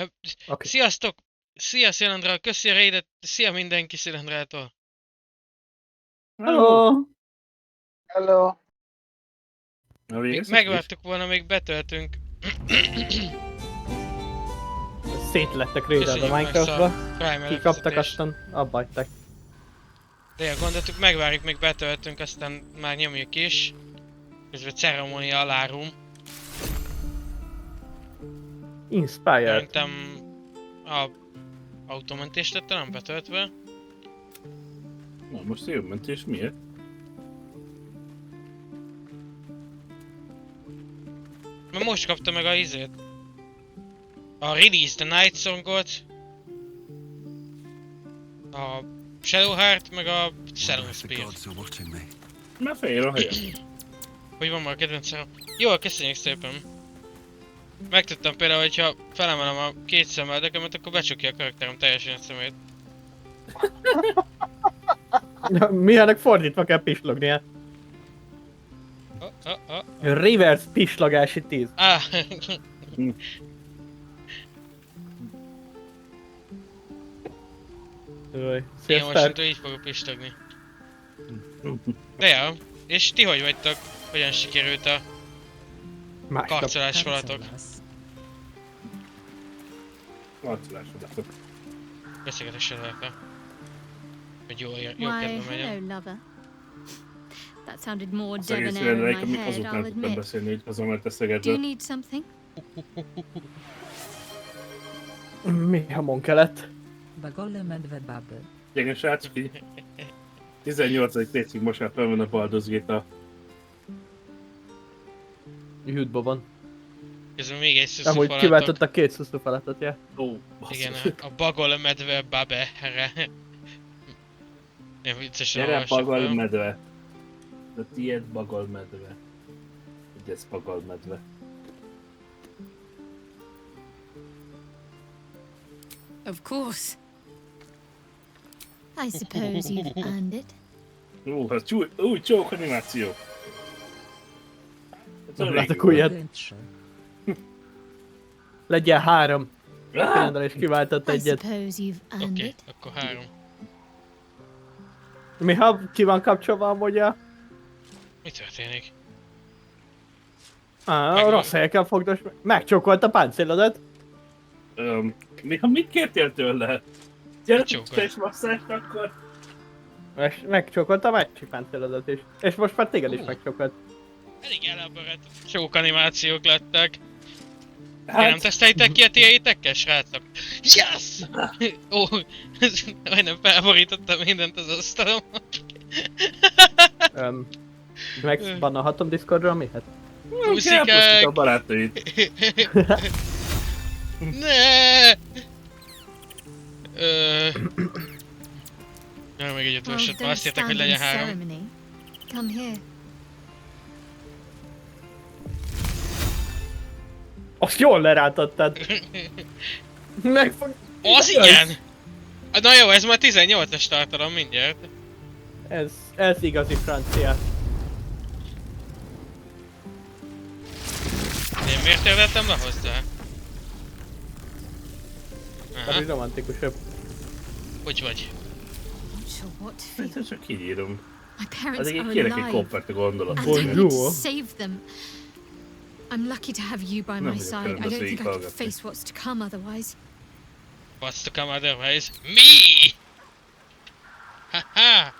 Okay. Sziasztok! Szia Szilendra, köszi a raidet, szia mindenki Szilendrától. Hello! Hello. Még megvártuk volna, még betöltünk. Szétlettek régen a Minecraftba. Kikaptak, aztán abba hagyták. De gondoltuk, megvárjuk, még betöltünk, aztán már nyomjuk is. Közben ceremónia alárum. Inspired. Szerintem a automentést tette, nem betöltve. Na most jobb mentés miért? Mert most kapta meg a izét. A Release the Night Songot. A Shadowheart, meg a Salon Speed. Már fehér a helye. Hogy van már a kedvencem? Jól, köszönjük szépen. Megtudtam például, hogyha felemelem a két szemöldökömet, akkor becsukja a karakterem teljesen a szemét. Milyennek fordítva kell pislognia. Reverse pislagási 10. Ah. Én mostantól így fogok pistogni. De ja, és ti hogy vagytok? Hogyan sikerült a karcolás falatok? Karcolás falatok. Beszélgetéssel lehetne. Hogy jó kedvem legyen. That sounded more Az egész debonair in my véletlen, head, azok nem I'll tudtam admit. beszélni, hogy azon mert Do eszegetve. you need something? Mi hamon kellett? Igen, srácok, így 18. létszik most már felmen a Baldur's Gate a... Jutba van. Közben még egy Amúgy szuszufalatok. kiváltottak két szuszufalatot, ja. Ó, Igen, a bagol medve babe-re. Én viccesen gyere, olvasok bagol fel. medve. A tiéd bagol medve. Ugye ez bagol medve. Of course. I suppose you've earned it. Ó, ez új csók animáció. Nem látok újat. Legyen 3. Például is kiváltott I egyet. suppose you've earned Oké, it. akkor 3. Mi ha ki van kapcsolva amúgy a... Mi történik? A rossz helyeken fogdos... Megcsókolt a páncélodat. Mit kértél tőle? Gyere, Csókolt. te is masszást akkor? És megcsókolt a mecsi páncélodat is. És most már téged is Ó. megcsókolt. Elég elaborát csók animációk lettek. Hát, Nem tesztelitek ki a tiétekkel, srácok? Yes! Ó, majdnem felborítottam mindent az asztalon. Megbannahatom Discordról mihet? elpusztít Puszikák! a barátait. Ne! Nem, még egy utolsót, Well, már don't azt írták, hogy stand in legyen 3. ceremony. Come here. Azt jól lerántottad! Megfog... Az igen! Na jó, ez már 18-as tartalom mindjárt. Ez igazi francia. Én miért értettem le hozzá? Aha, Ami romantikusabb. hogy vagy? Not sure what to feel. Ez csak kiírom. My parents Azért are így kérek egy alive. kompakt gondolatot. And I need Bonjour. to save them. I'm lucky to have you by Nem my vagyok side. I rendben don't think I could végighallgatni. face what's to come otherwise. What's to come otherwise? Me! Haha!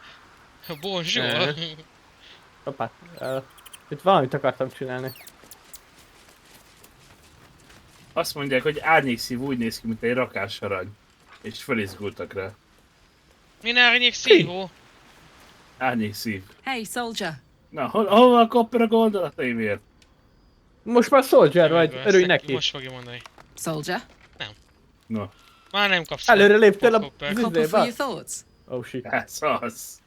Bonjour! Hoppá. Itt valamit akartam csinálni. Azt mondják, hogy árnyékszív úgy néz ki, mint egy rakás arany. És felizgultak rá. Min árnyék szívó? Árnyékszív. Hey, soldier. Na, hol van a kopper a gondolataimért? Most már Soldier vagy, Ezt örülj neki. Most fogja mondani. Soldier. Na, Már nem kapsz. Előre léptél a Copper. Copper for vizébe. your thoughts. Oh shit. ez az.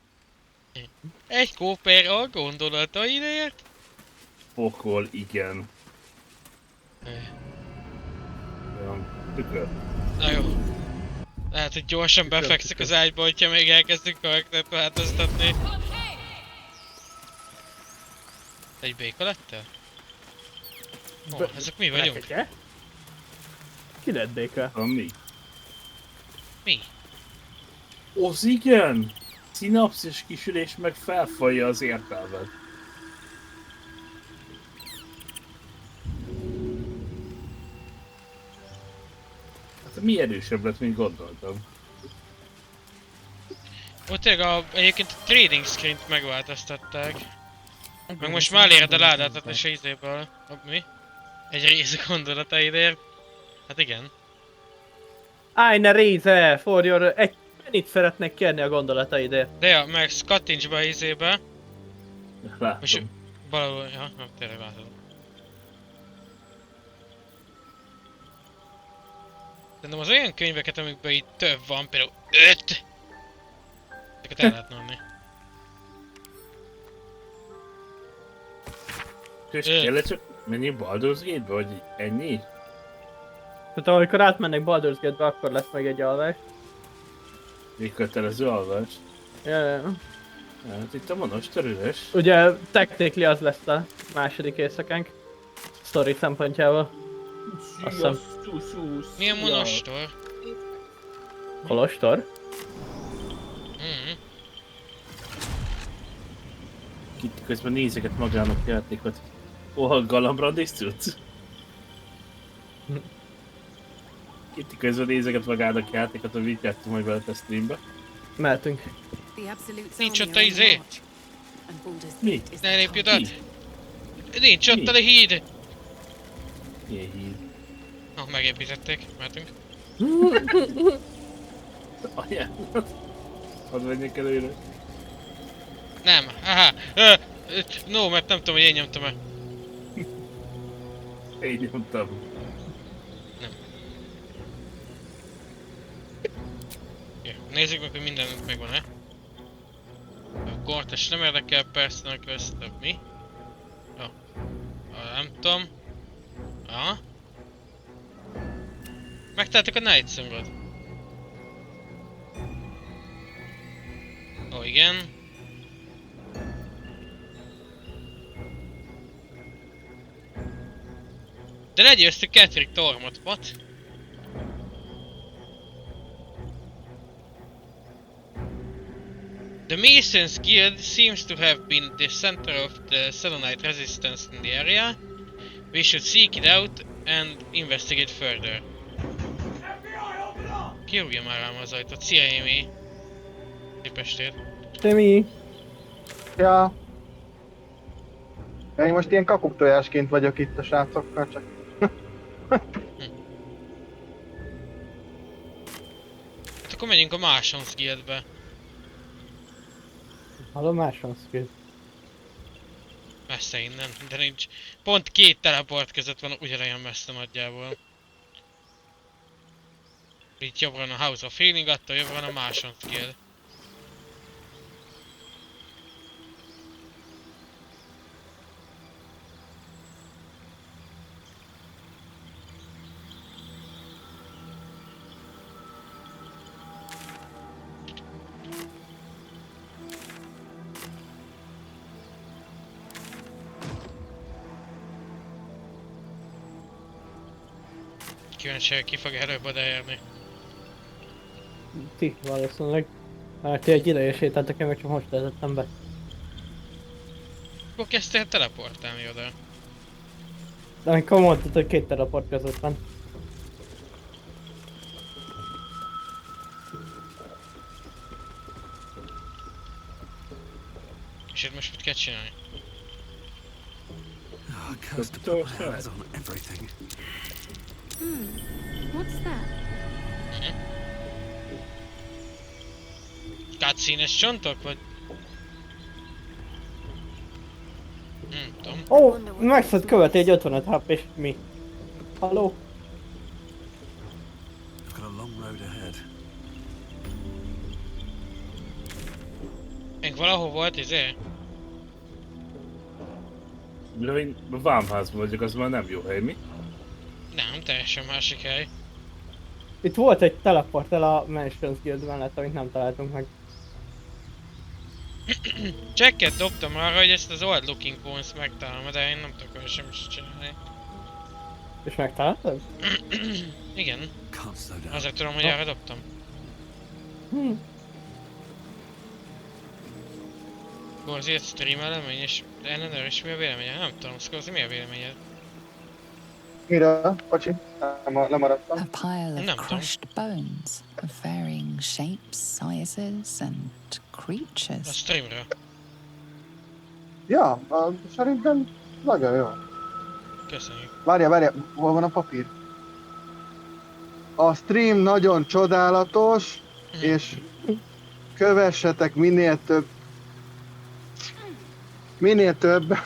Egy kóper a gondolataidért? Pokol, igen. Olyan, tükör. Na jó. Lehet, hogy gyorsan befekszek az ágyba, hogyha még elkezdünk karaktert változtatni. Egy béka lettél? Ó, ezek mi vagyunk? Rekeke? Ki lett béke? Mi? Mi? Az igen! Szinapszis kisülés meg felfalja az értelmet. Hát mi erősebb lett, mint gondoltam. Ott tényleg egyébként a trading screen-t megváltoztatták. Meg most már eléred a ládát a izéből. Mi? Egy rész gondolataidért. Hát igen. Eine Riese for your... Egy penit szeretnék kérni a gondolataidért. De ja, meg kattints be a izébe. Most Látom. valahol, ja, nem, tényleg látod. Szerintem az olyan könyveket, amikben itt több van, például 5! Ezeket el lehet adni. És kellett csak menni Baldur's Gate-be, vagy ennyi? Tehát amikor átmennek Baldur's Gate-be, akkor lesz meg egy alvás. Még kötelező alvás. Ja. Hát itt a monostor üres. Ugye technically az lesz a második éjszakánk. Story szempontjából. Azt hiszem. Milyen monostor? Kolostor? Itt közben nézeket magának játékot. Galambrandis tudsz? Itt közben nézeket magának játékot, hogy mit játszunk majd veled a streambe. Mehetünk. Nincs ott a izé? Mi? Ne lépj oda! Nincs ott a híd! Milyen híd? Megépítették, mehetünk. Anyámat. Hadd menjek előre. Nem, haha! No, mert nem tudom, hogy én nyomtam-e. Én nyomtam. Jó, nézzük meg, hogy mindenünk megvan-e. A kortes nem érdekel, personal quest, mi? Jó. Nem tudom. Aha. Megtaláltuk a Night Sungot. Ó, igen. De legyőztük Catterick Tormot, what? The Masons Guild seems to have been the center of the Selenite resistance in the area. We should seek it out and investigate further. Kirúgja már rám az ajtót, szia Amy! Szép estét! Temi! Ja. Én most ilyen kakuktojásként vagyok itt a srácokkal, csak... Hát akkor menjünk a Masons Guildbe. Hallom, máson skill. Messze innen, de nincs. Pont két teleport között van ugyanolyan messze nagyjából. Itt jobbra van a House of Healing, attól jobbra van a Masons Guild. Kíváncsi, ki fog előbb odaérni. Ti valószínűleg. Hát ti egy ideje sétáltak, én meg csak most vezettem be. Akkor kezdtél teleportálni oda. De amikor mondtad, hogy két teleport között van. És itt most mit kell csinálni? What's that? Cutscene-es csontok, vagy? Nem tudom. Ó, megszed követi egy 55 HP-s mi? Halló? I've got a long road ahead. Még valahol volt izé? De én vámházban vagyok, az már nem jó hely, mi? Nem, teljesen másik hely. Itt volt egy teleport el a Mansions Guild mellett, amit nem találtunk meg. Checket dobtam arra, hogy ezt az Old Looking Bones megtalálom, de én nem tudok olyan semmit csinálni. És megtaláltad? Igen, Can't slow down. azért tudom, hogy arra dobtam. Borzi, egy stream elemény, és ellenőr, és mi a véleményed? Nem tudom, Scorzi, mi a véleményed? Mire? Bocsi, lemaradtam. A pile of Nem tudom. crushed bones of varying shapes, sizes, and A creatures. streamről. Ja, szerintem nagyon jó. Köszönjük. Várja, hol van a papír? A stream nagyon csodálatos, és kövessetek minél több. Minél több.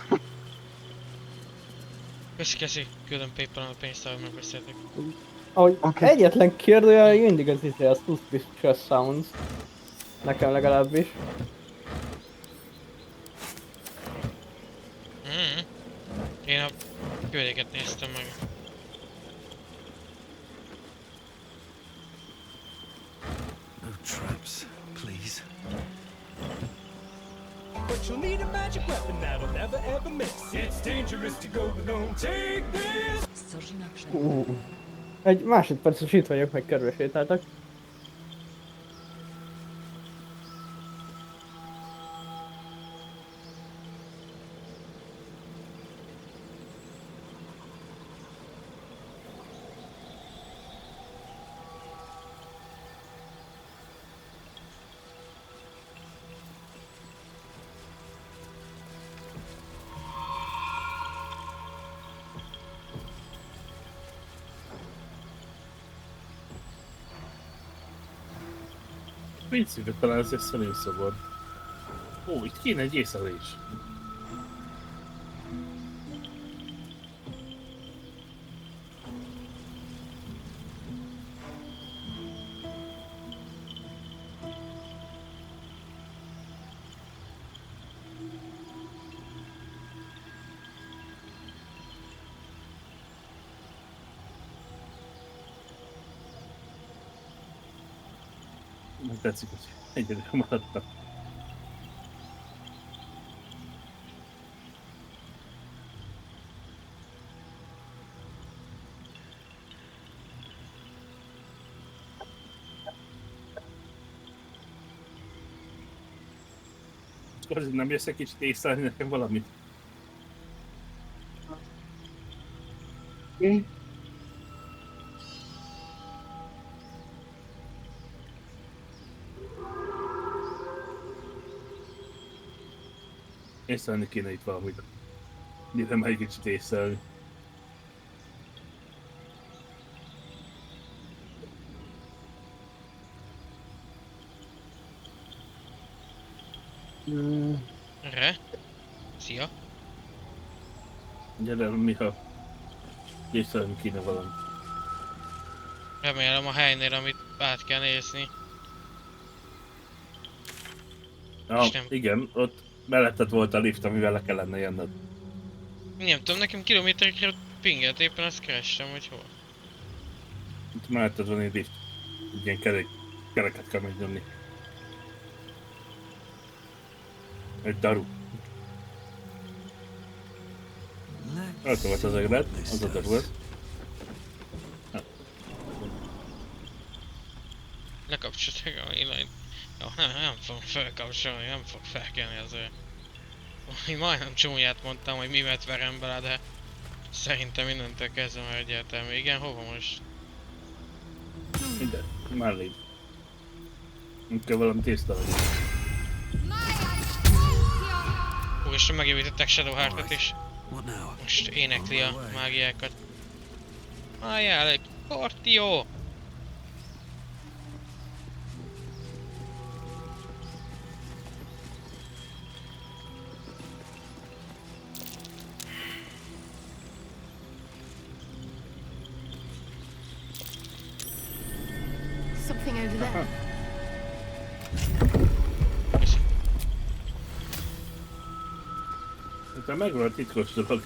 Köszi, küldöm PayPal-on a pénzt, ahogy megbeszéltük. Ahogy Oké. egyetlen kérdője mindig az izé, a suspicious sounds. Nekem legalábbis. Én a küldéket néztem meg. No traps, please. But you'll need a magic weapon that'll never ever miss. It's dangerous to go alone. Take this! Egy másodperces itt vagyok, meg körbe sétáltak. Pincébe talán ez egy szelőszobor. Ó, itt kéne egy észlelés. Meg tetszik, hogy egyedül maradtam. Akkor azért nem jössz egy kicsit észlelni nekem valamit? Mi? Észlelni kéne itt valamit. Mivel már egy kicsit észlelni. Re? Szia. Gyere, Miha. Észlelni kéne valamit. Remélem a helynél, amit át kell nézni. Ah, És nem- igen, ott melletted volt a lift, amivel le kellene jönnöd. Nem tudom, nekem kilométerekre pinget, éppen azt kerestem, hogy hol. Itt melletted van egy lift. Ilyen kereket kell megnyomni. Egy daru. Rajta volt az egred, az a daru volt. Lekapcsoltak a villanyt. Jó, nem fogom felkapcsolni, nem fog felkelni azért. Én majdnem csúnyát mondtam, hogy mimet verem bele, de szerintem innentől kezdve már egyértelmű. Igen, hova most? Minden, mellé. Nem kell valami tészta legyen. Úristen, megjavították Shadowheartot is. What now? Most énekli a mágiákat. Álljál egy Kortió! Something over there. Itt megvan a titkos dolog.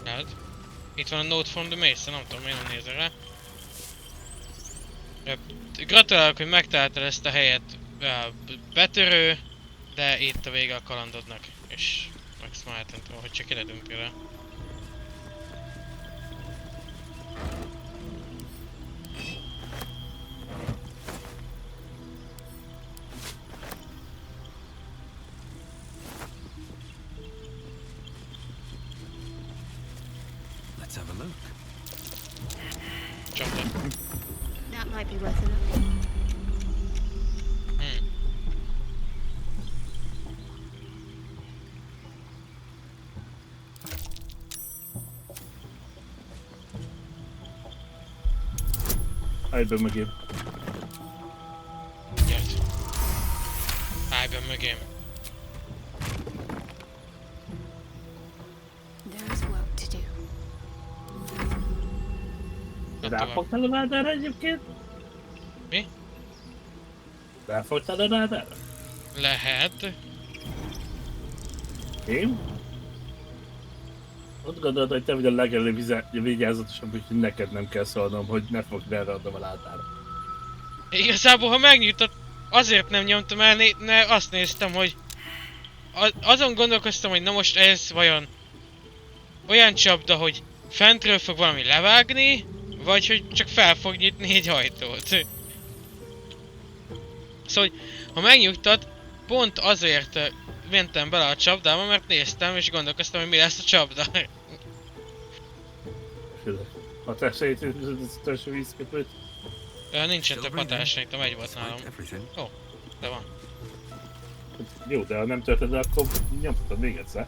Hát, itt van a Note from the Mason, nem tudom, miért nem nézel rá. Gratulálok, hogy megtaláltad ezt a helyet. Betörő, de itt a vége a kalandodnak. És meg Smile-t, hogy csak eredünk például. have a look. Csapda. That might be worth a look. Állj be mögém. Gyert. Állj be mögém. There is work to do. Na tovább. Ráfogtál a rádára egyébként? Mi? Ráfogtál a rádára? Lehet. Én? Ott gondolod, hogy te vagy a legelőbb vigyázatosabb, úgyhogy neked nem kell szólnom, hogy ne fogd erre adnom a ládára. Igazából, ha megnyújtott, azért nem nyomtam el, azt néztem, hogy... azon gondolkoztam, hogy na most ez vajon... olyan csapda, hogy fentről fog valami levágni, vagy hogy csak fel fog nyitni egy ajtót. Szóval, ha megnyugtat, pont azért mentem bele a csapdába, mert néztem és gondolkoztam, hogy mi lesz a csapda. Hatásait, ez a vízköpőt. Nincsen több hatásra, itt a megy volt nálam. Despite everything. De van. Jó, de ha nem töltöd le, akkor nyomhatod még egyszer.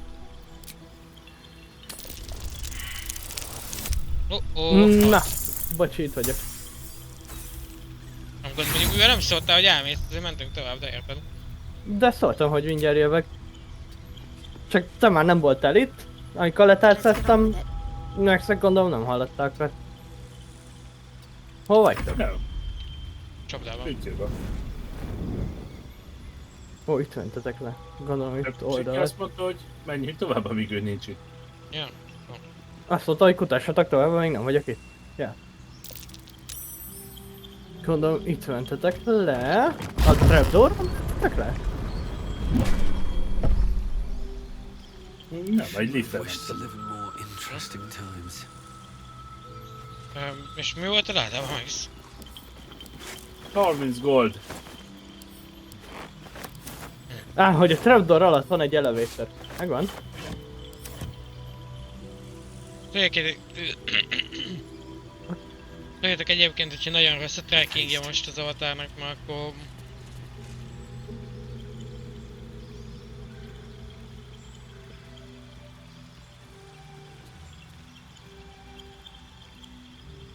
Na, bocsi, itt vagyok. Nem gondolom, mondjuk mivel nem szóltál, hogy elmész, azért mentünk tovább, de érted? De szóltam, hogy mindjárt jövök. Csak te már nem voltál itt, amikor letárcáztam. Megszeg gondolom nem hallották meg. Hol vagytok? Nem, Csapdában. ütőben. Ó, itt mentetek le. Gondolom itt Senki oldalt. azt mondta, hogy menjünk tovább, amíg ő nincs itt. Ja. Azt mondta, hogy kutassatok tovább, még nem vagyok itt. Ja. Gondolom itt mentetek le. A trapdoor-on mentetek le? Nem, egy liften Wish to mentem. live in more interesting times. És mi volt a ládában, Max? 30 gold. Hogy a trapdoor alatt van egy elevator. Megvan? Tudjátok egyébként, hogyha nagyon rossz a trackingja most az avatárnak, már akkor...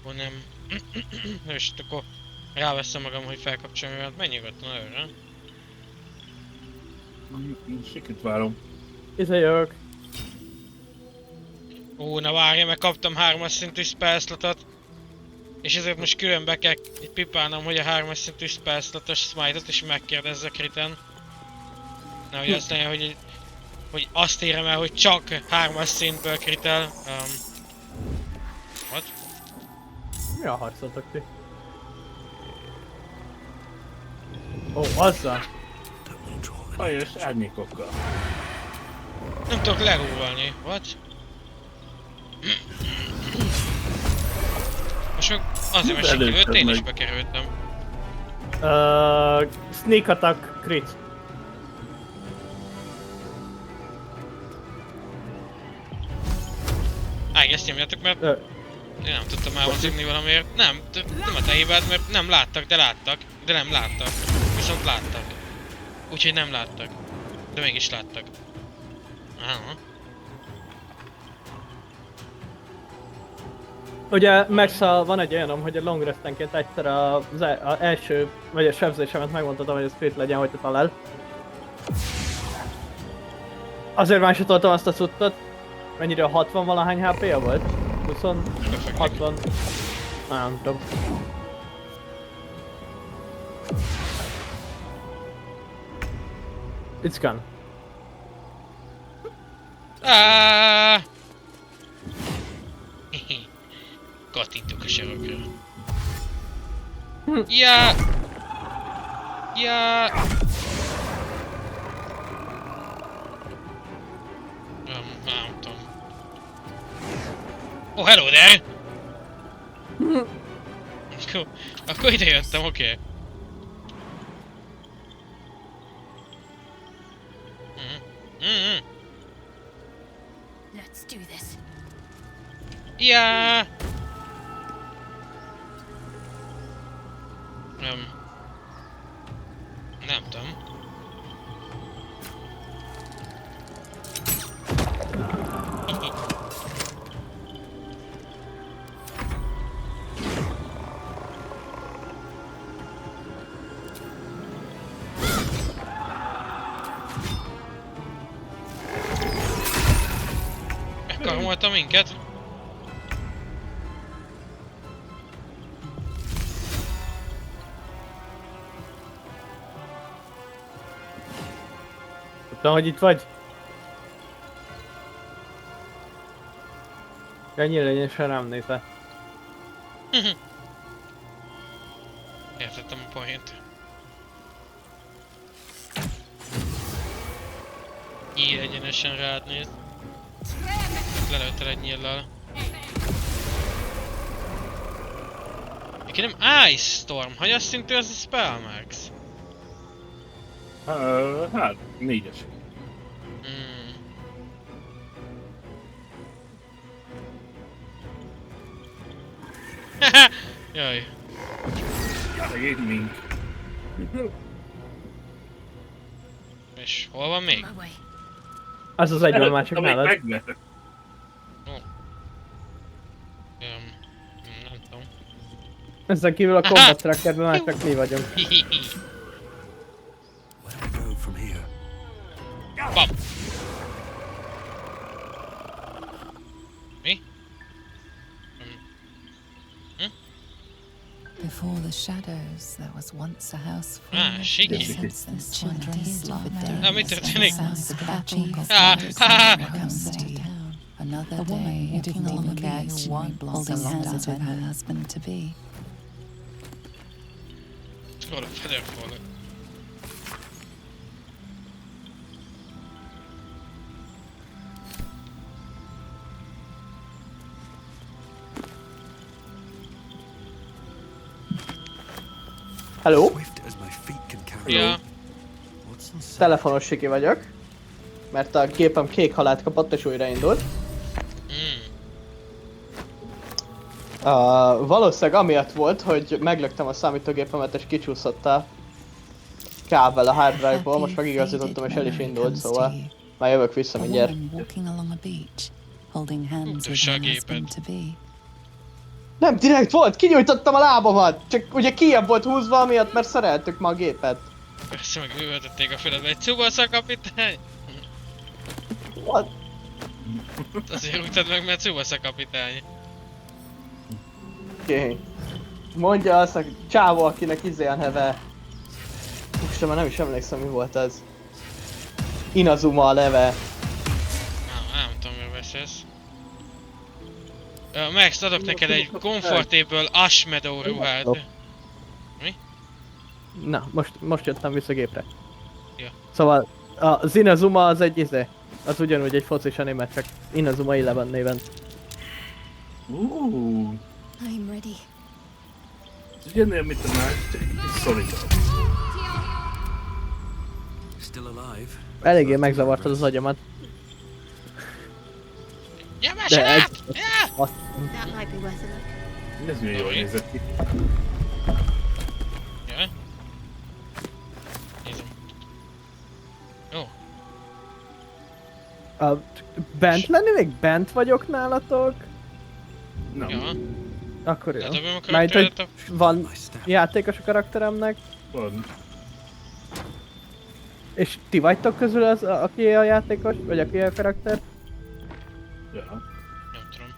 Akkor nem... És akkor ráveszem magam, hogy felkapcsolom, mert menj nyugodtan előre. Sikit várom. Ide jövök. Na várja, mert kaptam 3-as szintű spellslotot. És ezért most külön be kell pipálnom, hogy a 3-as szintű spellslotos smite-ot is megkérdezze kriten. Nehogy azt mondja, hogy azt érem el, hogy csak 3-as szintből kritel. What? Mi a harcoltok ti? Ó, azzal! Hajós árnyékokkal. Nem tudok lerúvalni. What? Most meg azért, mert sikerült, én is bekerültem. Sneak attack crit. Ezt nyomjátok, mert én nem tudtam elmozogni valamiért. Nem a te hibád, mert nem láttak, de láttak. De nem láttak. Viszont láttak. Úgyhogy nem láttak. De mégis láttak. Aha. Ugye Max-a van egy olyanom, hogy a long restenként egyszer az első, vagy a sebzésemet megmondhatom, hogy ez crit legyen, hogy te talál. Azért másodoltam azt a cuccot. Mennyire 60 valahány HP-ja volt? 20? 60? Nem tudom. It's gone. Kattintok a sarokra. Ja! Ja! Nem tudom. Oh, hello there! Akkor ide jöttem, oké. Let's do this. Ja! Nem tudom. Megkarmolta minket. Tudtam, hogy itt vagy? Ennyi lényesen rám nézve. Értettem a poént. Így egyenesen rád néz. Lelőttel egy nyíllal. Neki nem Ice Storm, hogy azt szintű az a Spellmax? Hát, 4-es. Jaj. Szegény mink. És hol van még? My way. Az az egyben már csak nálad. Megver. Nem tudom. Ezen kívül a combat trackerben már csak mi vagyunk. Where do I go from here? Bam! Mi? Before the shadows, there was once a house full Ah, of Shiki. senseless children's laughter. Ah, mi történik? Sounds of battle Ah, ah, comes to town. Another day, who didn't even care holding hands with her husband to be. Skål, federfålet. Hello? Swift as my feet can carry. Ja, What's inside? Telefonos Siki vagyok. Mert a gépem kék halált kapott és újraindult. Valószínűleg amiatt volt, hogy meglöktem a számítógépemet és kicsúszott a kábel a hard drive-ból, most megigazítottam és el is indult, szóval már jövök vissza mindjárt. Utassa a géped. Nem, direkt volt, kinyújtottam a lábamat! Csak ugye kijebb volt húzva amiatt, mert szereltük ma a gépet. Persze meg üvöltötték a füledbe, egy Tsubasa kapitány! What? Azért rúgtad meg, mert Tsubasa kapitány. Oké. Mondja azt a csávó, akinek izé a neve. Úristen, már nem is emlékszem mi volt ez. Inazuma a neve. Nem tudom, miről beszélsz. Max, adok neked egy Comfortable Ashmeadow ruhát. Na, most jöttem vissza gépre. Ja. Szóval az Inazuma az egy izé. Az ugyanúgy egy focis anime, csak Inazuma 11 néven. I'm ready. Ugyanilyen, mint a más, csak egy kis szolidar. Still alive? Eléggé megzavartad az agyamat. Ja, más De át! egy... Ja! That might be worth a look. Ez milyen jól nézett ki. Ja? Nézem. Jó. Bent lenni? Még bent vagyok nálatok? Nem. Ja. Akkor jó. Ledobom a Mert hogy karakteret a... van My staff. játékos a karakteremnek, Van. és ti vagytok közül az, aki a játékos, vagy aki a karakter? Ja. Nem tudom.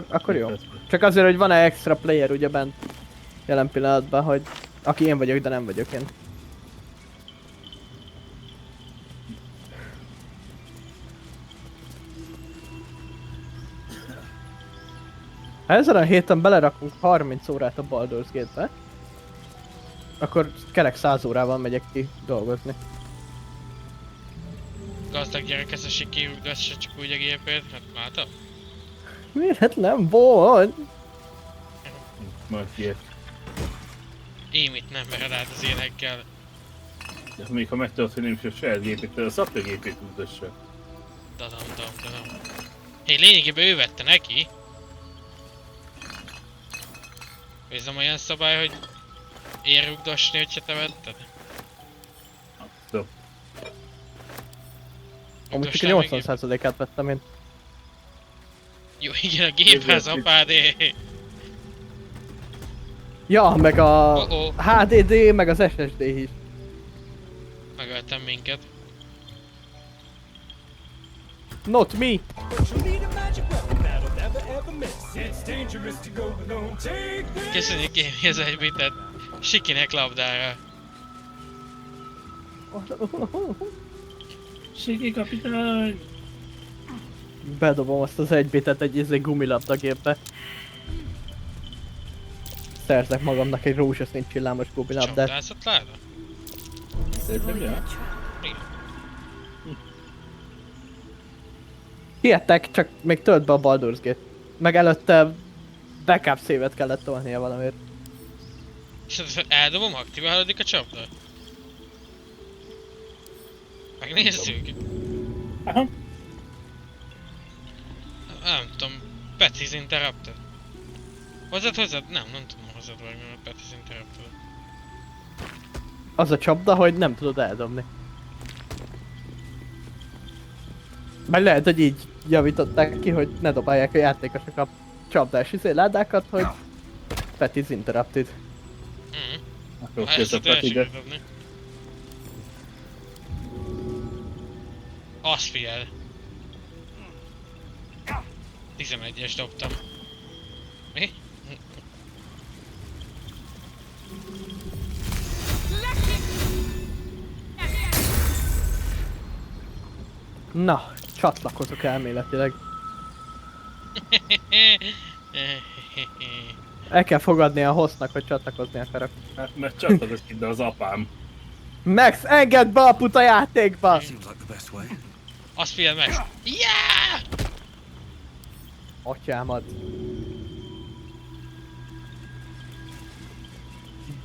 Akkor jó. Csak azért, hogy van-e extra player ugye bent jelen pillanatban, hogy aki én vagyok, de nem vagyok én. Ha ezen a héten belerakunk 30 órát a Baldur's Gate-be, akkor kerek 100 órával megyek ki dolgozni. Gazdag gyerek ezt a sikírugassa csak úgy a gépét, hát látom? Miért nem volt? Majd ilyet. Én itt nem mered át az énekkel. De még ha megtudod, hogy nem is a saját gépét, de a szapja gépét utassa. Dadam. Hé, lényegében ő vette neki. Ez nem olyan szabály, hogy én rugdosni, hogyha te vetted? Jó. Amúgy csak Rugdostál 80%-át vettem én. Jó, igen, a gépház apádé. Ja, meg a Oh-oh. HDD, meg az SSD is. Megöltem minket. Not me! You'll need a magic weapon that'll never ever miss. It's dangerous to go alone. Take this. Köszönjük Gémi az egybitet. Sikinek labdára. Siki kapitány! Bedobom azt az egybitet egy gumilabdagépbe. Szerzek magamnak egy rózsaszín csillámos gumilabdát. Csapdázott láda? Szépen, ja? Igen. Hihetek, csak még tölt be a Baldur's Gate. Meg előtte backup save-et kellett tolnia valamiért. És eldobom, aktiválódik a csapda? Megnézzük. Aha. Nem tudom, Petty's Interrupted. Hozzád? Nem tudom hozzád vágni, mert Petty's Interrupted. Az a csapda, hogy nem tudod eldobni. Meg lehet, hogy így javították ki, hogy ne dobálják a játékosok a csapdás ládákat, hogy Petty's Interrupted. Akkor Ezt kész a el Peti, de... sikerült dobni. Azt figyel. 11-es dobtam. Mi? Na, csatlakozok elméletileg. El kell fogadni a hossznak, hogy csatlakozni akarok. Hát, mert csatlakozik ide az apám. Max, engedd be a puta játékba! Seems like the best way. Azt figyel meg. Yeah! Atyámat.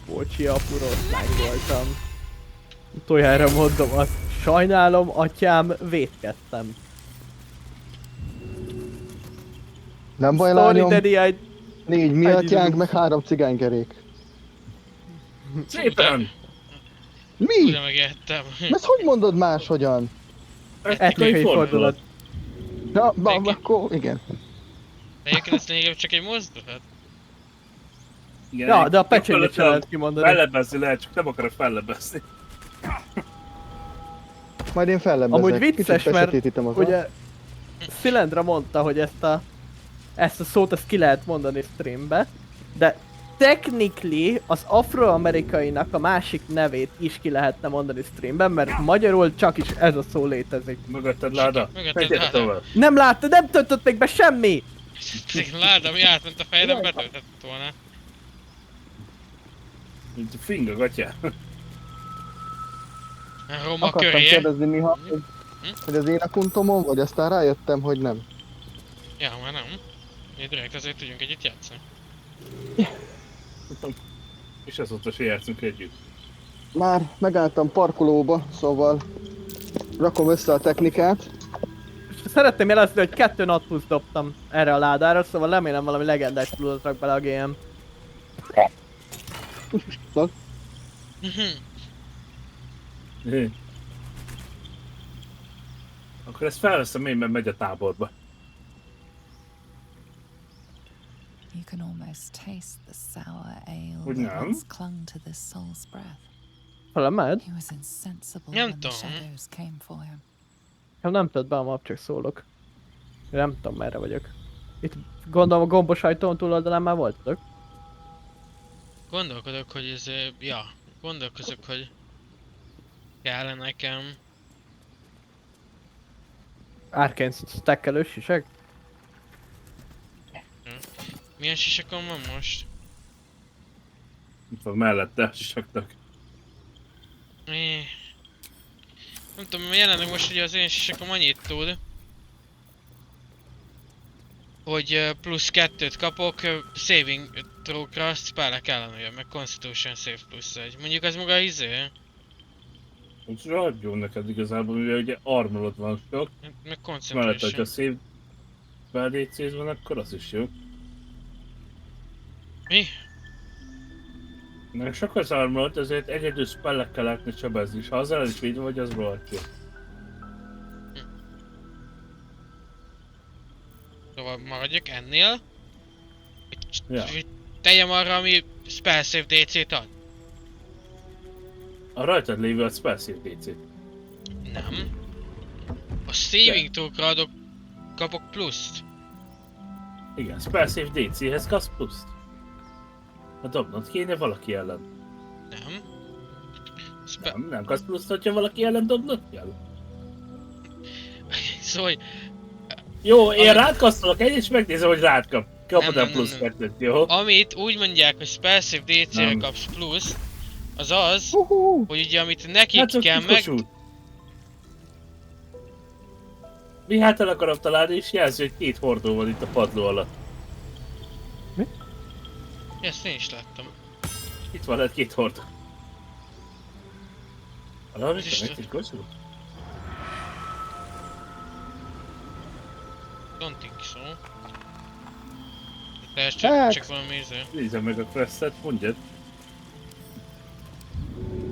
Bocsi, apu, rossz lány voltam. Utoljára mondom azt. Sajnálom, atyám, vétkeztem. Nem baj, Sorry, lányom. daddy, 4 mi Egy atyánk, idő. meg 3 cigánykerék. Szépen! Mi? Ugye megijedtem. Ezt hogy mondod máshogyan? etnikai fordulat. Na, Neki. akkor igen. De egyébként ez lényegében csak egy mozdulat. Igen, Ja, de a egy- pecsényt sem lehet kimondani. Fellebezni lehet, csak nem akarok fellebezni. Majd én fellebbezek. Amúgy vicces, Kicsit mert besötétítem az ugye Szilendra mondta, hogy ezt a szót ezt ki lehet mondani streambe, de technically az afroamerikainak a másik nevét is ki lehetne mondani streamben, mert magyarul csak is ez a szó létezik. Mögötted láda? Mögötted Menjél láda. tovább. Nem láttad, nem töltött még be semmi! Láda, mi átment a fejedem, betöltett volna. Mint a finga, gatyá. Roma Akartam köré. kérdezni, Miha, hogy az én akuntomon vagy, aztán rájöttem, hogy nem. Ja, már nem. Mi direkt azért tudjunk együtt játszani. És azóta se játszunk együtt. Már megálltam parkolóba, szóval rakom össze a technikát. Szeretném jelezni, hogy 2 natpusz dobtam erre a ládára, szóval remélem valami legendás pluszot rak bele a GM. Akkor ezt felveszem én, mert megy a táborba. You can almost taste the sour ale Hogy that nem? once clung to this soul's breath. Felemed? He was insensible Nem when the tudom. shadows came for him. Nem tölt be a map, csak szólok. Nem tudom merre vagyok. Itt gondolom a gombos ajtón túloldalán már voltatok. Gondolkodok, hogy ez... Ja, gondolkozok, hogy... Kellene nekem... Arcane stackelős sisek? Milyen sisakon van most? Itt van mellette, sisaktak. Nem tudom, jelenleg most ugye az én sisakom annyit tud, hogy plusz 2-t kapok saving throw-kra, azt spellek ellen, meg Constitution save plusz 1. Mondjuk az maga izé? Most rohadt jó neked igazából, mivel ugye armorod van sok, Meg mellett, concentration. hogyha szép belécéz van, akkor az is jó. Mi? Mert sok az armorod, ezért egyedül spellekkel lehetne csabezni, és ha azzal is védve vagy, az rohadt jó. Szóval maradjak ennél. Ja. Tegyem arra, ami spell save DC-t ad? A rajtad lévő a spell save DC. Nem. A saving throw-kra kapok pluszt. Igen, spell save DC-hez kapsz pluszt. Ha dobnod kéne valaki ellen. Nem. Nem kapsz pluszt, hogyha valaki ellen dobnod kell. Szóval... Jó, én rád kasztolok egy, és megnézem, hogy rád kap. Kapod a plusz nem. 2-t, jó? Amit úgy mondják, hogy spell save DC-re Nem. kapsz plusz, az az, hogy ugye amit nekik Hát csak kell titkos út. Mi hát el akarom találni, és jelzi, hogy 2 hordó van itt a padló alatt. Ezt én is láttam. Itt van egy 2 hordó. Valami Ez is egy titkos út? Don't think so. De ez Hát. csak valami íző. Nézzem meg a questet, mondjad.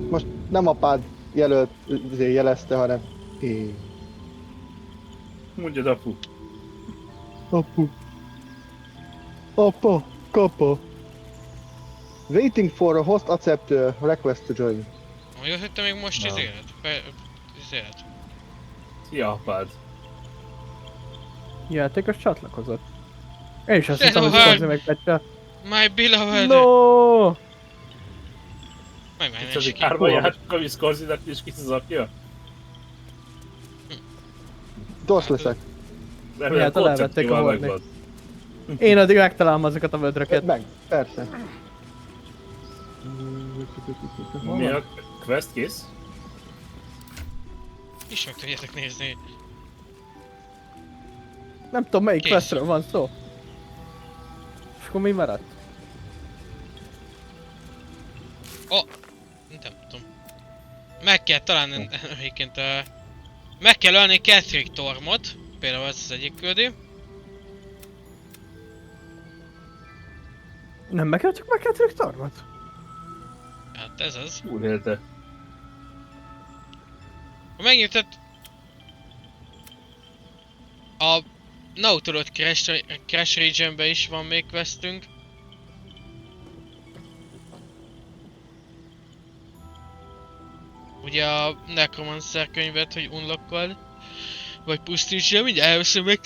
Most nem apád jelezte, hanem én. Mondjad, apu. Apu. Apa. Kapa. Waiting for a host accept request to join. Hogy hogy te még most Na. izélt? Szia, apád. Játékos csatlakozott. Én is azt De hittem, hogy hát- Szorzi megpetja. My beloved! No! Meg Itt az egy ki. kárba játszik, ami Scorzinak is kiszakja. Gyors leszek. Remélem Hát, elvették a koncepcióval hordét. megvan. Én addig megtalálom azokat a vödröket. Meg, persze. Mi a quest kész? Is meg tudjátok nézni. Nem tudom melyik Kész. questről van szó. És akkor mi maradt? Nem tudom. Meg kell találni egyébként meg kell ölni Catherine Tormot. Például ez az egyik küldi. Nem megöltjük meg Catherine Tormot? Hát ez az. Úr élte. Ha megnyitod a Nautilus Crash Regionbe is van még questünk. Ugye a Necromancer könyvet, hogy unlockold. Vagy pusztíts el, mindjárt elveszem meg.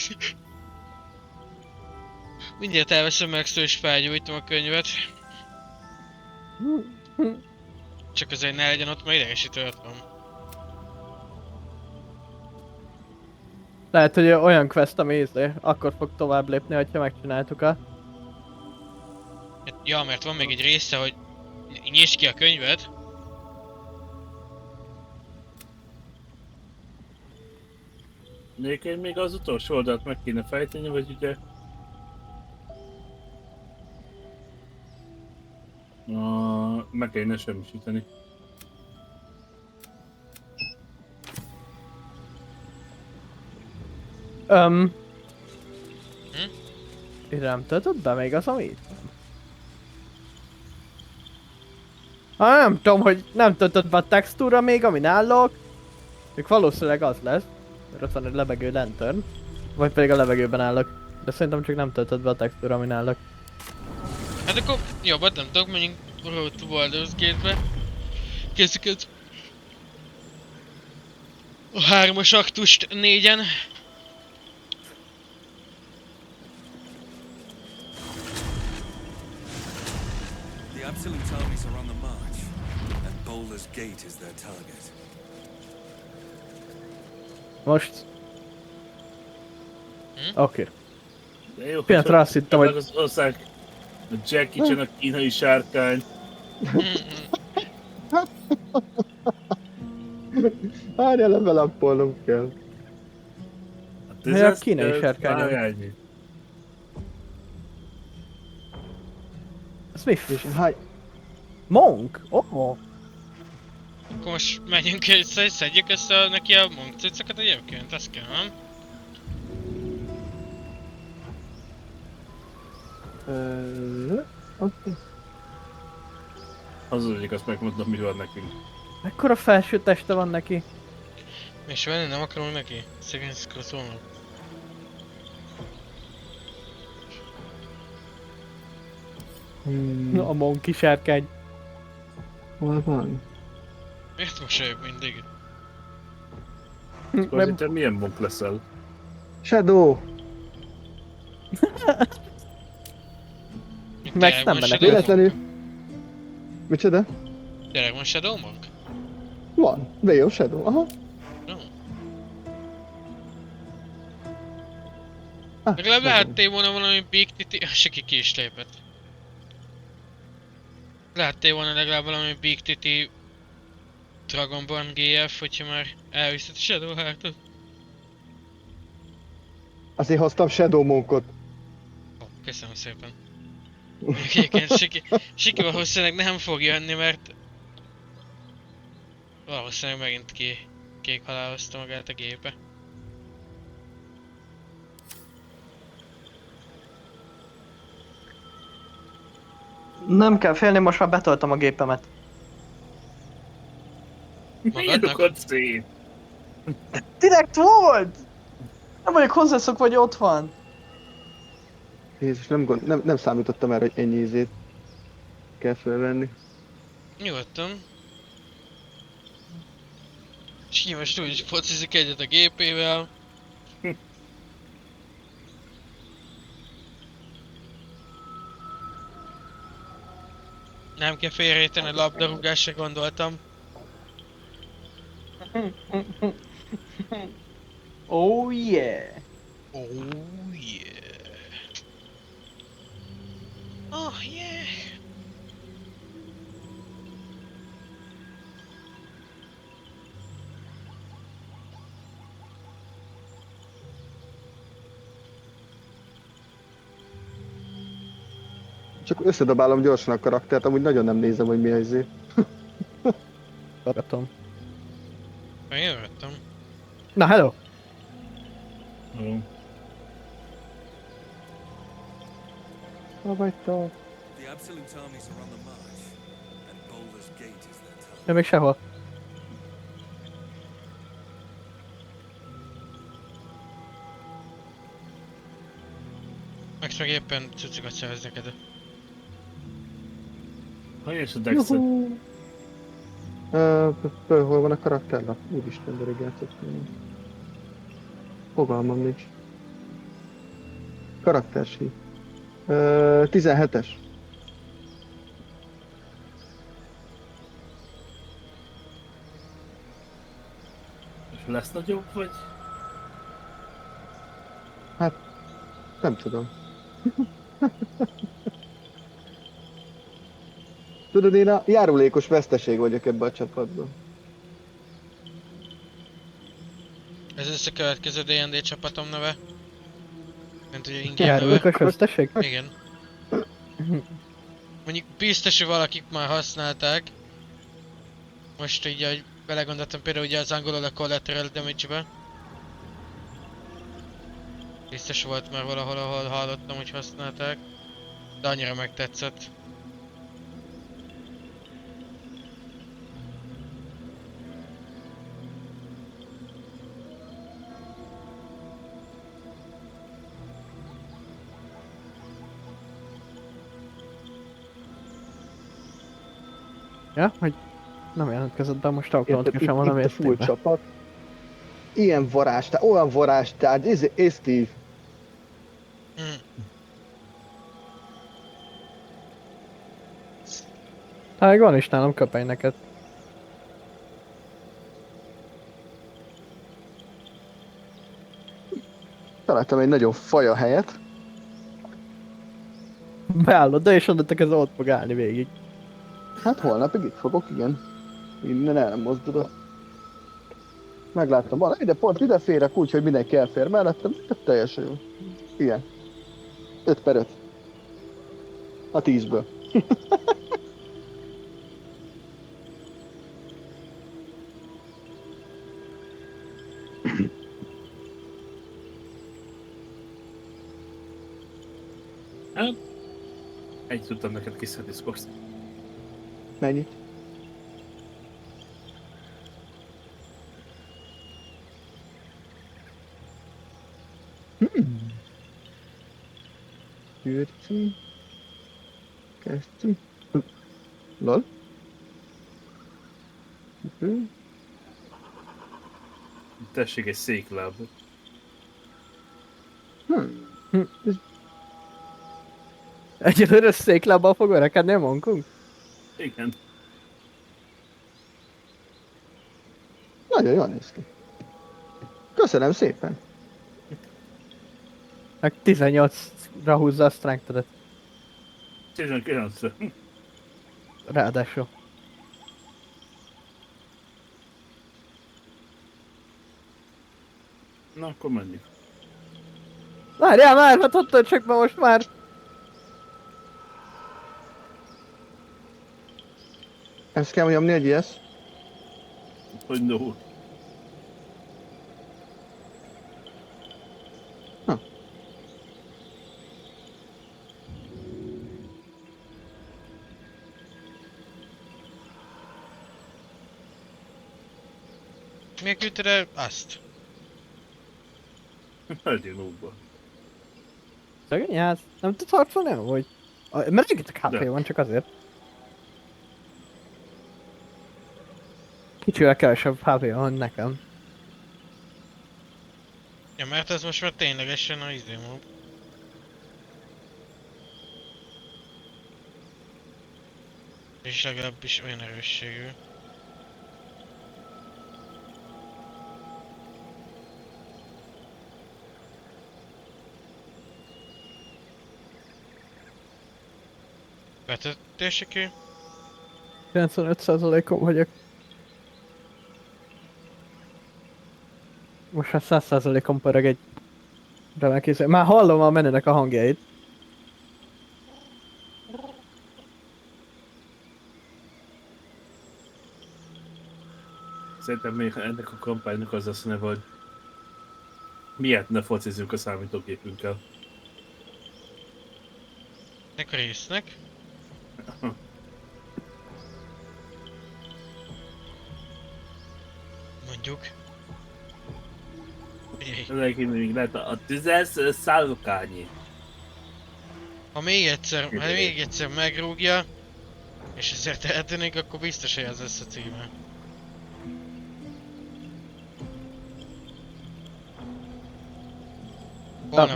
Mindjárt elveszem meg, és felgyújtom a könyvet. Csak azért ne legyen ott, mert idegesítő ott van. Lehet, hogy olyan quest, ami akkor fog tovább lépni, hogyha megcsináltuk a... Hát, ja, mert van még egy része, hogy nyisd ki a könyvet. Még az utolsó oldalt meg kéne fejteni, vagy ugye... Meg kéne semmisíteni. Ide nem töltött be még az, ami itt van? Nem tudom, hogy nem töltött be a textúra még, ami nálok. Még valószínűleg az lesz. Mert ott van egy lebegő lantern. Vagy pedig a levegőben állok. De szerintem csak nem töltött be a textúra, ami nálok. Hát akkor jobbat nem tudok, menjünk Road to Baldur's Gate-be. Kezdjük a 3-as aktust 4-en. The Absolute armies are on the march, and Baldur's Gate is their target. Most. Oké. De jó, Pillanatra azt hittem, hogy... Az ország, a Jackie Chan, a kínai sárkány. Várjál, lebelappolnom kell. Mi a kínai sárkány? Ez mi? És hány... Monk? Oh. Akkor most megyünk össze és szedjük össze neki a munkcuccokat egyébként, azt kell, nem? Oké. Az egyik, azt megmondom, mi van nekünk. Mekkora felső teste van neki? És venni nem akarunk neki? Szegény szkraszolnak. A monkey sárkány. Hol van? Miért mosolyog mindig? Azért te milyen monk leszel? Shadow! Max nem menekül. Véletlenül. Micsoda? Tényleg van Shadow Monk? Van. Vélyó Shadow, aha. No. Ah, Legalább megvan. lehettél volna valami Big Titi... Seki ki is lépett. Lehettél volna legalább valami Big Titi... Dragonborn GF, hogyha már elviszed a Shadow Heartot. Azért hoztam Shadow Monkot. Ó, köszönöm szépen. Egyébként Siki valószínűleg nem fog jönni, mert... Valószínűleg megint kék halálozta magát a gépe. Nem kell félni, most már betoltam a gépemet. Miért rukod szét? Direkt volt! Nem vagyok hozzászokva, hogy ott van. Jézus, nem számítottam erre, hogy ennyi ízét kell felvenni. Nyugodtan. És most úgy is focizik egyet a gépével. Nem kell félrejteni, a labdarúgásra gondoltam. Oh yeah! Oh yeah! Oh yeah! Csak összedobálom gyorsan a karaktert, amúgy nagyon nem nézem, hogy mi az. Hallgatom. Én jöttem. Na, hello! Ha vagytok. The Absolute armies are on the march, and Baldur's Gate is their target. De még sehol. Max meg éppen cuccokat szerez neked. Ha és a Dexet? Hol van a karakterlap? Úristen, de rég játszottam. Fogalmam nincs. Karaktersí. 17-es. És lesz nagyobb, vagy? Nem tudom. Tudod, én a járulékos veszteség vagyok ebbe a csapatban. Ez lesz a következő D&D csapatom neve. Nem tudja, ingyen neve. Járulékos veszteség? Igen. Mondjuk biztos, hogy valakik már használták. Most így, ahogy belegondoltam például ugye az angolul a collateral damage-be. Biztos volt már valahol, ahol hallottam, hogy használták. De annyira megtetszett. Ja, hogy nem jelentkezett be, most automatikusan van, ami Itt a full ezt csapat. Ilyen varázstár, olyan varázstár, ez Steve. Hát még van is nálam köpeny neked. Találtam egy nagyon faja helyet. Beállod, de és onnan ez ott fog állni végig. Hát holnapig itt fogok, igen. Innen elmozdulok. Megláttam, ide pont ide férek úgy, hogy mindenki elfér mellettem, teljesen jó. Igen. 5/5. A 10-ből. Hát, egy tudtam neked kiszedni Scorsese. Mennyit? Kürci. Kesztyű. Lol. Tessék egy székláb. Egyelőre széklábbal fog verekedni a monkunk? Igen. Nagyon jól néz ki. Köszönöm szépen. Meg 18-ra húzza a strength-edet. 19-re. Ráadásul. Na, akkor menjünk. Várjál már, hát ott csak be most már. Ezt kell nyomni egy ilyet. Hogy no. Miért küldted el azt? Legyél útba. Szegény ház. Nem tudsz harcolni, vagy? Mert rengeteg HP van, csak azért. Kicsivel kevesebb HP van nekem. Ja, mert ez most már ténylegesen a mob. És legalábbis olyan erősségű. Vetetésekű? 95%-on vagyok. Most már 100%-on pörög egy remek. Már hallom a menünek a hangjait. Szerintem még ennek a kampánynak az lesz neve, hogy miért ne focizunk a számítógépünkkel. Ennek a résznek? Mondjuk. Ezek még lehet a tüzes szállokányi. Ha még egyszer megrúgja, és ezért eltűnik, akkor biztos, hogy az lesz a címe.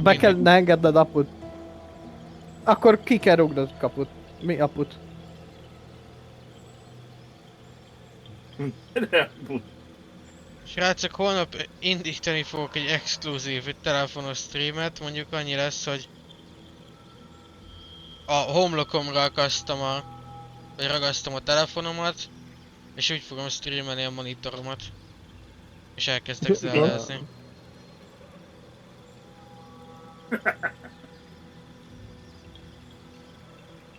Be kell engedned aput. Akkor ki kell rúgnod kaput. Mi aput? Srácok, holnap indítani fogok egy exkluzív telefonos streamet, mondjuk annyi lesz, hogy a homlokomra ragasztom a telefonomat, és úgy fogom streamelni a monitoromat. És elkezdek zeldázni.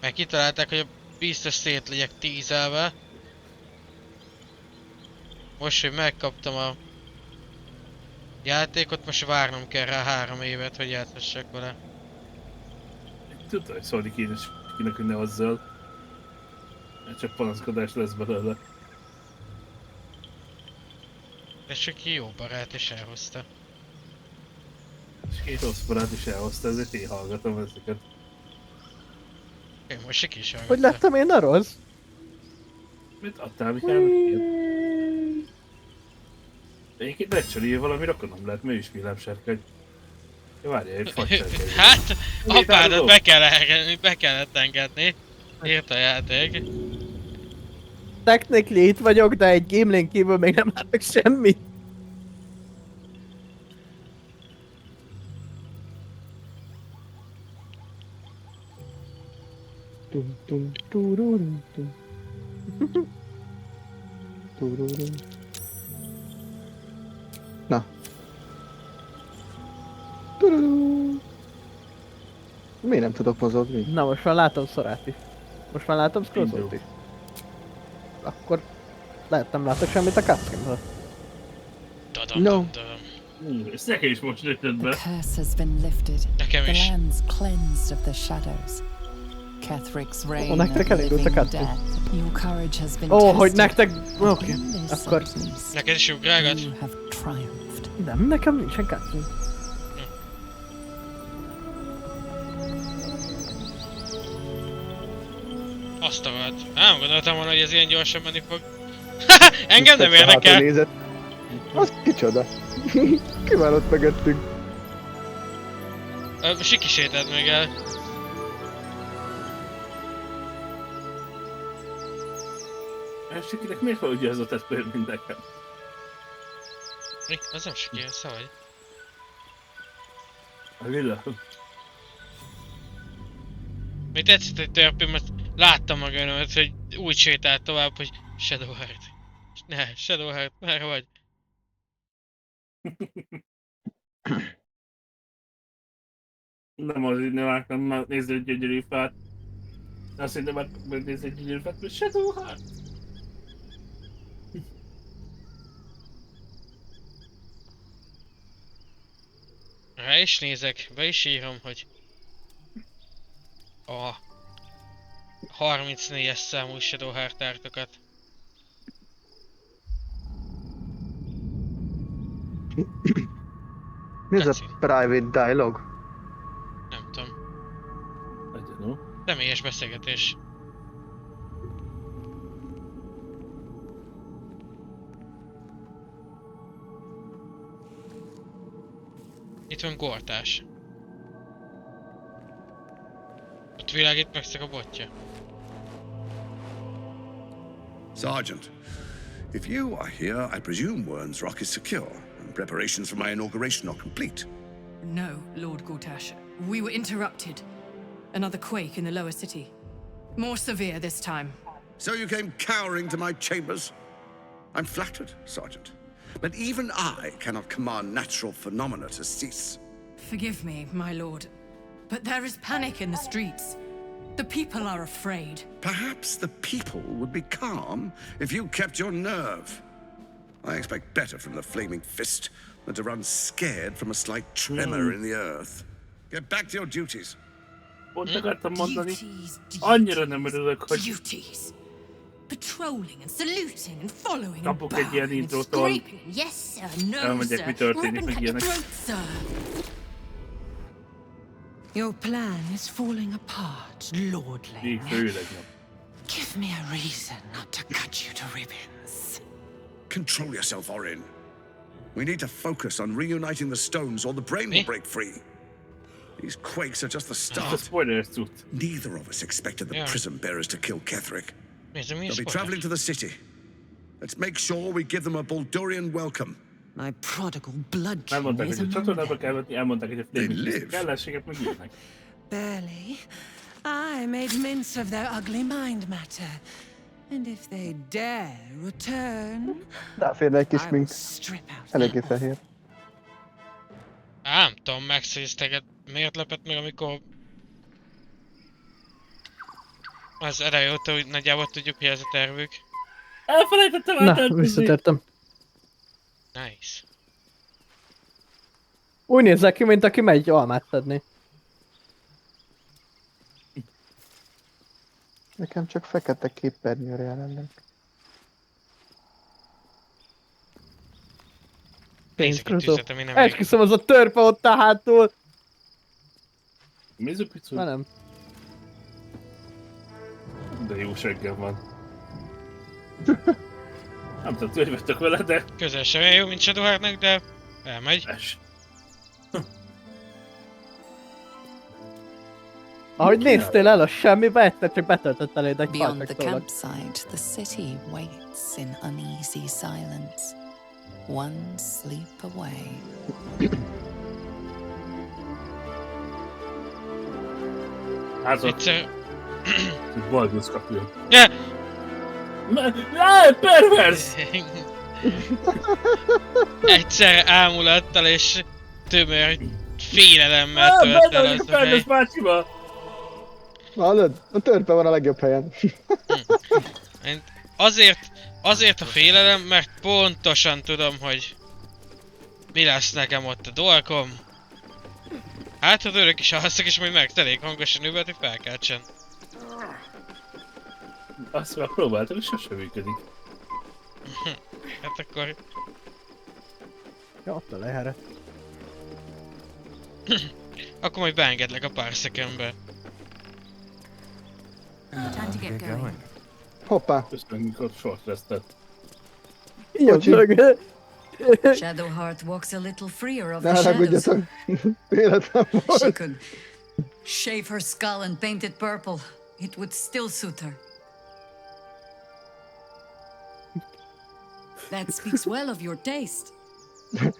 Meg kitalálták, hogy biztos szét legyek tízelve. Most, hogy megkaptam a játékot, most várnom kell rá 3 évet, hogy játszhassak vele. Tudod, hogy szólni kéne kinek, hogy ne hozzál. Csak panaszkodás lesz belőle. Ez csak ki jó barát és elhozta. És 2 rossz barát is elhozta, ezért én hallgatom ezeket. Én most se is Hogy lettem én a rossz? Mit adtál, Mihály? Egyébként megcserélje valami rokonom lehet, mi is villámsárkány. Ja, várjál, egy fagytárkány. Hát, apádat be kellett engedni. Írt a játék. Technically itt vagyok, de egy gamelink kívül még nem látok semmit. Tum tum tururum tum. Tururum. Na. Tururum. Miért nem tudok mozogni? Na most már látom Szorát is. Most már látom Scrozzot is. Akkor lehet nem látok semmit a cutscene-ből. No. Ezt nekem is most lőtted be. The curse has been lifted. Nekem The is. land's cleansed of the shadows. Ketherick's reign nektek of elindult a living kettő. death. Your courage has been Ó, hogy tested. nektek... But Oké, in this akkor... darkness, Neked is ugrágat? you have triumphed. Nem, nekem nincsen kettő. Azt a vált. Nem gondoltam volna, hogy ez ilyen gyorsan menni fog. Engem nem Hátra érdekel. nézett. Az kicsoda. Ki van ott mögöttünk? Siki sétáld meg el. Sikinek miért van ugyanaz a testvér, mint nekem? Mi? Az nem Siki, ez vagy. A lila. Még tetszett egy törpém, mert láttam magamat, hogy úgy sétált tovább, hogy Shadowheart. Ne, Shadowheart, merre vagy? Nem az így nem álltam már nézni egy gyönyörű fát. Azt hiszem már megnézni egy gyönyörű fát, mert Shadowheart. Rá is nézek, be is írom, hogy a 34-es számú Shadowheart ártokat. Mi ez a Tetszik. private dialogue? Nem tudom. Nagyon. Személyes beszélgetés. Itt van gortás. Ott világít megszak a botja. Sergeant, if you are here, I presume Wern's Rock is secure, and preparations for my inauguration are complete. No, Lord Gortash. We were interrupted. Another quake in the lower city. More severe this time. So you came cowering to my chambers? I'm flattered, Sergeant. But even I cannot command natural phenomena to cease. Forgive me, my lord, but there is panic in the streets. The people are afraid. Perhaps the people would be calm if you kept your nerve. I expect better from the flaming fist than to run scared from a slight tremor in the earth. Get back to your duties. Pont akartam mondani. Duties, Annyira nem örülök, hogy duties. Patrolling and saluting and following and kapok egy ilyen bowing and intrótól. scraping. Yes, sir. No, Elmondják, sir. mi történik, Rip and meg cut your ilyenek. throat, sir. Your plan is falling apart, Még lordling. főleg nem. Give me a reason not to cut you to ribbons. Control yourself, Orin. We need to focus on reuniting the stones or the brain will break free. These quakes are just the Ez a start. spoiler cucc. Neither of us expected the Yeah. prison bearers to kill Ketherick. Nézzem, mi They'll be is traveling to the city. Let's make sure we give them a Baldurian welcome. My prodigal blood Nem mondták, king is hogy a among csatornába them. kell vetni, elmondták, hogy a They flaming live. fist ellenséget meg ilyenek. Barely. I made mince of their ugly mind matter. And if they dare return, Ráférne egy kis I will mink. strip out Eléggé their fehér. Nem tudom, Max téged miért lepett meg, amikor... Az eleje óta úgy nagyjából tudjuk, hogy ez a tervük. Elfelejtettem Na, átöltözni. visszatértem. Nice. Úgy nézel ki, mint aki megy almát szedni. Nekem csak fekete képernyőre jelenleg. Nézzük egy tüzet, ami nem Esküszöm, az a törpe ott a hátul. Mizupicu? Na nem. De jó seggem van. Nem tudom, hogy vettek vele, de... Közel sem olyan jó, mint Shadowheartnak, de elmegy. Es. Ahogy néztél el a semmibe, egyszer csak betöltött eléd egy Beyond the falcsaktólag. campsite, the city waits in uneasy silence. One sleep away. Házat. Egyszer... Baldur kapja. Ja! Pervers! Egyszer ámulattal és tömör félelemmel tölt el Benne az a a pervers hely. bácsiba! Hallod? A törpe van a legjobb helyen. Azért a félelem, mert pontosan tudom, hogy Mi lesz nekem ott a dolgom? Hát, ha örök is alszak, és majd megtelék hangosan üvölt, hogy felkeltsen. Azt már próbáltam, és sosem működik. Hát akkor... Ja, ott a lehere. Akkor majd beengedlek a párszekembe. Time to get going. Hoppá. Köszönjük, hogy short restet. Így Shadowheart walks a little freer of Ne the shadows. haragudjatok. Véletlen She volt. could shave her skull and paint it purple. It would still suit her. That speaks well of your taste.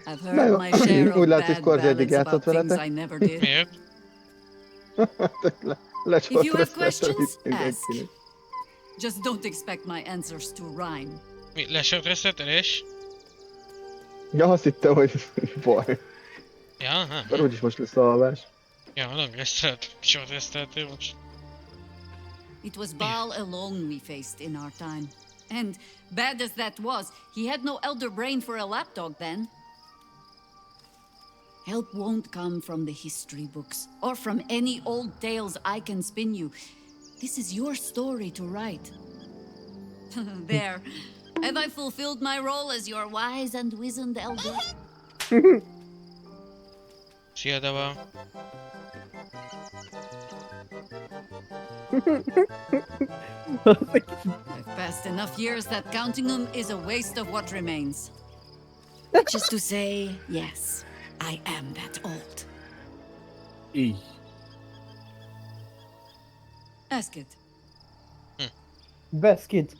I've heard my share of Úgy látszik, bad Korzi eddig ballads játszott about things veletek. I never did. Miért? If you have questions, ask. mindenkinek. Just don't expect my answers to rhyme. Mi? Lesötresztetelés? Ja, azt hittem, hogy baj. Ja, ha. Mert úgyis most lesz alvás. Ja, long resztelt. Short reszteltél most. It was Baal alone we faced in our time. And bad as that was, he had no elder brain for a lapdog then. Help won't come from the history books or from any old tales I can spin you. This is your story to write. There. Have I fulfilled my role as your wise and wizened elder? Szia, Dava. I've passed enough years that counting them is a waste of what remains. Which is to say, yes, I am that old. Így. Ask it. Best kid.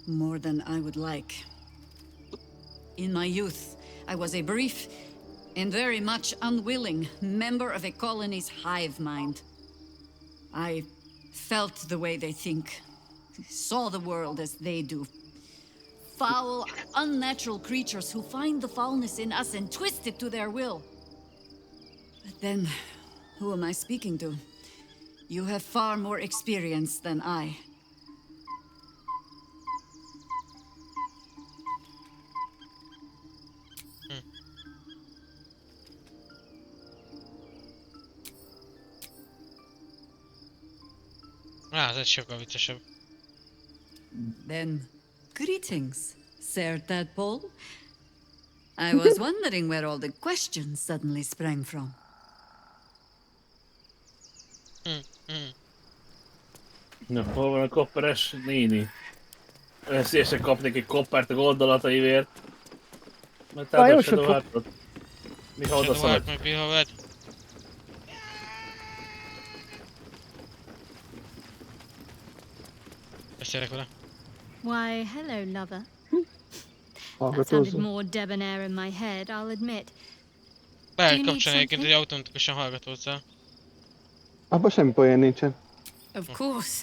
More than I would like. In my youth, I was a brief and very much unwilling member of a colony's hive mind. I felt the way they think, saw the world as they do. Foul, unnatural creatures who find the foulness in us and twist it to their will. But then, who am I speaking to? You have far more experience than I. Ez egy sokkal viccesebb. Then, greetings, Sir Tadpole. I was wondering where all the questions suddenly sprang from. Na, hol van a kopperes néni? Olyan szívesen kapnék egy koppert a gondolataimért. Mert Már jó tehát a sok Shadowheartot. Miha oda Shadowheart szalad. meg Pihavet. Beszélek vele. Why, hello, lover. That sounded Hallgatózom. more debonair in my head, I'll admit. Be Do you lehet need kapcsolni egyébként, hogy something? automatikusan hallgatózzál. Abban semmi poén nincsen. Of course.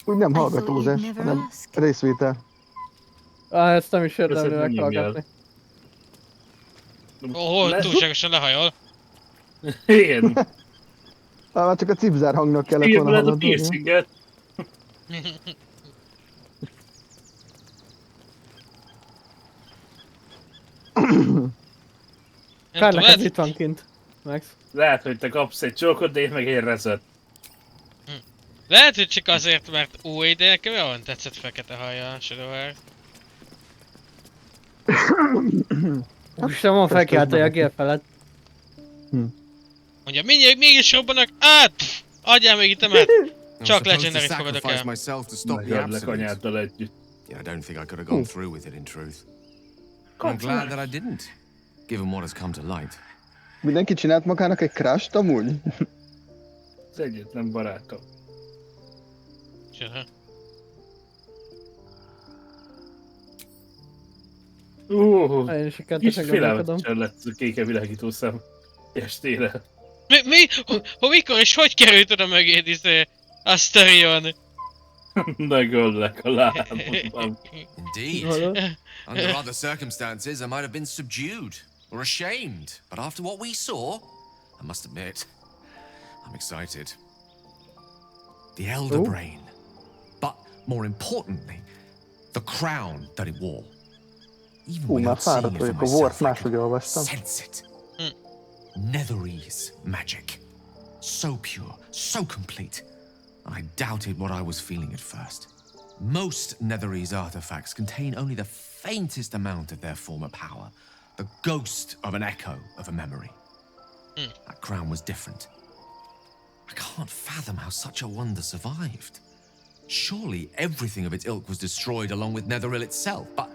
Úgy nem I thought hallgatózás, you'd never hanem ask. részvétel. Ezt nem is érdemli Köszönöm, nem meghallgatni. Ó, túlságosan lehajol. Igen. Már csak a cipzár hangnak kellett Igen, volna lehet a hallatni. piercinget. Nem Kár tudom, neked lehet, itt van kint. Max. Lehet, hogy te kapsz egy csókot, de én meg egy rezet. lehet, hogy csak azért, mert új, de nekem olyan tetszett fekete haja a Shadowheart. Úristen, van felkiáltója a gér felett. Mondja, mégis robbanak át! Adjál még itemet! Csak legendaryt fogadok el. myself to stop the Megöllek absolute. anyáddal együtt. Yeah, I don't think I could have gone through with it in truth. I'm glad that I didn't, given what has come to light. Mindenki csinált magának egy crust amúgy? Az egyetlen barátom. Csinál. Én is Kis kettesen gondolkodom. filám lett a kéke világító szem estére. Mi? Mikor és hogy került oda mögéd, Astarion? Megöllek a lábamban. Indeed. Under other circumstances, I might have been subdued or ashamed. But after what we saw, I must admit, I'm excited. The Elder Brain. But more importantly, the crown that it wore. Even Már without seeing fáradt it for vagyok, a Wart myself, I máshogy can olvastam. sense it. Netherese magic. So pure, so complete. I doubted what I was feeling at first. Most Netherese artifacts contain only the faintest amount of their former power, the ghost of an echo of a memory. That crown was different. I can't fathom how such a wonder survived. Surely everything of its ilk was destroyed along with Netheril itself, but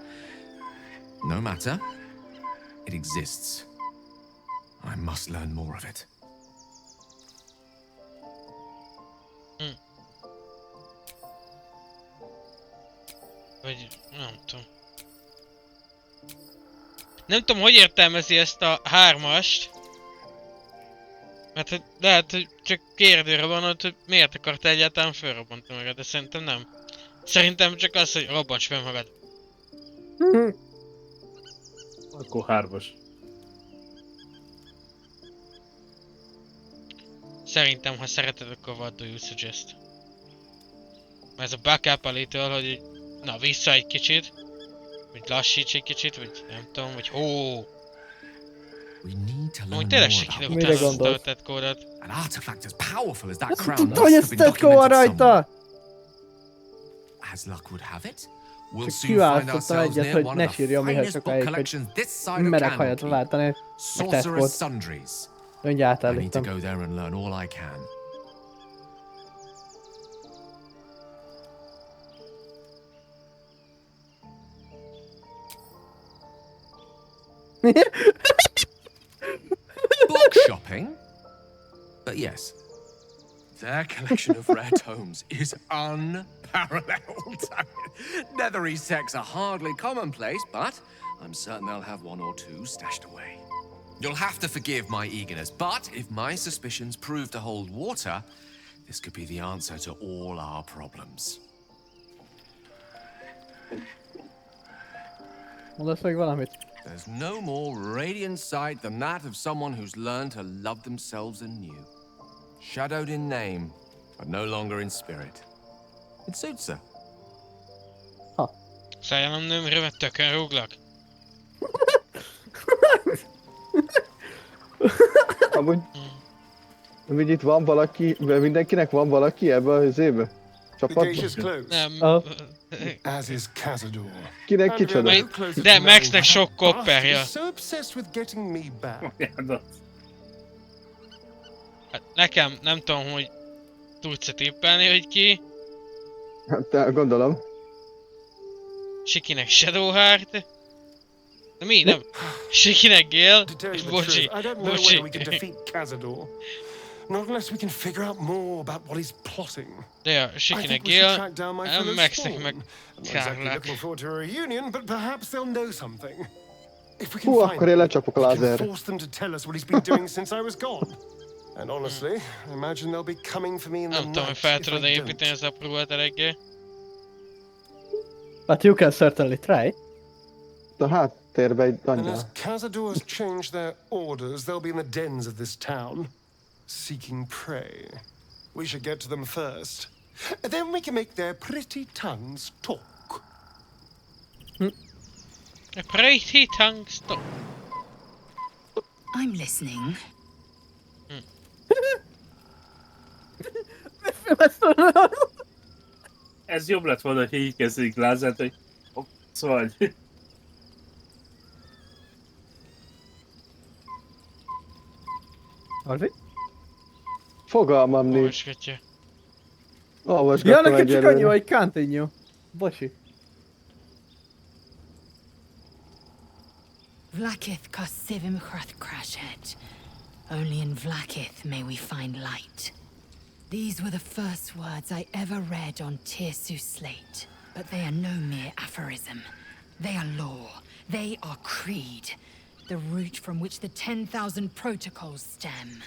no matter. It exists. I must learn more of it. Vagy nem tudom. Nem tudom, hogy értelmezi ezt a hármast. Mert hogy lehet, hogy csak kérdőre van ott, hogy miért akart egyáltalán felrobbantani magad, de szerintem nem. Szerintem csak az, hogy robbants fel magad. Akkor 3-as. Szerintem, ha szereted, akkor what do you suggest? Ez a backup a little, hogy így, na vissza egy kicsit, vagy lassíts egy kicsit, vagy nem tudom, vagy We need to learn Amúgy tényleg more sikere about Mire utána gondolsz? töltett kódot. an artifact as powerful as that Azt crown tudta, hogy must ez have been tetkó van documented somewhere. rajta! As luck would have it, we'll Csak soon find kiválasztottam ourselves egyet, near hogy one ne of the sírjon mihez finest book sokáig, hogy collections this side of merek hajat Camelot. váltani, meg Sorcerer's tetkót. Sundries. Mindjárt I need to állítom. go there and learn all I can. Book shopping? But yes, their collection of rare tomes is unparalleled. Netherese texts are hardly commonplace, but I'm certain they'll have one or two stashed away. You'll have to forgive my eagerness, but if my suspicions prove to hold water, this could be the answer to all our problems. Mondasz még valamit? There's no more radiant sight than that of someone who's learned to love themselves anew. Shadowed in name, but no longer in spirit. It suits her. Szájállamnőmre vett tökön rúglak. Amúgy itt van valaki, mindenkinek van valaki ebbe a hőzébe? The gate is Csapatban? closed, Nem. as is Cazador. Kinek And we're kicsoda? no closer De to Maxnek knowing sok how kopperja. Bastard is so obsessed with getting me back. Hát nekem nem tudom, hogy tudsz-e tippelni, hogy ki. Hát, gondolom. Sikinek Shadowheart. De mi? Nem. Sikinek Gale. To tell És you the bocsi. truth, I don't know whether we can Bocsi. defeat Cazador. Not unless we can figure out more about what he's plotting. De ja, I Sikinek think we should Gale. track down my Nem fellow Maxnek Spawn. meg I'm not exactly Kárlak. looking forward to a reunion, but perhaps they'll know something. If we can Hú, find akkor én them, lecsapok a we can lázerre. force them to tell us what he's been doing since I was gone. And honestly, I imagine they'll be coming for me in the Nem tudom, hogy night fel if tudod I építeni don't. az apróvat eléggé. But you can certainly try. A háttérbe egy And angyal. as Cazador has changed their orders, they'll be in the dens of this town, seeking prey. We should get to them first. And then we can make their pretty tongues talk. A pretty tongue stop. I'm listening. Ez jobb lett volna, hogy így kezdődik lázát, hogy szóval... Arvi? Fogalmam nincs. Olvasgatja. Ja, Olvasgatom nekem csak annyi, egyelőre. hogy continue. Bocsi. Vlakith Kosivim Krashed. Only in Vlakith may we find light. These were the first words I ever read on Tirsu slate. But they are no mere aphorism. They are law. They are creed. The root from which the 10,000 protocols stem.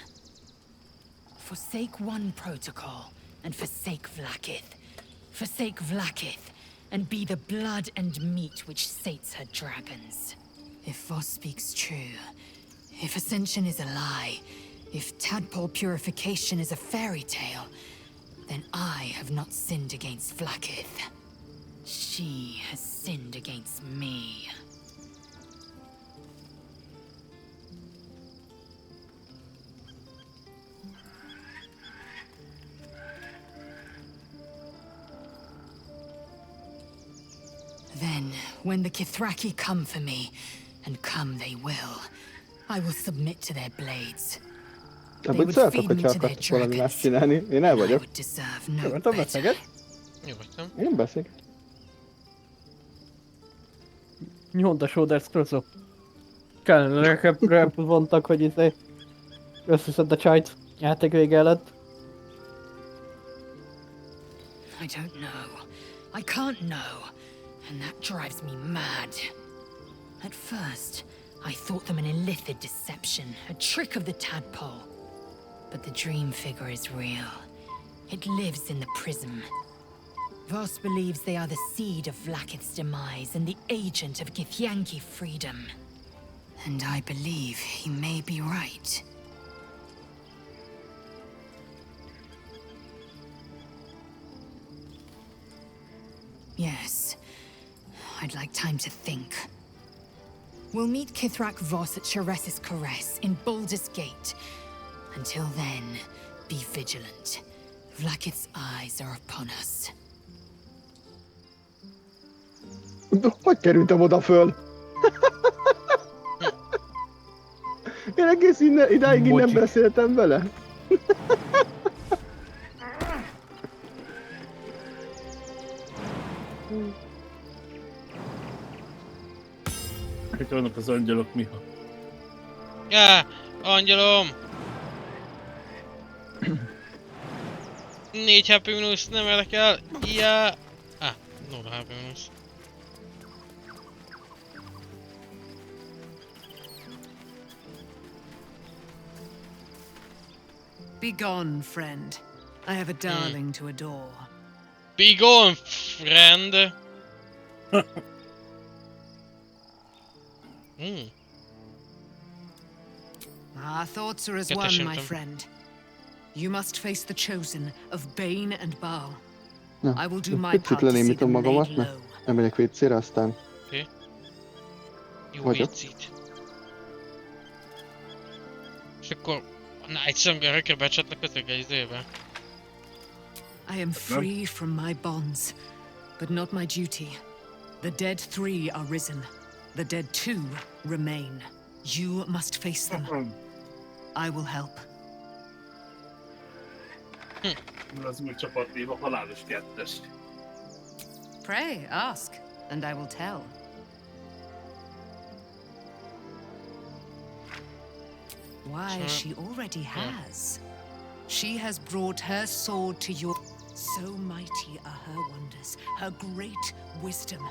Forsake one protocol, and forsake Vlakith. Forsake Vlakith, and be the blood and meat which sates her dragons. If Voss speaks true, if Ascension is a lie, if tadpole purification is a fairy tale, then I have not sinned against Vlakith. She has sinned against me. when the Kithraki come for me, and come they will submit to their blades. They Amúgy would szóltok, feed me hogyha to their akartok valami más dragons, csinálni. Én el and I vagyok. would deserve no Nyugodtan better. beszélget. Nyugodtan. Én beszélek. Nyomd shoulder scrollzok. Kellene rep vontak, hogy összeszed a csajt játék vége előtt. I don't know. I can't know. And that drives me mad. At first, I thought them an illithid deception, a trick of the tadpole. But the dream figure is real. It lives in the prism. Voss believes they are the seed of Vlakith's demise and the agent of Githyanki freedom. And I believe he may be right. Yes. I'd like time to think. We'll meet Kithrak Voss at Chares's Caress in Baldur's Gate. Until then, be vigilant. Vlakith's eyes are upon us. Hogy kerültem oda föl? Én egész idáig innen beszéltem vele. Itt vannak az angyalok, Miha. Já, angyalom! 4 HP mínusz, nem érdekel. Já! 0 HP mínusz. Be gone, friend. I have a darling to adore. Be gone, friend! Our thoughts are as one, my friend. You must face the chosen of Bane and Baal. I will do my part to see them laid low. Elmegyek vécére, aztán... Oké. Jó Vagyok. vécét. És akkor a Night Songerökre becsatlakozok egy izébe. I am free from my bonds, but not my duty. The dead 3 are risen. The dead 2 remain. You must face them. I will help. Az új csapatnév a halálos kettes. Pray, ask, and I will tell. Why, she already has. She has brought her sword to your... So mighty are her wonders, her great wisdom.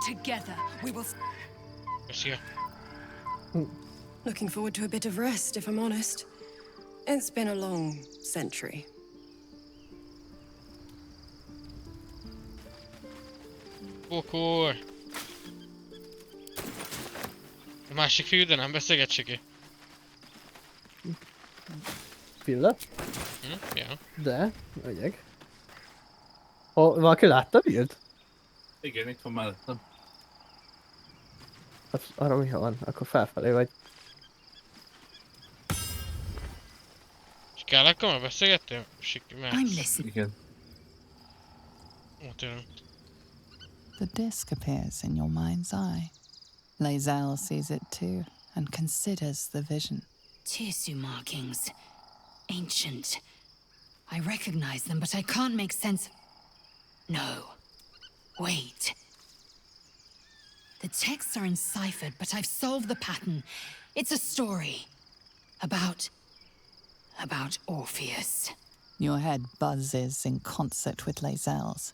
Together, we will... Köszi. Looking forward to a bit of rest, if I'm honest. It's been a long century. Bokor! A másik fiú, de nem beszélgetsek ki. Pilla? Ja. De, megyek. Valaki látta Vilt? Igen, itt van mellettem. Hát arra mi van? Akkor felfelé vagy. És kell akkor már beszélgettél? Igen. Ó, tőlem. The disc appears in your mind's eye. Lae'zel sees it too, and considers the vision. Tirsu markings. Ancient. I recognize them, but I can't make sense... No. Wait. The texts are enciphered, but I've solved the pattern. It's a story. About Orpheus. Your head buzzes in concert with Lae'zel's,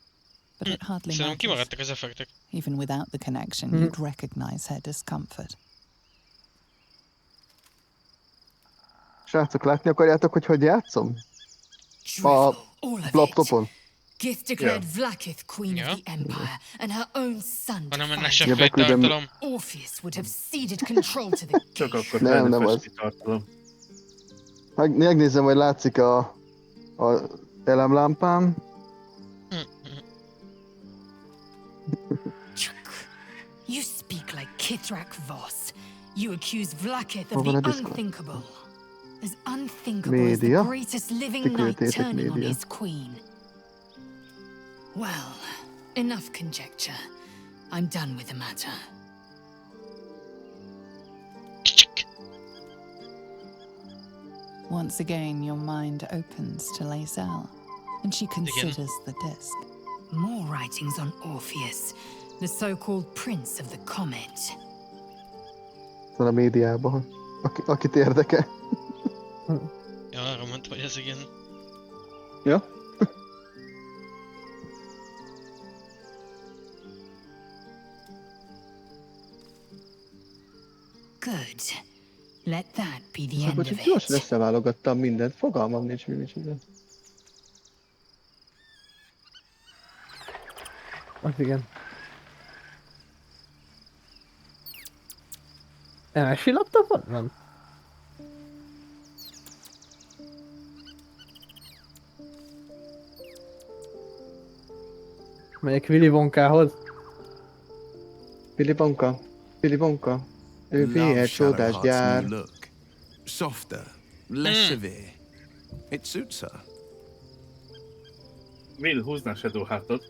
but it hardly Szerintem matters. kimaradtak az effektek. Even without the connection, you'd recognize her discomfort. Srácok, látni akarjátok, hogy játszom? A laptopon. Gith declared Vlakith queen of the empire, and her own son Hanem defied ne se tartalom. Orpheus would have ceded control to the Csak akkor nem az. tartalom. Megnézem, hogy látszik a elemlámpám. You speak like Kithrak Voss. You accuse Vlakith of the unthinkable. As unthinkable as the greatest living knight turning on his queen. Well, enough conjecture. I'm done with the matter. Once again, your mind opens to Lae'zel, and she considers the disc. More writings on Orpheus, the so-called prince of the comet. Szóval a médiában, akit érdekel. Ja, arra mondta, hogy ez igen. Ja? Good. Let that be the Szóval, end hogy of gyorsan it. összeválogattam mindent, fogalmam nincs, mi micsoda. Az igen. MS-i laptopon van? Megyek Willy Wonkához. Willy Wonka. Willy Wonka. Ő Love vihet csodás Shadowheart's gyár. new look. Softer, less severe. It suits her. Will, húzná Shadowheartot.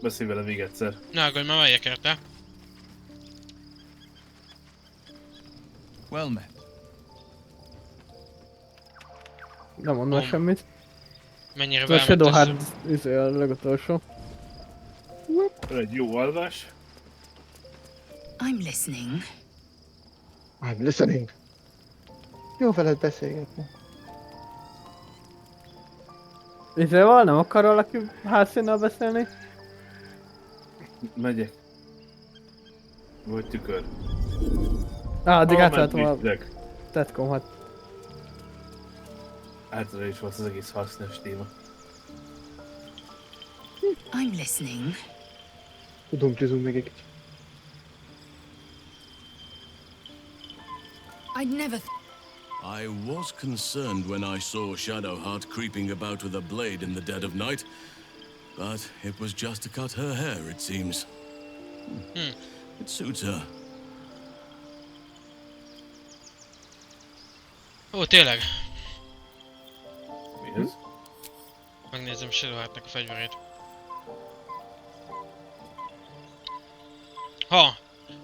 Beszélj vele még egyszer. Ne aggódj, már megyek érte. Well met. Nem mondom semmit. Mennyire A Shadowheart beállítesz? a legutolsó. Egy jó alvás. I'm listening. I'm listening. Jó veled beszélgetni. Izéval nem akar valaki hátszínnal beszélni? Megyek. Vagy tükör. Addig Ment átváltam a visszek. tetkomhat. Általában is volt az egész hasznos téma. I'm listening. Dumcsizunk még egy kicsit. I'd never I was concerned when I saw Shadowheart creeping about with a blade in the dead of night, but it was just to cut her hair, it seems. It suits her. Ó, tényleg. Mi ez? Megnézem Shadowheartnak a fegyverét. Ha!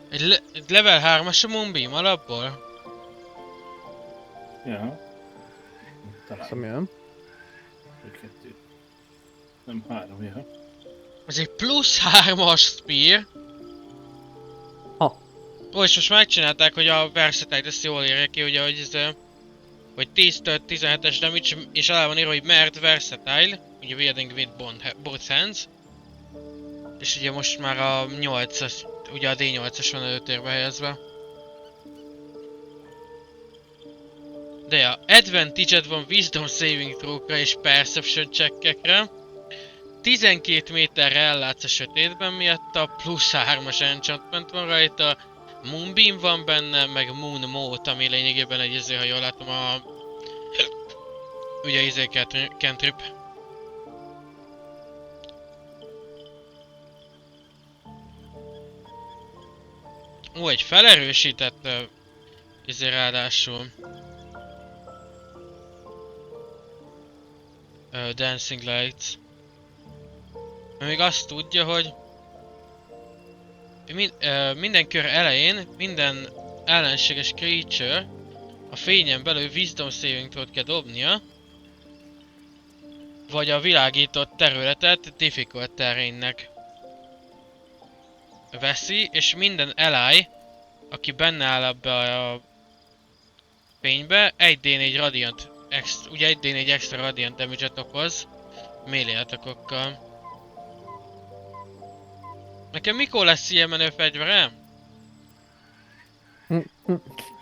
Egy level 3-as a Moonbeam alapból? Ja. Talán. Személyen. Vagy 2. Nem 3, ja. Ez egy plusz 3-as spear. Ha. Ó, és most megcsinálták, hogy a versatile ezt jól írja ki, ugye, hogy ez... Hogy 10-től 17-es damage, és alá van írva, hogy mert versatile. Ugye wielding with both hands. És ugye most már a 8-as, ugye a D8-as van előtérbe helyezve. De ja, advantage-ed van Wisdom Saving Throw-kra és Perception check-ekre. 12 méterre ellátsz a sötétben miatta, plusz 3-as enchantment van rajta. Moonbeam van benne, meg Moon Mote, ami lényegében egy ha jól látom a... Ugye cantrip. Ó, egy felerősített ráadásul. Dancing Lights. Mert még azt tudja, hogy minden kör elején minden ellenséges creature a fényen belül Wisdom Saving Throw-t kell dobnia, vagy a világított területet Difficult Terrainnek veszi, és minden ally, aki benne áll ebbe a fénybe, 1d4 radiant, ugye 1d4 extra radiant damage-et okoz melee attack-okkal. Nekem mikor lesz ilyen menő fegyverem?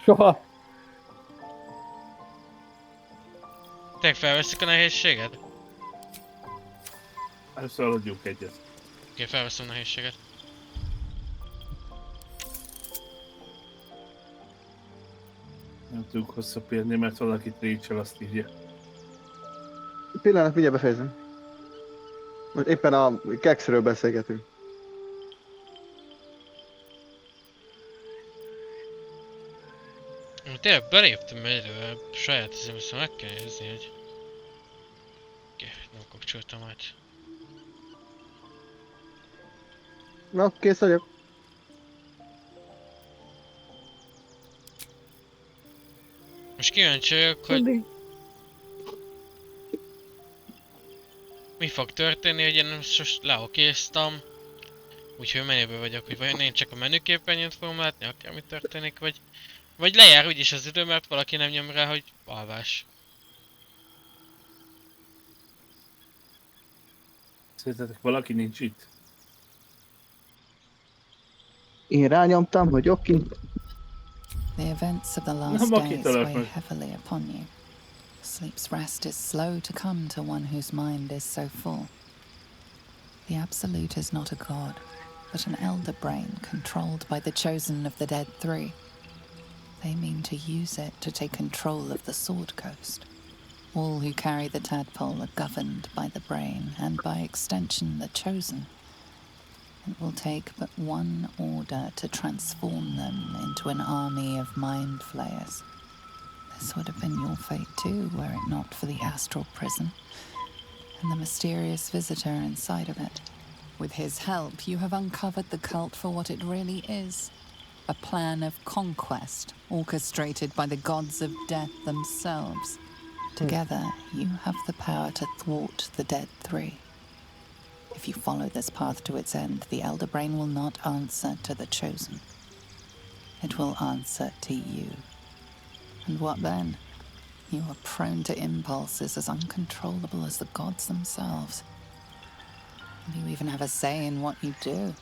Soha. Te felveszik a nehézséget? Először adjuk egyet. Oké, felveszem a nehézséget. Nem tudjuk hosszabb érni, mert valaki Rachel azt írja. Pillanat, mindjárt befejezem. Most éppen a kekszről beszélgetünk. Tényleg beléptem előre, saját izem, szóval meg kell nézni, hogy... Oké, nem kapcsoltam át. Na, kész vagyok. Most kíváncsi vagyok, hogy mi fog történni, hogy én most leokéztam. Úgyhogy menüben vagyok, hogy vajon én csak a menüképernyőt fogom látni, akármi történik, vagy lejár úgyis az idő, mert valaki nem nyom rá, hogy alvás. Szerintetek valaki nincs itt? Én rányomtam, hogy oké. The events of the last days weigh heavily upon you. Sleep's rest is slow to come to one whose mind is so full. The Absolute is not a god, but an elder brain controlled by the chosen of the Dead Three. They mean to use it to take control of the Sword Coast. All who carry the tadpole are governed by the brain, and by extension the chosen. It will take but one order to transform them into an army of mind flayers. This would have been your fate too, were it not for the astral prison and the mysterious visitor inside of it. With his help, you have uncovered the cult for what it really is. A plan of conquest orchestrated by the gods of death themselves. Together, you have the power to thwart the Dead Three. If you follow this path to its end, the Elder Brain will not answer to the Chosen. It will answer to you. And what then? You are prone to impulses as uncontrollable as the gods themselves. Will you even have a say in what you do?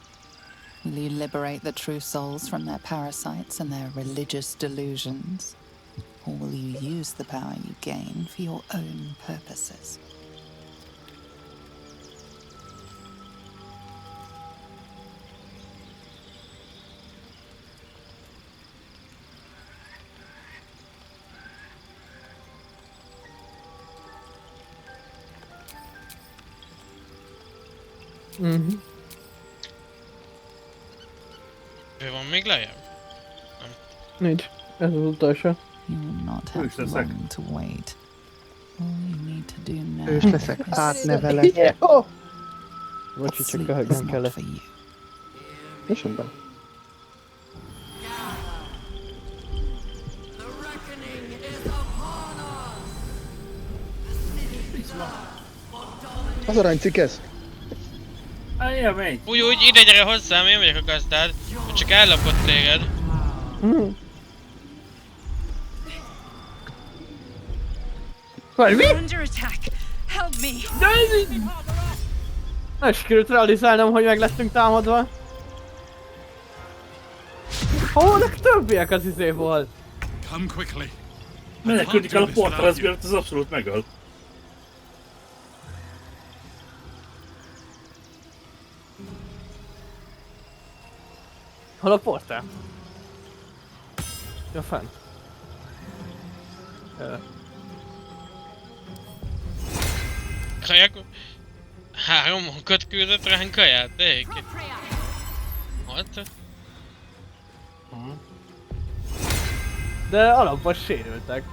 Will you liberate the true souls from their parasites and their religious delusions? Or will you use the power you gain for your own purposes? Ő van még lejjebb? Nem. Nincs. Ez az utolsó. You will not have long to wait. All you need to do now Ős leszek, átnevelek. Bocsi, csak köhögnem kellett. Köszönöm be. Az aranycikk ez? Úgy, ide gyere hozzám, én vagyok a gazdád. Csak ellopott téged. Valami? Under attack. Help me. Nem sikerült realizálnom, hogy meg leszünk támadva. Hónak többiek az izéból. Menekülni kell a portra, az miatt az abszolút megöl. Hol a portál? Ja, fenn. Kajak... 3 munkot küldött ránk kaját, ég? What? De alapban sérültek.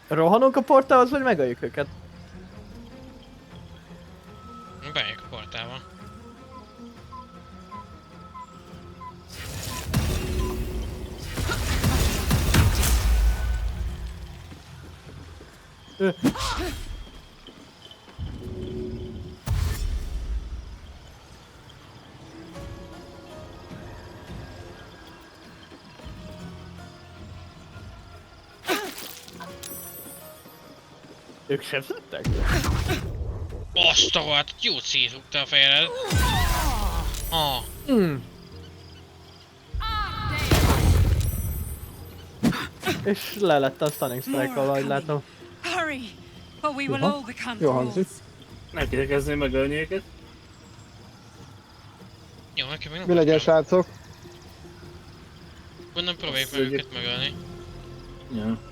Rohanunk a portálhoz, vagy megöljük őket? Bejük a portálba. Ők sebzettek? Azt a rohadt, jót szétrúgta a fejered. És le lett a Stunning Strike-kal, ahogy látom. Hurry, or we will all become Jó hangzik. Nem kéne kezdeni megölni őket. Jó, nekem még nem. Mi legyen, srácok? Gondolom próbáljuk meg őket megölni. Ja.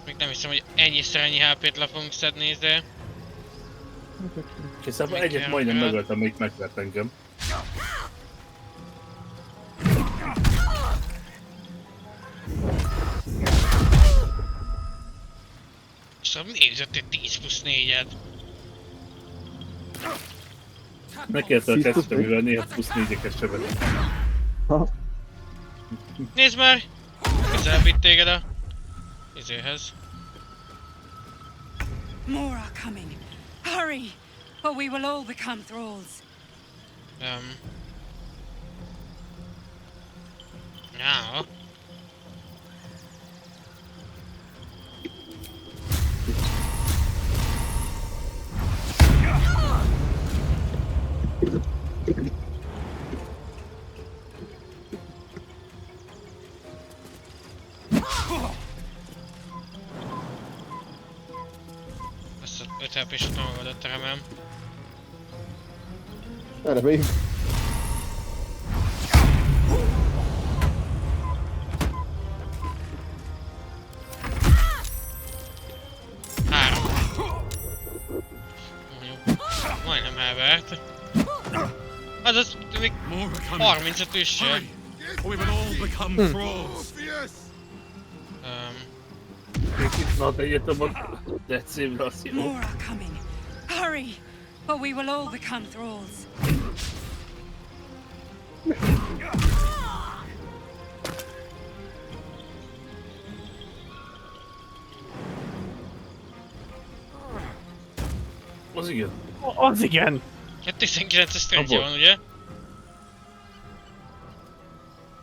Még nem hiszem, hogy ennyiszer ennyi HP-t le fogunk szedni, de... Készában egyet majdnem megöltem, még megvert engem. Szóval miért üzött egy 10+4-et? Neki ezt a kezdtem, mivel néha +4-eket sebet. Nézd már! Közel vitt téged a... izéhez. More are coming. Hurry, or we will all become thralls. Ja. Azt a 5 HP-s magadat remélem. Erre még. Majdnem elvert. Azaz még 35 üssel. Na, egyet a Dead Save-re azt hívom. More are coming. Hurry, or we will all become thralls. Az igen. Az igen! Ja, 19-es strengthje van, ugye?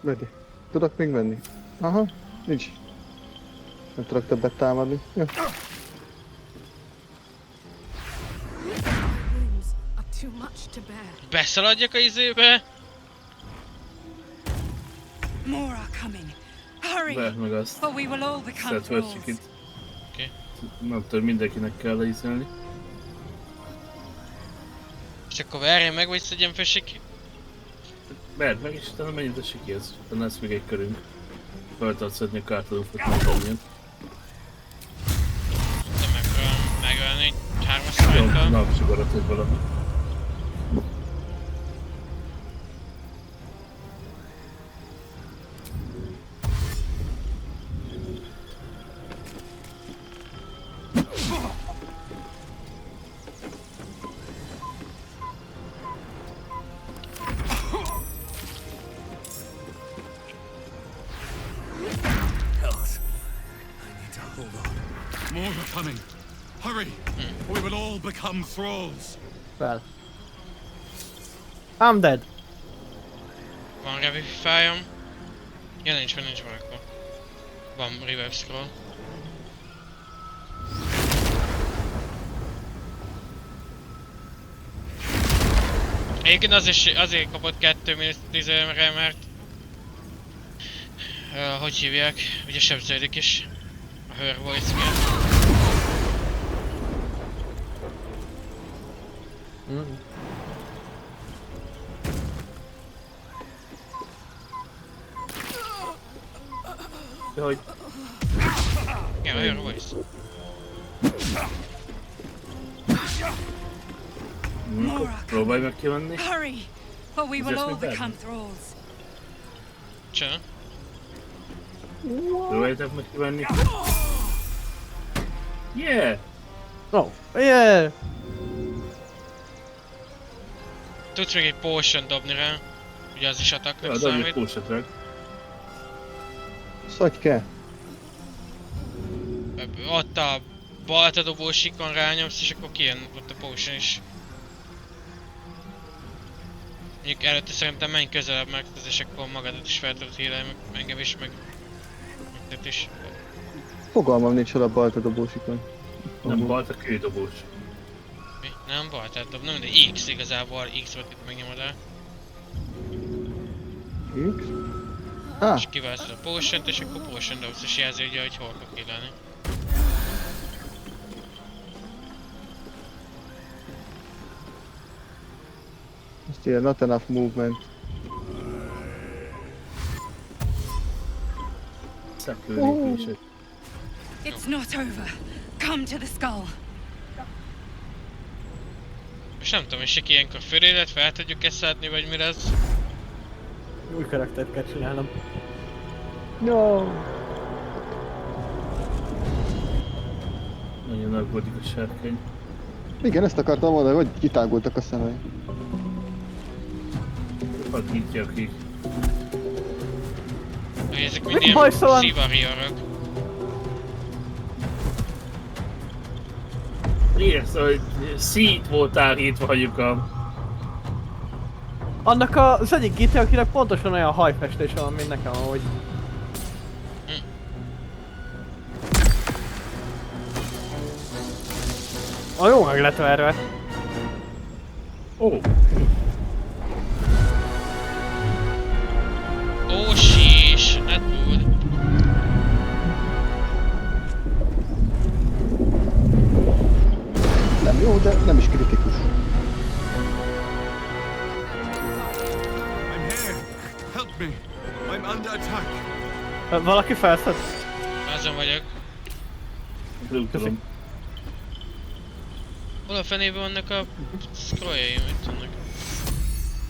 Ready. Tudok még menni? Aha, nincs. Nem tudok többet támadni. Ja. Beszaladjak a izébe? More are coming. Hurry, Verd meg azt. or we will all become thralls. Oké. Nem tudom, mindenkinek kell leízelni. És akkor verjen meg, vagy szedjem fel Siki? Verd meg, és utána menjünk a Sikihez. Utána lesz még egy körünk. Fel tudod szedni a kártadófot, mindannyian. De megölni egy 3-as strike-kal. Na, sugarat, hogy valami. More are coming. Hurry, or we will all become thralls. Fel. I'm dead. Van revivify-om. Ja, nincs van akkor. Van revive scroll. Egyébként azért kapott 2-10-re, mert... hogy hívják? Ugye sebződik is. A Her Voice miatt. Hogy? Igen, a Her Voice. Próbálj meg kivenni. Hurry, or we will all become thralls. Csa? Próbáljátok meg kivenni. Yeah! Oh, yeah! Tudsz még egy potion dobni rá? Ugye az is attacknak Ja, dobj egy számít. potion rá. Hogy kell? Ott a baltadobó sikon rányomsz, és akkor kijön ott a potion is. Mondjuk előtte szerintem menj közelebb meg, és akkor magadat is fel tudod hílelni, engem is, meg megtet is. Fogalmam nincs hol a baltadobósikon. Nem balt, a kődobós. Mi? Nem baltát dob, nem mindegy, X igazából, X-ot itt megnyomod el. X? Ah. És kiválasztod a potion-t, és akkor potion dobsz, és jelzi ugye, hogy hol fog hílelni. Still not enough movement. It's not over. Come to the skull. És nem tudom, és ilyenkor fölélet fel tudjuk ezt szedni, vagy mi lesz? Új karaktert kell csinálnom. No. Nagyon aggódik a sárkány. Igen, ezt akartam mondani, hogy kitágultak a szemei. Hadd nyitja ki. Ezek mind ilyen szivariarok. Igen, szóval szét volt árítva a lyuka. Annak az egyik GTA, akinek pontosan olyan hajfestés van, mint nekem ahogy. Jó meg lett erre. Ó. Ó, sís, not good. Nem jó, de nem is kritikus. I'm here. Help me. I'm under attack. Valaki felszed? Azon vagyok. Nem tudom. Hol a fenében vannak a scrolljaim, mit tudnak?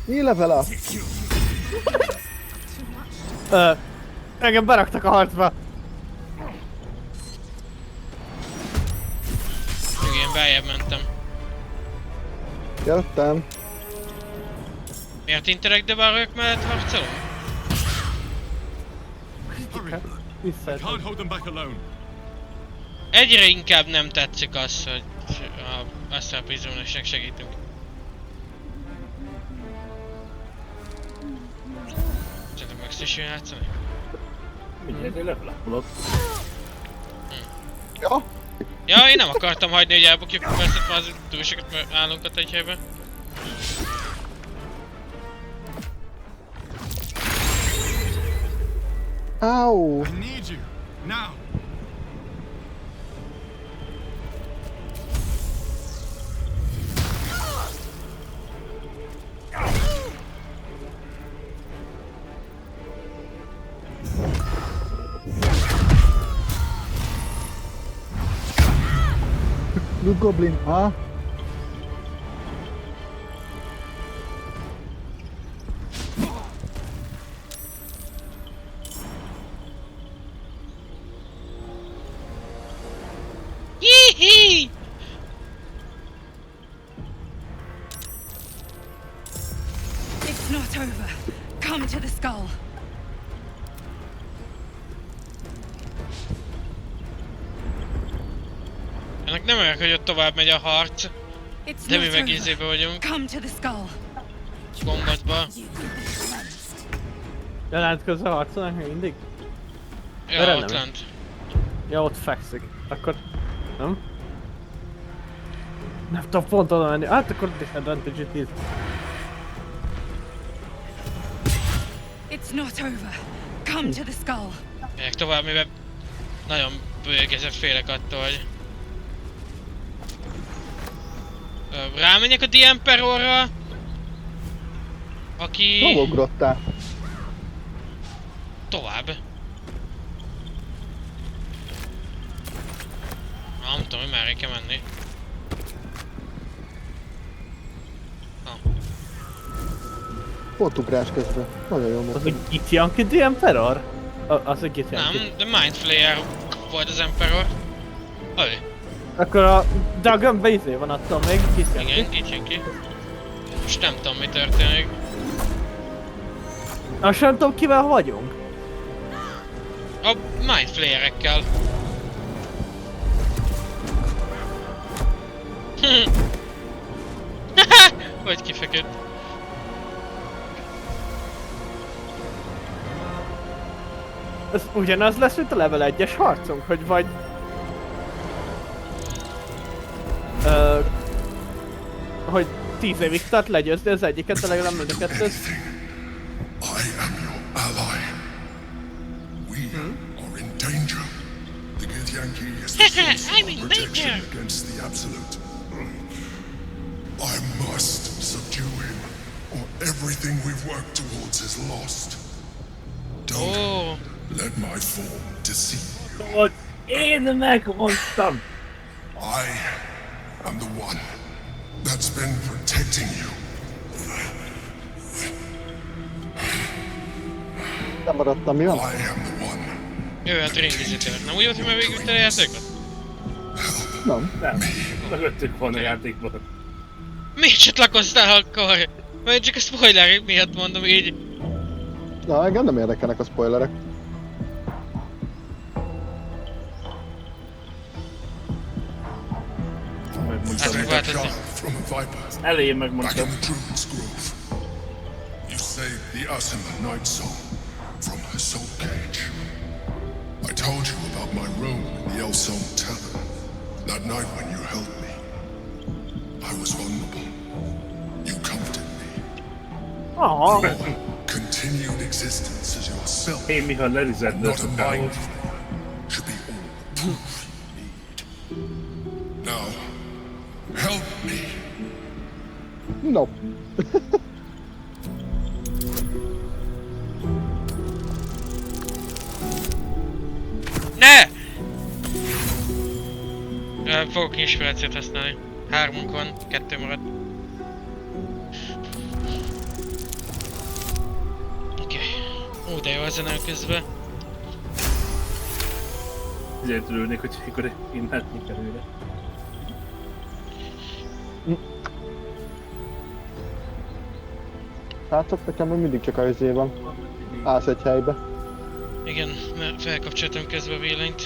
Mi level up? Engem beraktak a harcba. Igen, beljebb mentem. Jöttem. Miért Interreg de bárok mellett harcolom? Can't hold them back alone. Egyre inkább nem tetszik az, hogy a Asztrális Prizmának segítünk. Szerintem meg is jön játszani? Mindjárt egy levelapolok. Ja. Ja, én nem akartam hagyni, hogy elbukjuk ezt már az túlsokat, mert állunk ott egy helyben. Ow. I need you. Now. Blue Goblin, huh? Yee-hee! It's not over. Come to the skull. Ennek nem olyan, hogy ott tovább megy a harc. De mi meg ízébe vagyunk. Come to the skull. Kombatba. Jelentkezve harcolnak még mindig? Ja, ott lent. Ja, ott fekszik. Akkor... nem? Nem tudom pont oda menni. Hát akkor disadvantage it is. It's not over. Come to the skull. Megyek tovább, mivel nagyon bőgezett félek attól, hogy... Rámenjek a The Emperorra, aki... Hol ugrottál? Tovább. Nem tudom, hogy merre kell menni. Volt ugrás közben. Nagyon jó volt. Az egy Githyanki The Emperor? Az egy Githyanki. Nem, de Mind Flayer volt az Emperor. Öj. Akkor a Dragonbe izé van attól még, Githyanki. Igen, Githyanki. Most nem tudom, mi történik. Azt sem tudom, kivel vagyunk. A Mind Flayerekkel. Vagy kifeküdt. Ez ugyanaz lesz, mint a level 1-es harcunk, hogy vagy... hogy 10 évig tart legyőzni az egyiket, de legalább mind a kettőt. I am your ally. We are in danger. The Githyanki is the source of protection against the Absolute. I must subdue him, or everything we've worked towards is lost. Don't let my form deceive you. Én megmondtam! I am the one that's been protecting you. Nem maradtam, mi van? I am the one. Jöhet Ring Visitor. Nem úgy volt, hogy már végül te a játékot? Help Nem. Nem. Mögöttük van a játékban. Miért csatlakoztál akkor? Mert csak a spoilerek miatt mondom így. Na, engem nem érdekelnek a spoilerek. Elején megmondtam. You saved the Asima Night Soul from her soul cage. I told you about my role in the El Soul Tavern that night when you helped me. I was vulnerable. You comforted me. Aww. Your continued existence as yourself, Én Miha lerizett not a a mind távot. flame, should be all the proof you need. Now, help me. No. Ne! Fogok inspirációt használni. 3-unk van, 2 maradt. Oké. Ó, de jó a zene közben. Ezért örülnék, hogy akkor én látnék előre. Srácok, nekem még mindig csak a izé van. Állsz egy helybe. Igen, mert felkapcsoltam közben a villanyt.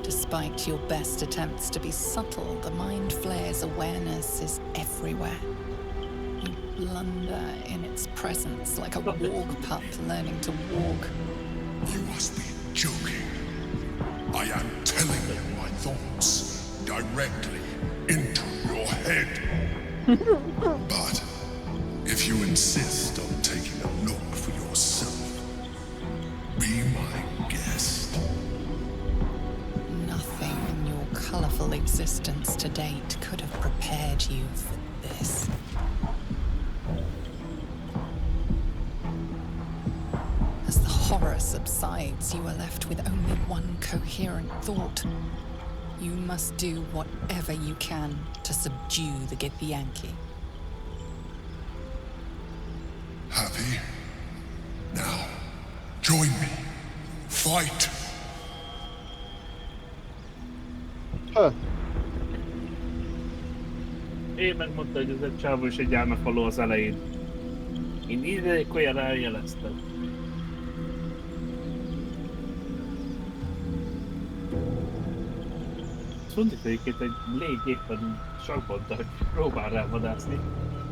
Despite your best attempts to be subtle, the mind flare's awareness is everywhere. You blunder in its presence like a walk pup learning to walk. You must be joking. I am telling you my thoughts directly into your head. But if you insist on taking a look for yourself, be my guest. Nothing in your colorful existence to date could have prepared you for this. As the horror subsides, you are left with only one coherent thought. You must do whatever you can to subdue the Githyanki. Happy? Now, join me. Fight! Én megmondta, hogy ez egy csávó és egy álmefaló az elején. Én ideig olyan eljeleztem. Mondjuk egyébként egy légy éppen sakbonta, hogy próbál rá vadászni.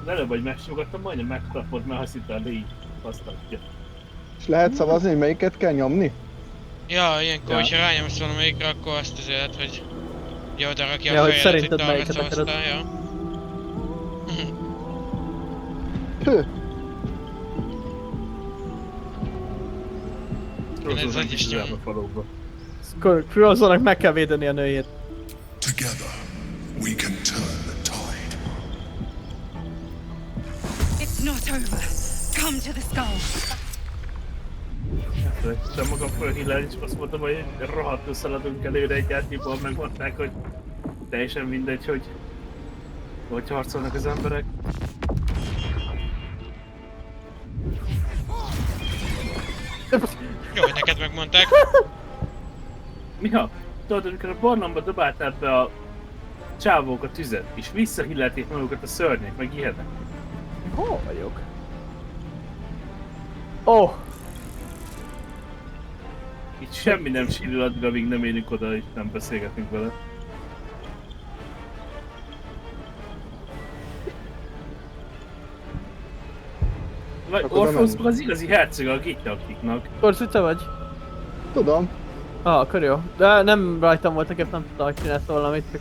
Az előbb, hogy megsimogattam, majdnem megtapott, mert azt hitte a légy hasztatja. És lehet szavazni, hogy melyiket kell nyomni? Ja, ilyenkor, hogyha rányomsz valamelyikre, akkor azt azért, hogy jó, oda rakja Ja, a hogy fejedet, hogy szerinted te arra melyiket akarod. szavaztál, ja. Ez egy is nyom. Crozónak meg kell védeni a nőjét. Together, we can turn the tide. It's not over. Come to the skull. Sem magam fölhillel, és azt mondtam, hogy rohadtul szaladunk előre egy játékban, megmondták, hogy teljesen mindegy, hogy harcolnak az emberek. Jó, hogy neked megmondták. Miha? Tudod, amikor a barlangba dobáltál be a csávók a tüzet, és visszahillelték magukat a szörnyek, meg ilyenek. Hol vagyok? Oh! Itt semmi nem sérül addig, amíg nem érünk oda, és nem beszélgetünk vele. Vagy Orpheusban az igazi herceg a gitjakiknak. Korsz, te vagy? Tudom. Akkor jó. De nem rajtam volt, nekem nem tudtam, hogy csinálsz valamit, csak...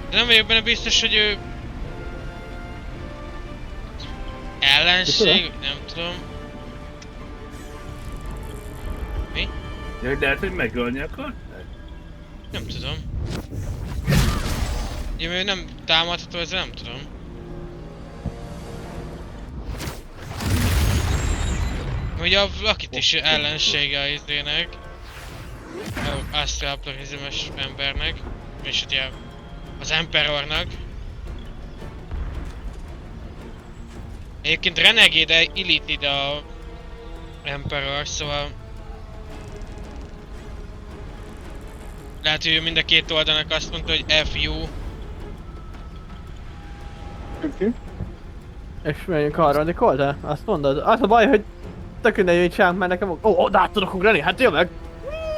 De nem vagyok benne biztos, hogy ő... ellenség, nem tudom. Mi? Ja, lehet, hogy megölni akarták? Nem tudom. Ja, ő nem támadható, ezzel nem tudom. Ugye a Lakit is ellensége a izének. A Asztrális Prizmas embernek. És ugye az Emperornak. Egyébként Renegade illít ide a Emperor, szóval... Lehet, hogy ő mind a két oldalnak azt mondta, hogy FU. És menjünk a harmadik oldal? Azt mondod? Az a baj, hogy tök mindegy, hogy csinálunk, mert nekem... Ó, oda át tudok ugrani? Hát jön meg!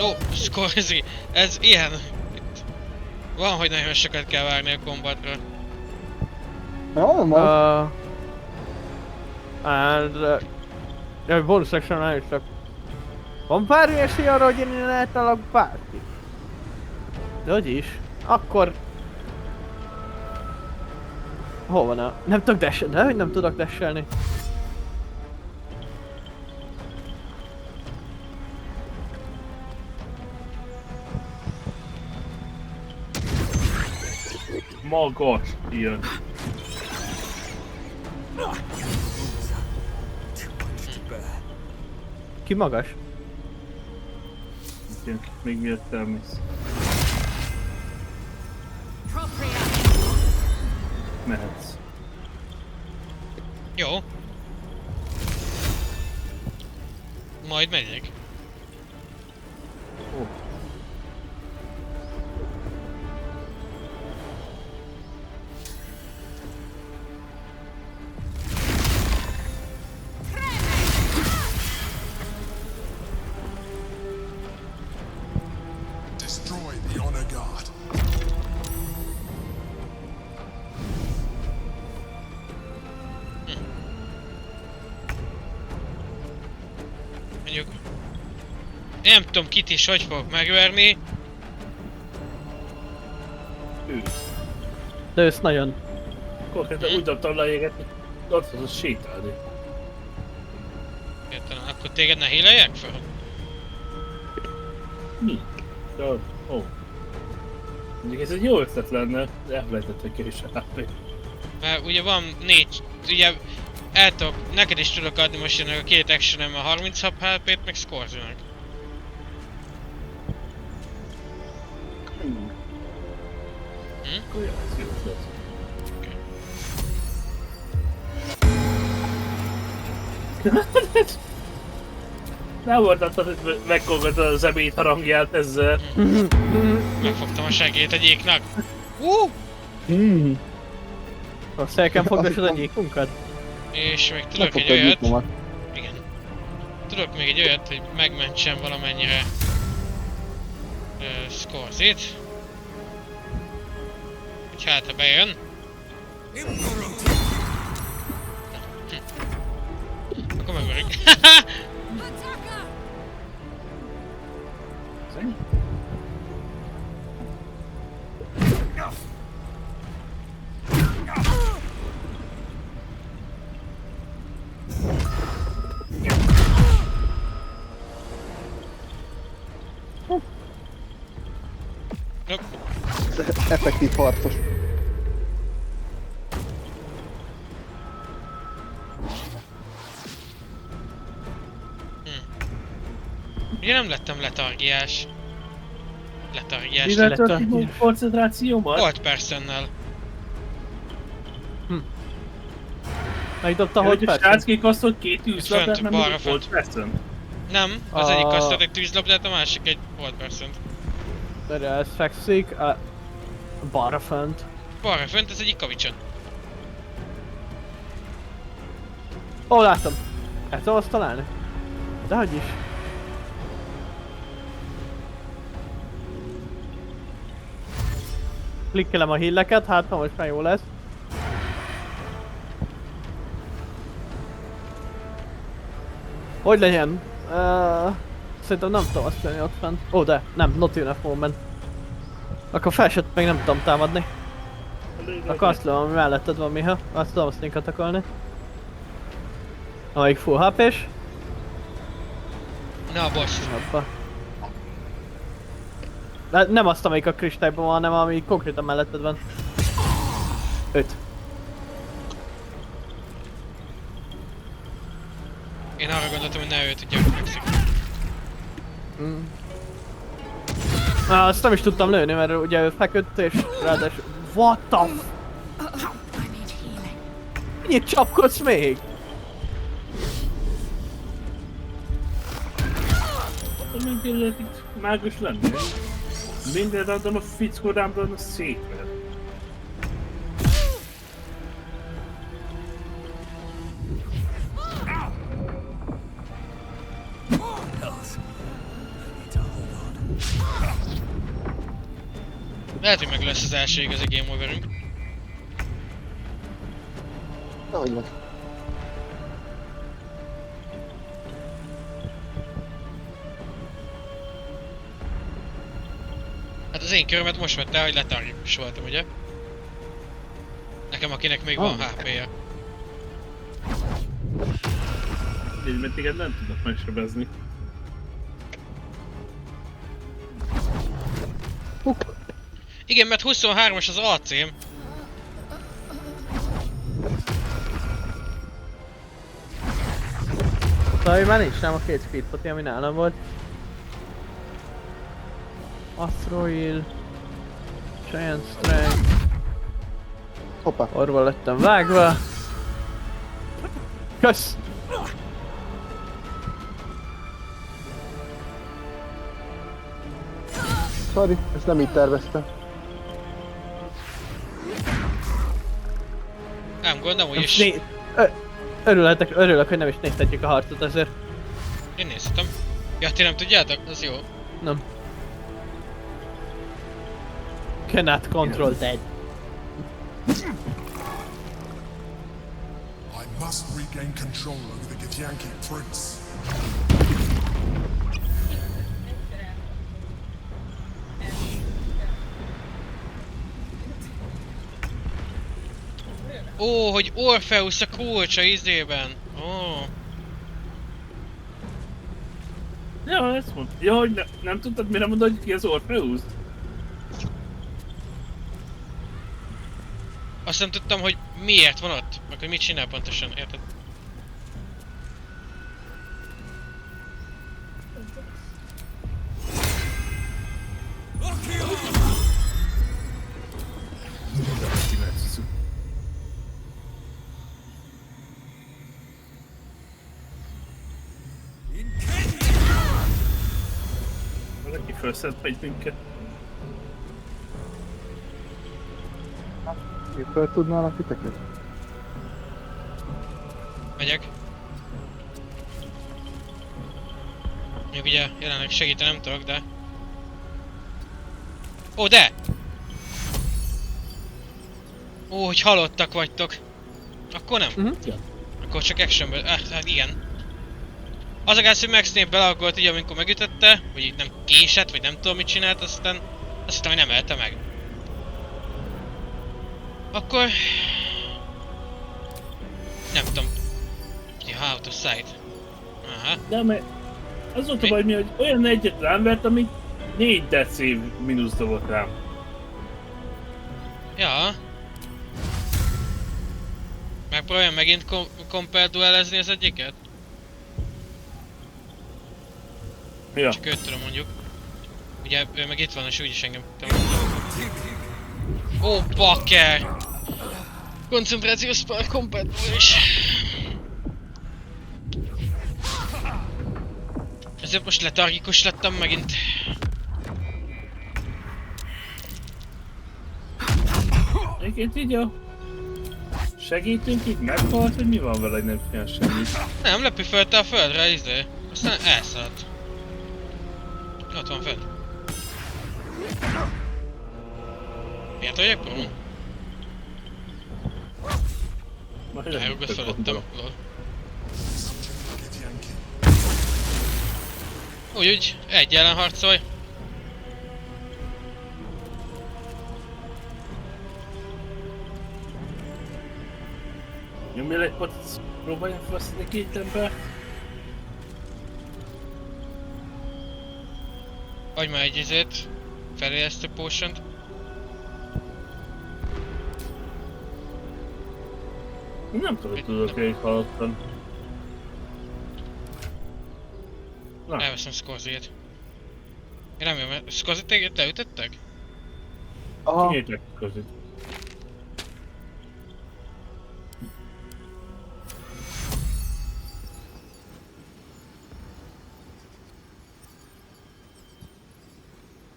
Ó, Scorsese, ez ilyen. Itt van, hogy nagyon sokat kell várni a kombatra. Nem van. And... bonus action nagyon csak... Van pár esély arra, hogy én eltalak bárki? De hogy is? Akkor... Hol van a... Nem tudok dashelni, de hogy nem tudok dashelni? Magas ilyen. Ki magas? Igen, még miért elmész. Mehetsz. Jó. Majd megyek. Ó. Destroy the honor guard. Mondjuk... Nem tudom, kit is hogy fogok megverni. De ősz nagyon. Konkrétan úgy dobtam le a jéget, hogy ott tudod sétálni. Értelem, akkor téged ne híleljek fel? Mi? De, ó. Mondjuk ez egy jó ötlet lenne, de elfelejtettek ki is a HP. Mert ugye van 4, ugye neked is tudok adni most jönnek a 2 actionem a 30 HP-t, meg Scorsese-nek. Olyan, ez jó ötlet. Nem volt attól, hogy megkolgatod az ebéd harangját ezzel. Megfogtam a segélyt a gyéknak. A szelken fogdasod a gyékunkat? És még tudok egy olyat. Igen. Tudok még egy olyat, hogy megmentsem valamennyire Scorsese-t. Hogy hát ha bejön. Akkor megverjük. Effektív harcos. Ugye nem lettem letargiás. Letargiás. Mivel tölti koncentrációmat? Volt personnel. Megdobta hogy persze? A srác kasztott 2 tűzlabdát, nem balra volt person? Nem, az egyik kasztott egy tűzlabdát, a másik egy volt person-t. De ez fekszik, balra fönt. Balra fönt, ez egyik kavicson. Ó, láttam! El tudom azt találni? Dehogy is. Klikkelem a hilleket, hát ha most már jó lesz. Hogy legyen? Szerintem nem tudom azt tenni ott fent. Ó, de nem, not enough moment. Akkor felsőt meg nem tudom támadni. Akkor azt lőm, ami melletted van, Miha. Azt tudom azt linkat akolni. Amelyik full HP-s. Na, boss. Hoppa. De nem azt, amelyik a kristályban van, hanem ami konkrétan melletted van. 5. Én arra gondoltam, hogy ne ő tudja, hogy fekszik. Azt nem is tudtam lőni, mert ugye ő feküdt és ráadásul... What the f... Mennyit csapkodsz még? Akkor még tényleg itt mágus lenni. Minden adom a fickódámban a székvel. Lehet, hogy meg lesz az első igazi game overünk. Ahogy meg. Hát az én körömet most vette, hogy letargikus voltam, ugye? Nekem akinek még van HP-je. Így, mert téged nem tudok megsebezni. Igen, mert 23-as az AC-m. Szóval már nincs, nem a két speed poti, ami nálam volt. Astroil. Giant Strength. Hoppá. Orva lettem vágva. Kösz! Sorry, ezt nem így terveztem. Nem gondolom, hogy is. Örülök, hogy nem is néztetjük a harcot azért. Én néztem. Ja, ti nem tudjátok? Az jó. Nem. Cannot control dead. I must regain control over the Githyanki prince. Ó, hogy Orpheus a kulcs a izében. Ó. Ja, ezt mondta. Ja, hogy nem tudtad, mire mondod, hogy ki az Orpheus? Azt nem tudtam, hogy miért van ott, meg hogy mit csinál pontosan, érted? Valaki felszed megy minket. Én fel tudnálak titeket? Megyek. Még ugye jelenleg segíteni nem tudok, de... Ó, de! Ó, hogy halottak vagytok. Akkor nem. Akkor csak actionből. Hát igen. Az a gáz, hogy Maxnél belaggolt ugye, amikor megütötte, vagy így nem késett, vagy nem tudom mit csinált, aztán azt hittem, hogy nem elte meg. Akkor... Nem tudom. Ja, out of sight. Aha. De mert az volt a baj, hogy olyan egyet rám vert, ami 4 death save mínusz dobott rám. Ja. Megpróbáljam megint compel duelezni az egyiket? Ja. Csak őt tudom mondjuk. Ugye ő meg itt van és úgyis engem. Ó, bakker! Koncentrációs spell compel duel is. Ezért most letargikus lettem megint. Egyébként így a... Segítünk itt, meghalt, hogy mi van vele, hogy nem csinál semmit? Nem, lepüfölte a földre, izé. Aztán elszaladt. Ott van föld. Miért vagyok prón? Elrugott felettem, lol. Úgy, egy ellen harcolj. Nyomjál egy patot, próbáljam felszedni két ember. Adj már egy izét. Felélesztő potion-t. Nem tudom, hogy tudok én halottan. Elveszem Scorsét. Én nem jön, mert Scorsét téged leütöttek? Aha. Kinyítek Scorsét.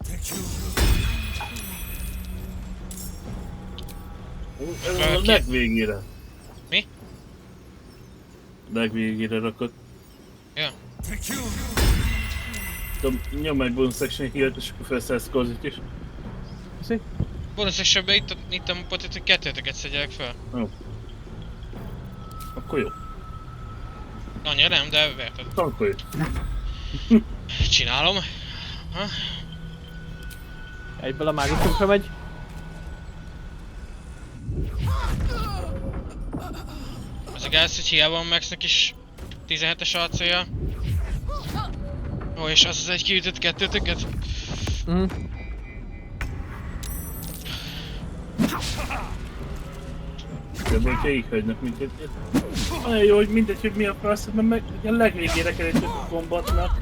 Thank you. A legvégére. Mi? Legvégére rakott. Ja. Nyom egy bonus action heal-t, és akkor felszállsz kozit is. Köszi. Bonus actionben itt a potit, hogy kettőtöket szedjelek fel. Jó. Akkor jó. Annyira nem, de verted. Akkor jó. Csinálom. Ha? Egyből a mágusunkra megy. Az a gáz, hogy hiába van Maxnek is 17-es AC-ja. Ó, és az egy kiütött kettőtöket? Jobb, hogyha így hagynak minket. Olyan jó, hogy mindegy, hogy mi akarsz, mert meg a legvégére kell egy a kombatnak.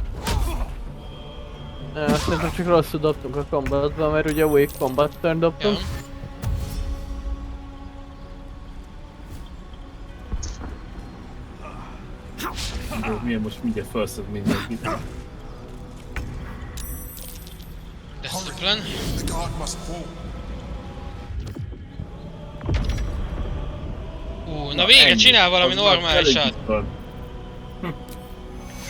Szerintem csak rosszul dobtunk a combatba, mert ugye új combat turn dobtunk. Jó, milyen most mindjárt felszed mindenkit. Discipline. Na végre csinál valami normálisat!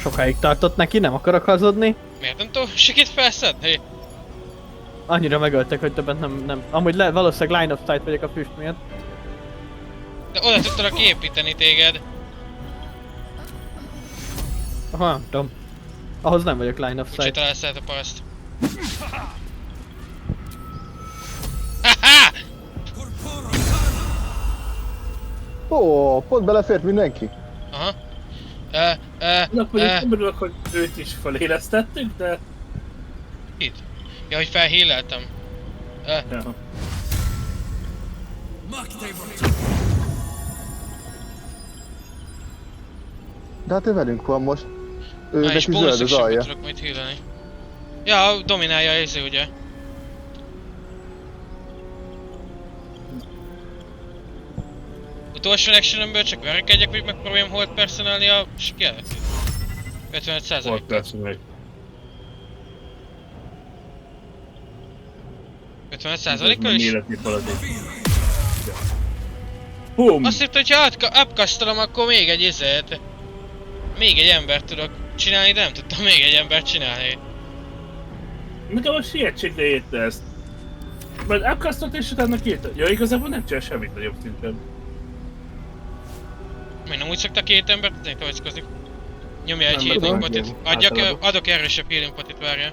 Sokáig tartott neki, nem akarok hazudni. Miért nem tudok sikit felszedni? Annyira megöltek, hogy többet nem. Amúgy valószínűleg line of sight vagyok a füst miatt. De oda tudtalak építeni téged. Aha, nem tudom. Ahhoz nem vagyok line of Úgyse sight. találsz át a paraszt. Ó, pont belefért mindenki. Aha. Nem örülök, hogy őt is felélesztettük, de... Itt? Ja, hogy felhíleltem. Ja. De hát ő velünk van most. Ő Na, és neki zöld az bónuszok alja. tudok majd hílelni. Ja, dominálja ez ugye. Utolsó actionemből csak verekedjek, hogy megpróbáljam hold personálni a skeletet. 55%. Hold personálni. 55%-kal is? Életni paladin. Bum! Azt hitt, hogyha upkasztolom, akkor még egy izét. Még egy embert tudok csinálni, de nem tudtam még egy embert csinálni. Nekem a sietség érte ezt. Majd upkasztolt és utána két. Ja, igazából nem csinál semmit nagyobb szinten. Még nem úgy szoktak két embert tudni kavackozni. Nyomja egy Nem, healing tudom. potit. Adok erősebb healing potit, várja.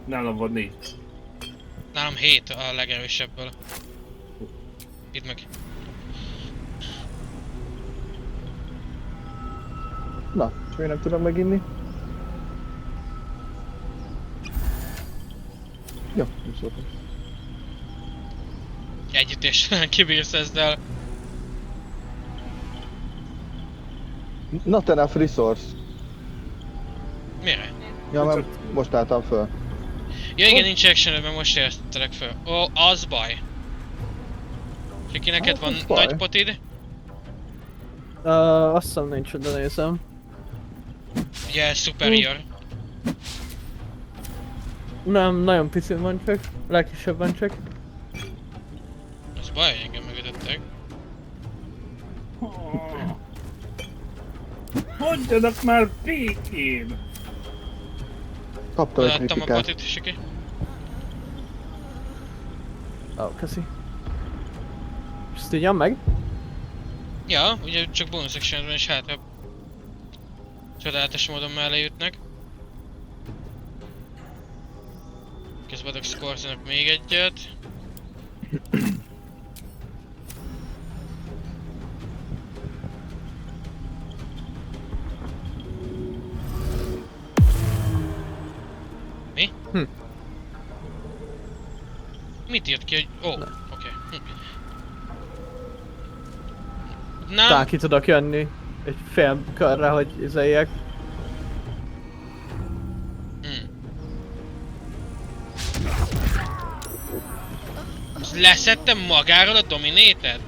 Nálam van 4. Nálam 7 a legerősebből. Itt meg. Na, én nem tudom meginni. Jó, nem szóltam. Együttéssel kibírsz ezzel. Not enough resource. Mire? Ja, mert most álltam föl. Ja igen, nincs actionedben, most értettelek fel. Ó, az baj. Fiki, neked van nagy potid? Azt hiszem nincs, de nézem. Ugye, superior. Nem, nagyon picit van csak. Legkisebb van csak. Az baj, hogy engem megütöttek. Hagyjanak már békén! Kaptam egy Láttam a kritikát. potit, Siki. Ó, köszi. És ezt így meg? Ja, ugye csak bonus actionben is hátra csodálatos módon mellé jutnak. Közben adok Scorzennak még egyet. Mi? Mit írt ki, hogy... Ó, oké. Nem. Talán ki tudok jönni egy fél körre, hogy izéljek. Leszettem magáról a Dominated?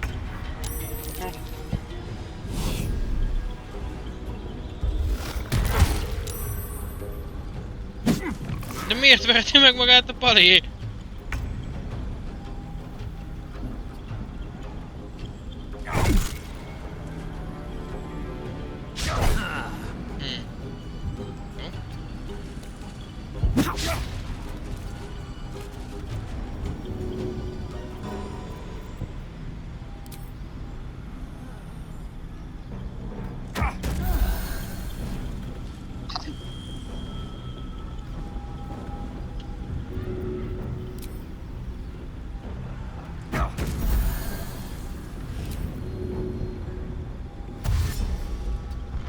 De miért verti meg magát a Pali?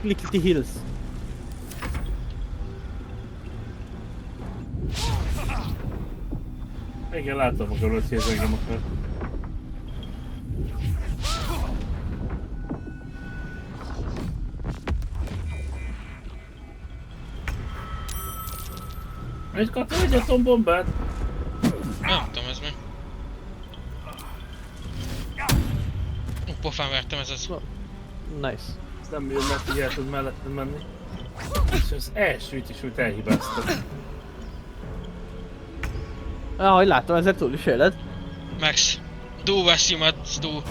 Lickety Hills. Igen, láttam akkor, hogy engem akar. Egy kapta egy atombombát? Nem tudom ez mi. Pofán vertem ez az. Nice. Ez nem jön, mert így el tud mellettem menni. És az elsőt is úgy elhibáztam. Ahogy látom, ezzel túl is éled. Max, do was you must do.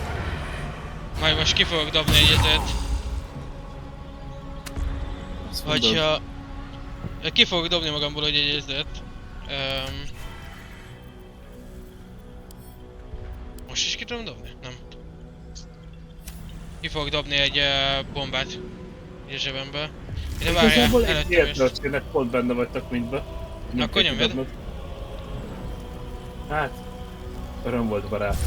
Majd most ki fogok dobni egyet. Hogyha... Ki fogok dobni magamból, hogy egy egyet. Most is ki tudom dobni? Nem. Ki fogok dobni egy bombát. Így a zsebembe. Ide várjál, előttem ezt. Tényleg pont benne vagytok mindben. Akkor nyomjad. Hát, öröm volt barát.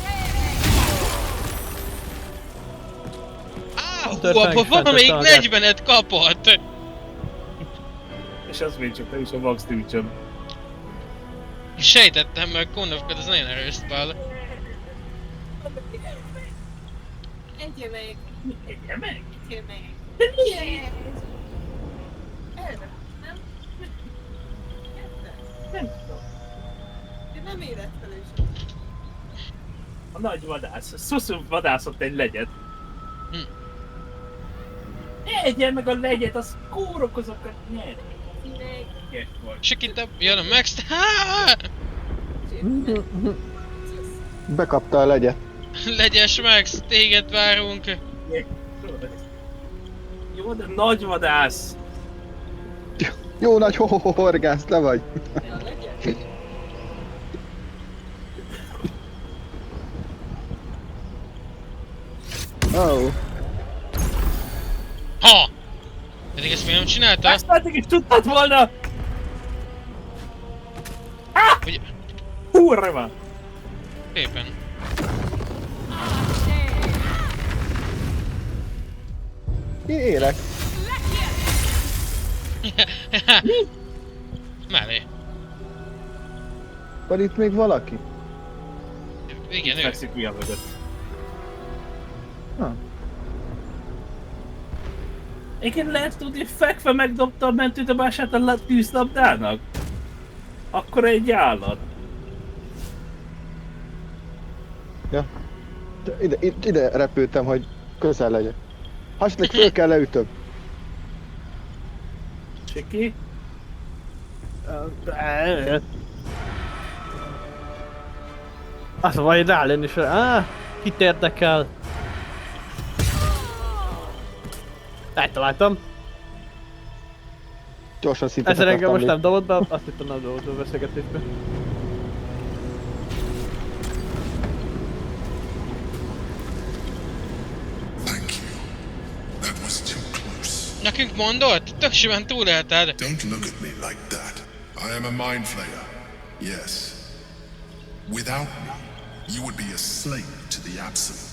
Valamelyik 40-et kapott! És az még csak nem is a Max Division. Sejtettem, mert Konnofkod az nagyon erős spell. Egyél meg! Egyél meg! Egyél meg! De miért? Elve, nem? Nem tudom. Én nem érett felőség. A nagy vadász, a Szuszum vadászott egy legyet. Egyél meg a legyet, az kórokozokat nyer. Sikítebb, jön a Max. Bekapta a legyet. Legyes Max, téged várunk. Jó, de nagy vadász. Jó nagy horgász, te vagy. Oh. Ha! Pedig ezt még nem csinálta? Ezt már is tudtad volna! Hogy... Hurra! Szépen. Élek. Mellé. Van itt még valaki? Igen, ő. Fekszik mi a mögött. Igen, lehet tudni, hogy fekve megdobta a mentődobását a tűzlabdának? Akkor egy állat. Ja. Ide repültem, hogy közel legyek. Hasonlók föl kell leütöm. Csiki? Azt mondja, hogy rálőni is. Kit érdekel? Eltaláltam. Gyorsan szinte ezzel engem most nem dobott be, azt hittem nem dobott be a beszélgetésbe. Nekünk mondott? Tök simán túlélted. Don't look at me like that. I am a mind flayer. Yes. Without me, you would be a slave to the absolute.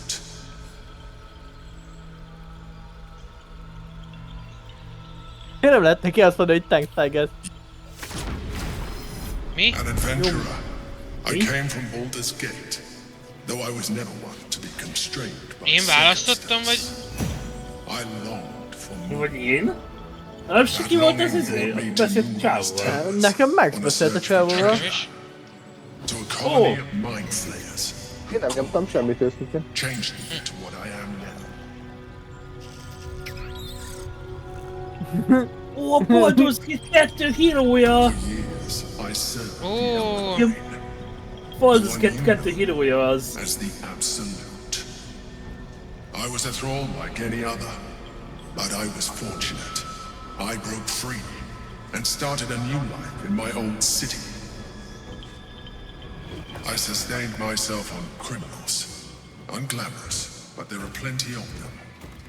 Én nem lehet neki azt mondani, hogy tank tagget. Mi? An adventurer. I came from Baldur's Gate, though I was never one to be constrained by én választottam, vagy? I longed for more. Vagy én? Nem Siki volt ez izé? Beszélt csávóval. Nekem Max beszélt a csávóval. To a colony of mind flayers. Én nem nyomtam semmit őszintén. Changed me to what I am now. Ó, a Baldur's Gate 2 hírója! Ó! Baldur's Gate 2 hírója az. As the absolute. I was a thrall like any other, but I was fortunate. I broke free and started a new life in my old city. I sustained myself on criminals. Unglamorous, but there are plenty of them.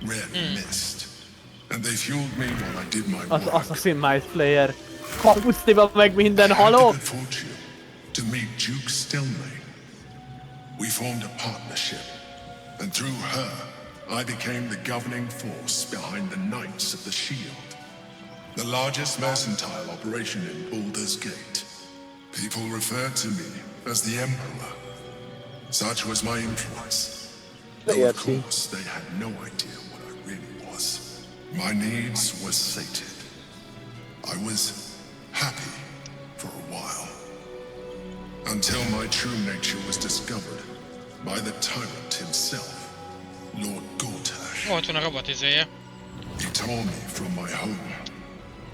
Rarely missed. And they fueled me while I did my work. Az Assassin Mind Flayer. Kapusztiba meg minden haló! To meet Duke Stelmane. We formed a partnership, and through her, I became the governing force behind the Knights of the Shield, the largest mercantile operation in Baldur's Gate. People referred to me as the Emperor. Such was my influence. Though of course they had no idea what I really was. My needs were sated. I was happy for a while. Until my true nature was discovered by the tyrant himself, Lord Gortash. Ott van a robot izéje. He tore me from my home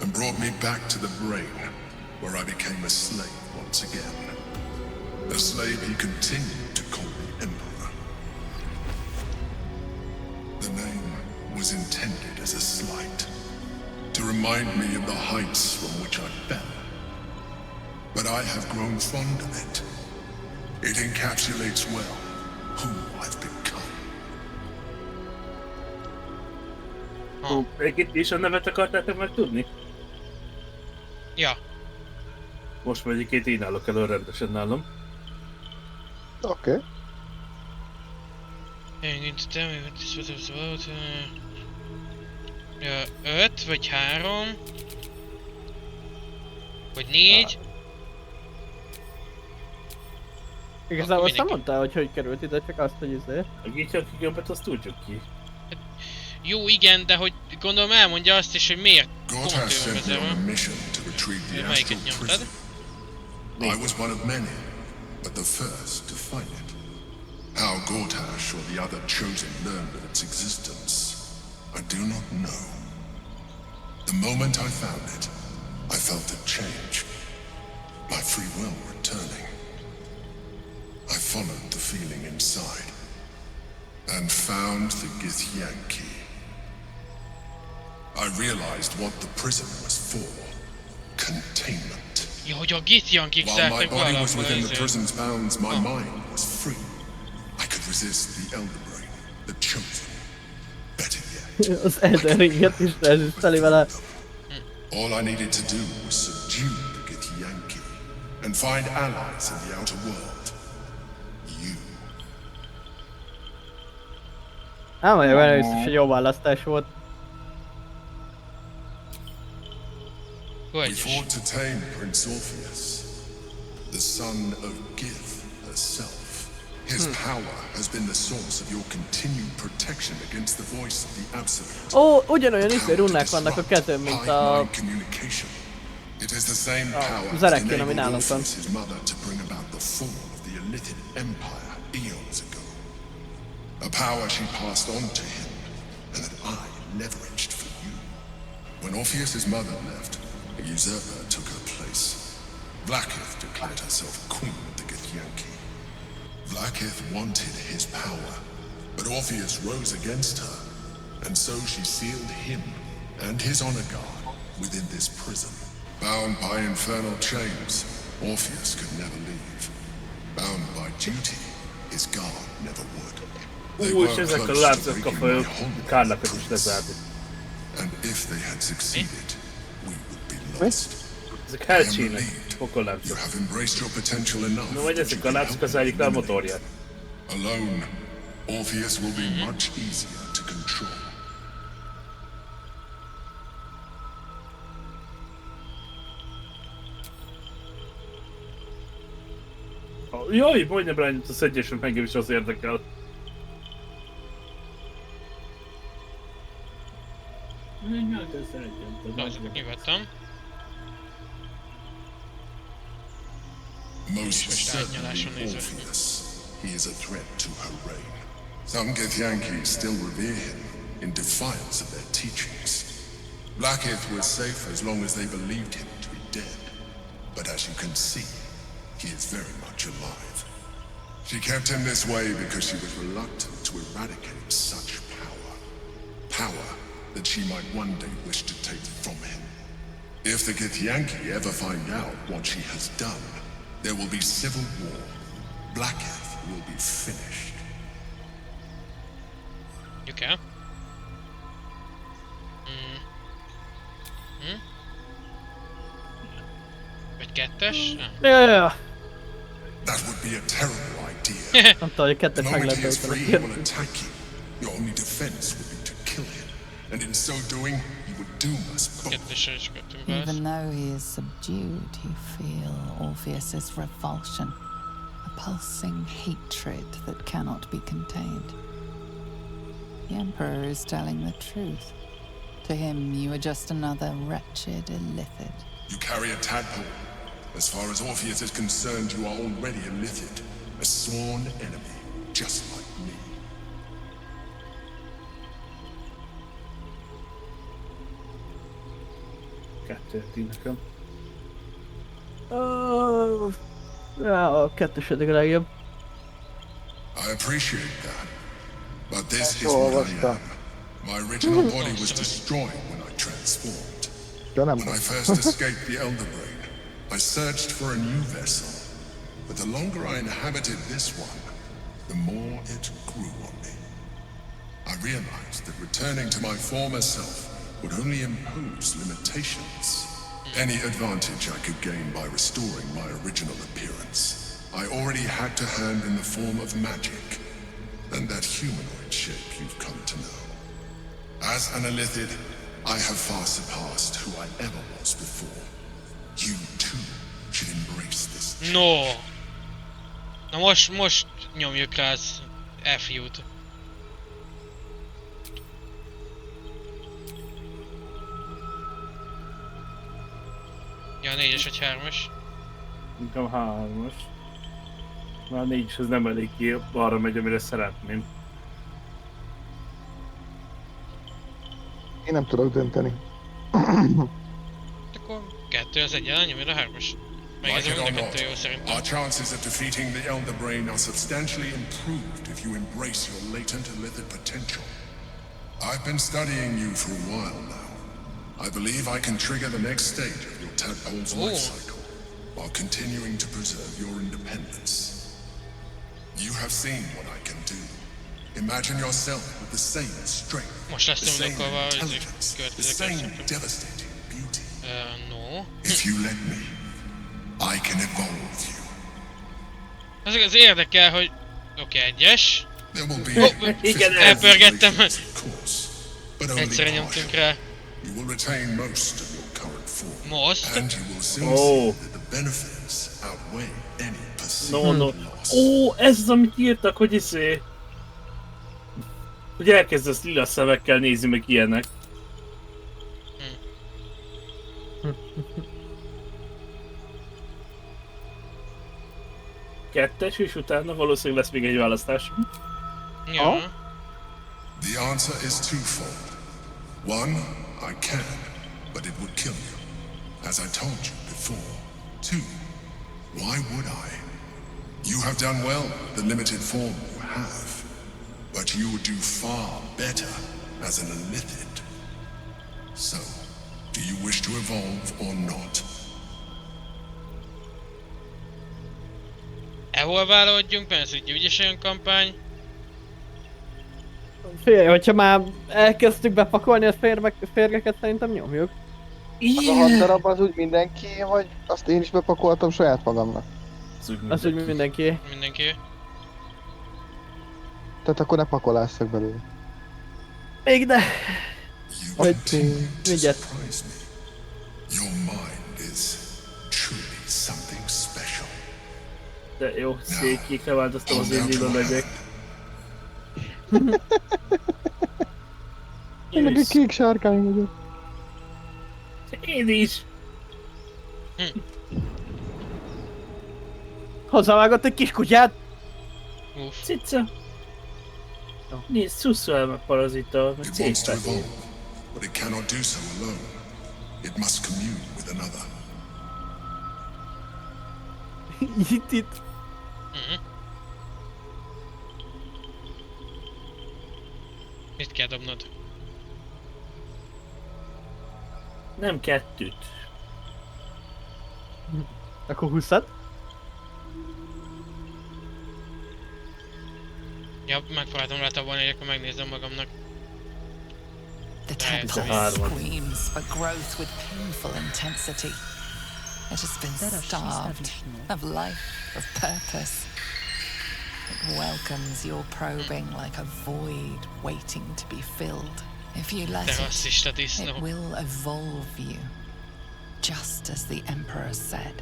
and brought me back to the brain, where I became a slave once again. A slave he continued to call me Emperor. The name was intended as a slight, to remind me of the heights from which I fell. But I have grown fond of it. It encapsulates well who I've become. Egyébként is a nevet akartátok meg tudni? Ja. Most már egyébként én állok elő rendesen nálam. Oké. Öt vagy 3 vagy 4. Igazából azt nem mondtál, hogy került ide, csak azt, hogy izé. A gitjakikömpet azt tudjuk ki. Jó, igen, de hogy gondolom elmondja azt is, hogy miért Gortash sent me on a mission to retrieve the Astral Prizma. I was one of many, but the first to find it. How Gortash or the other chosen learned of its existence, I do not know. The moment I found it, I felt a change. My free will returning. I followed the feeling inside and found the Githyanki. I realized what the prison was for. Containment. Ja, hogy a Githyankik While my zártak body was within the valamit. prison's bounds, my mind was free. I could resist the Elder Brain, the Chosen. Better yet, Az Elden Ringet is reziszteli vele. all I needed to do was subdue the Githyanki and find allies in the outer world. You. Nem vagyok benne biztos, hogy jó választás volt. We fought to tame Prince Orpheus, the son of Gith herself. His power has been the source of your continued protection against the voice of the Absolute. Ó, ugyanolyan izé runák vannak a kezön, mint a... It is the same power az that erekkén, ami enabled nálunk van. Orpheus' mother to bring about the fall of the Illithid Empire eons ago. A power she passed on to him, and that I leveraged for you. When Orpheus' mother left, a usurper took her place. Vlaakith declared herself queen of the Githyanki. Vlaakith wanted his power, but Orpheus rose against her, and so she sealed him and his honor guard within this prison. Bound by infernal chains, Orpheus could never leave. Bound by duty, his guard never would. They Új, és were ezek a close to látszott breaking my kafajok home kárlakat is lezárni. and if they had succeeded, we would be lost. Ezek I am helcsínek, relieved you pokolláncok. have embraced your potential enough. No, vagy that ezek you a can látszik, help az egyik le a me motorját. Alone, Orpheus will be much easier to control. Jaj, majdnem rányott a szedjésünk, engem is az érdekel. Nyugodtan. Most certainly Orpheus. He is a threat to her reign. Some Githyanki still revere him in defiance of their teachings. Vlaakith was safe as long as they believed him to be dead. But as you can see, he is very much alive. She kept him this way because she was reluctant to eradicate such power. Power that she might one day wish to take from him. If the Githyanki ever find out what she has done, there will be civil war. Vlaakith will be finished. Okay. Vagy kettes? Ja. That would be a terrible idea. Nem tudom, hogy a kettes meg lehet he is ölteni. free, he will attack you. Your only defense would be to kill him, and in so doing, you would doom us both. Even though he is subdued, you feel Orpheus's revulsion, a pulsing hatred that cannot be contained. The Emperor is telling the truth. To him, you are just another wretched illithid. You carry a tadpole. As far as Orpheus is concerned, you are already a illithid, a sworn enemy, just like me. Nekem. A kettősödik a legjobb. I appreciate that, but this is what I am. My original body was destroyed when I transformed. When I first escaped the Elder Brain, I searched for a new vessel. But the longer I inhabited this one, the more it grew on me. I realized that returning to my former self would only impose limitations. Any advantage I could gain by restoring my original appearance, I already had to hand in the form of magic, and that humanoid shape you've come to know. As an illithid, I have far surpassed who I ever was before. You too should embrace this. No! Na most nyomjuk rá az F-jut. Ja, 4-es vagy 3-as? Inkább 3-as. Már 4-es az nem elég ki, arra megy, amire szeretném. Én nem tudok dönteni. Akkor 2 az egyen, nyomjuk a 3-as. Like it or not, our chances of defeating the Elder Brain are substantially improved if you embrace your latent illithid potential. I've been studying you for a while now. I believe I can trigger the next stage of your tadpole's life cycle, while continuing to preserve your independence. You have seen what I can do. Imagine yourself with the same strength, the same intelligence, the same devastating beauty. No. If you let me, I can evolve you. Az érdekel, hogy... Oké, 1-es. Igen, elpörgettem. Egyszerre nyomtunk rá. You will retain most of your current form. Most? And you will soon see that the benefits outweigh any perceived loss. Ó, ez az, amit írtak, hogy hogy elkezdesz lila szemekkel nézni, meg ilyenek. Kettes, és utána valószínűleg lesz még egy választás. Ja. The answer is twofold. One, I can, but it would kill you, as I told you before. Two, why would I? You have done well with the limited form you have, but you would do far better as an illithid. So, do you wish to evolve or not? Evolválódjunk, persze, hogy úgyis olyan kampány. Figyelj, hogyha már elkezdtük bepakolni a férgeket, szerintem nyomjuk. Az a 6 darab az úgy mindenki, vagy azt én is bepakoltam saját magamnak? Az úgy mindenki. Mindenki. Tehát akkor ne pakolásszak belőle. Még de... Vagy... Mindjárt. Your mind is truly something special. De jó, székkékre változtam az én lila megyek. Én meg egy kék sárkány vagyok. Én is. Hozzávágott egy kis kutyát. Cica. Nézd, szusszol meg parazita, meg It wants to evolve, but it cannot do so alone. It must commune with another. Itt. Mit kell dobnod? Nem 2-t. Akkor 20-at? Ja, megpróbáltam letavolni, akkor megnézem magamnak. The temple screams for growth with painful intensity. It has been starved of life, of purpose. It welcomes your probing like a void waiting to be filled. If you let it will evolve you, just as the Emperor said.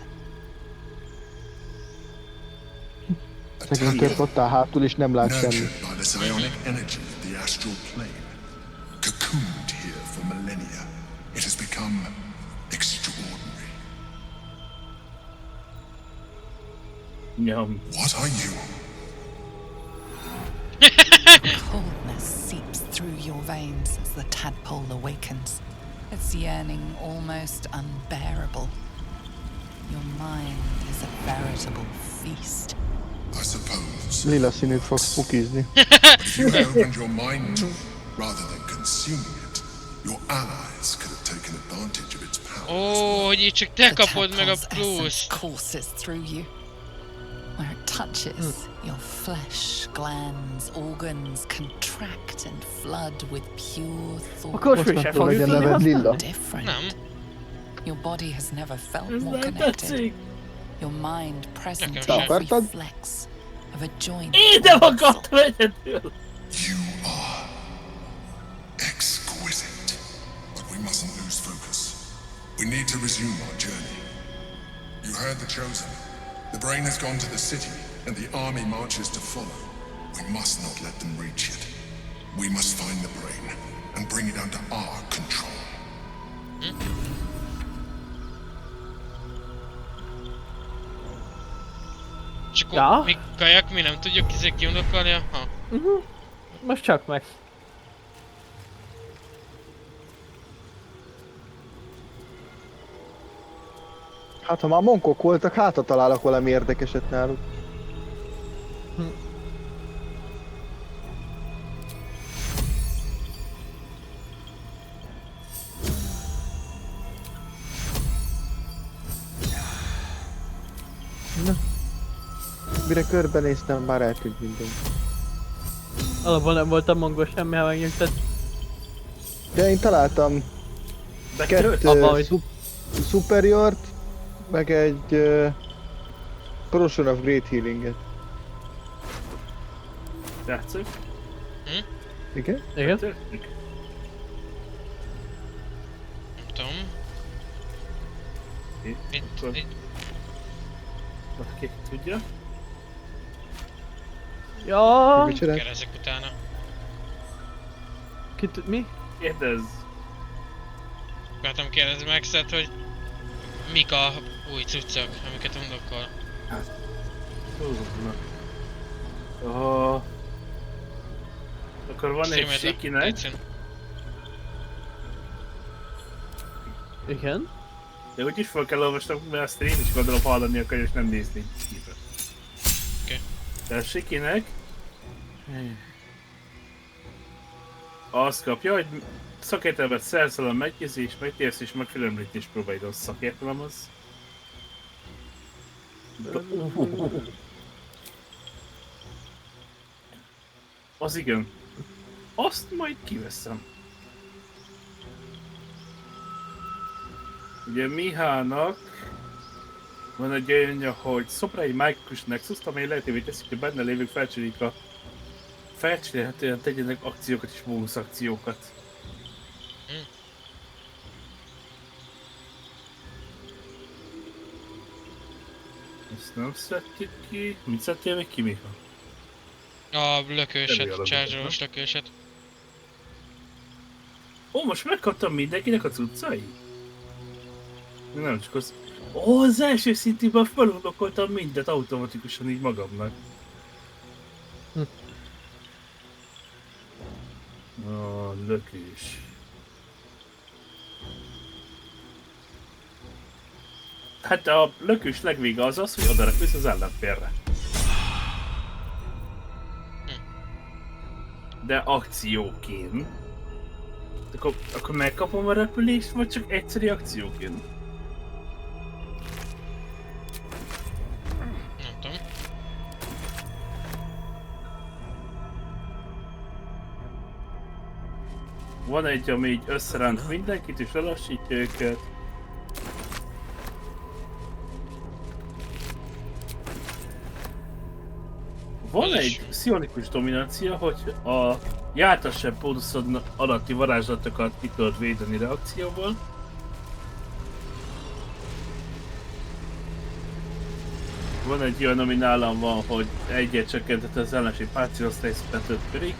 Szegény ott áll hátul és nem lát semmit. Nurtured by the psionic energy of the astral plane, cocooned here for millennia, it has become extraordinary. What are you? Coldness seeps through your veins as the tadpole awakens, its yearning almost unbearable. Your mind is a veritable feast. I suppose. Lila színűt fogsz pukizni. But if you had opened your mind to it, rather than consuming it, your allies could have taken advantage of its power. Ó, hogy így csak te kapod meg a plusz. Courses through you. Where it touches, your flesh, glands, organs contract and flood with pure thought. Different. Your body has never felt more connected. Your mind present in every flex of a joint. You are exquisite, but we mustn't lose focus. We need to resume our journey. You heard the Chosen. The brain has gone to the city, and the army marches to follow. We must not let them reach it. We must find the brain and bring it under our control. És akkor mi kajak, mi nem tudjuk kiundokolni? Aha. Most csak meg. Hát ha már monkok voltak, hátra találok valami érdekeset náluk. Na. Mire körbenéztem, már eltűnt minden. Alapból nem voltam mongol semmi, ha megnyugtad. De én találtam kettő superiort, meg egy Potion of Great Healing-et. Tetszik? Igen? Igen? Nem tudom. Itt. Valaki tudja? Ja. Kérdezzek utána. Mi? Kérdezz. Akartam kérdezni Maxet, hogy mik a új cuccok, amiket undokol. Akkor van egy Shikinek. Igen? De úgyis fel kell olvasnom, mert a stream is gondolom hallani akar és nem nézni kívül. Oké. Tehát Shikinek azt kapja, hogy szakértelmet szerzel a meggyőzés, megtérsz és megfélemlítés próbálj rossz szakértelem az. Az igen. Azt majd kiveszem. Ugye Mihának van egy olyanja, hogy szopra egy mágikus nexust, amely lehetővé teszik, hogy benne lévők felcserélhetően tegyenek akciókat és bónusz akciókat. Ezt nem szedtük ki. Mit szedtél még ki, Miha? A lökőset, charge-os lökőset. Ó, most megkaptam mindenkinek a cuccai? Nem csak az... Ó, az első szintűben felundokoltam mindent automatikusan így magamnak. A lökés. Hát a lökős legvége az az, hogy oda repülsz az ellenfélre. De akcióként. Akkor megkapom a repülést, vagy csak egyszeri akcióként? Nem tudom. Van egy, ami így összeránt mindenkit és lelassítja őket. Van egy pszichonikus dominancia, hogy a jártasebb bónuszod alatti varázslatokat ki tudod védeni reakcióból. Van egy olyan, ami nálam van, hogy egyet csökkentett az ellenség pácilosztályt 5 körig.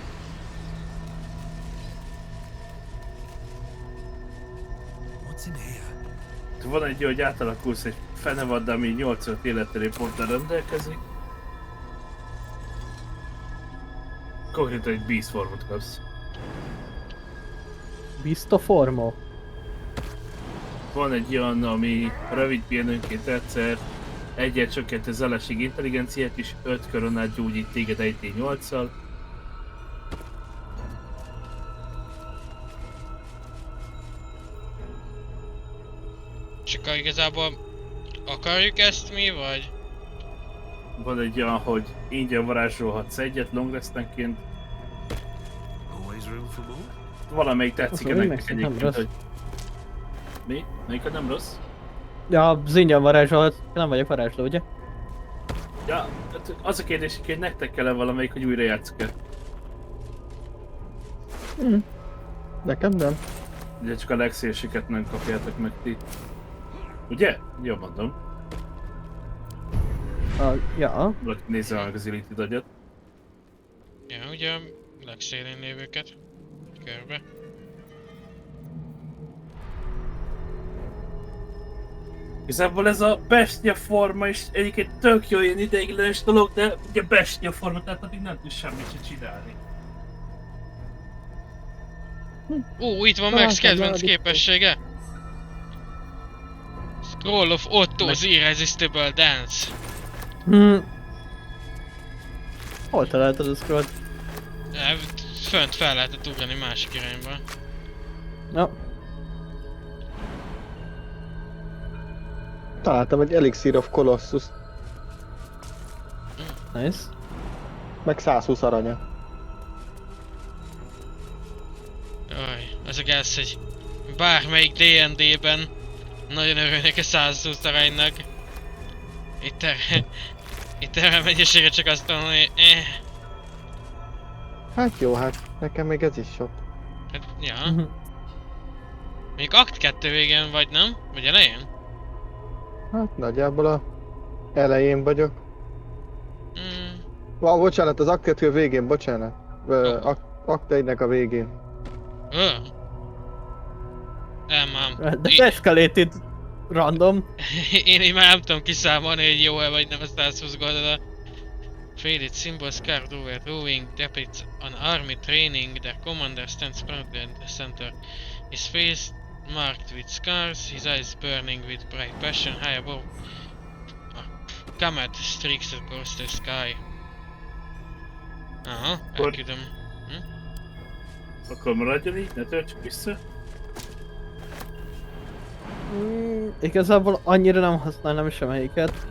Van egy olyan, hogy átalakulsz egy fenevad, ami 85 életteré ponttal rendelkezik. Konkrétan egy beast formot kapsz. Biztoformo? Van egy olyan, ami rövid pihenőnként egyszer egyet csökkent az ellenség intelligenciát is, 5 körön át gyógyít téged 1d8-szal. És akkor igazából akarjuk ezt mi, vagy? Van egy olyan, hogy ingyen varázsolhatsz egyet long restenként. Valamelyik tetszik ennek egyébként, hogy... Mi? Neked nem rossz? Ja, az ingyen varázsolhat, nem vagyok varázsló, ugye? Ja, az a kérdés, hogy nektek kell-e valamelyik, hogy újra játsszuk-e? Nekem nem. Ugye csak a legszélsőket nem kapjátok meg ti. Ugye? Jó mondom. Ja. Valaki nézze meg az illitid agyat. Ja, ugye a legszélén lévőket. Körbe. Igazából ez a bestia forma is egyébként tök jó ilyen ideiglenes dolog, de ugye bestia forma, tehát addig nem tudsz semmit se csinálni. Itt van Max kedvenc képessége. Scroll of Otto's Irresistible Dance. Hol találtad a scrollt? Fönt fel lehetett ugrani másik irányba. Ja. Találtam egy Elixir of Colossus. Nice. Meg 120 aranya. Jaj, ezek elsz, hogy bármelyik D&D-ben nagyon örülnek a 120 aranynak. Itt erre mennyiségre csak azt mondom, hogy Hát jó, hát nekem még ez is sok. Hát, ja. Még akt 2 végén vagy, nem? Vagy elején? Hát nagyjából a elején vagyok. Bocsánat, az akt 2 végén, bocsánat. Akt 1-nek a végén. Nem. De escalated random. Én már nem tudom kiszámolni, hogy jó-e vagy nem a 120 goldra. Faded symbols carved over rowing depicts an army training. Their commander stands proudly in the center. His face marked with scars, his eyes burning with bright passion high above. Comet streaks across the sky. Aha, elküldöm. Akkor maradjon így, ne töltsük vissza. Igazából annyira nem használnám semmelyiket.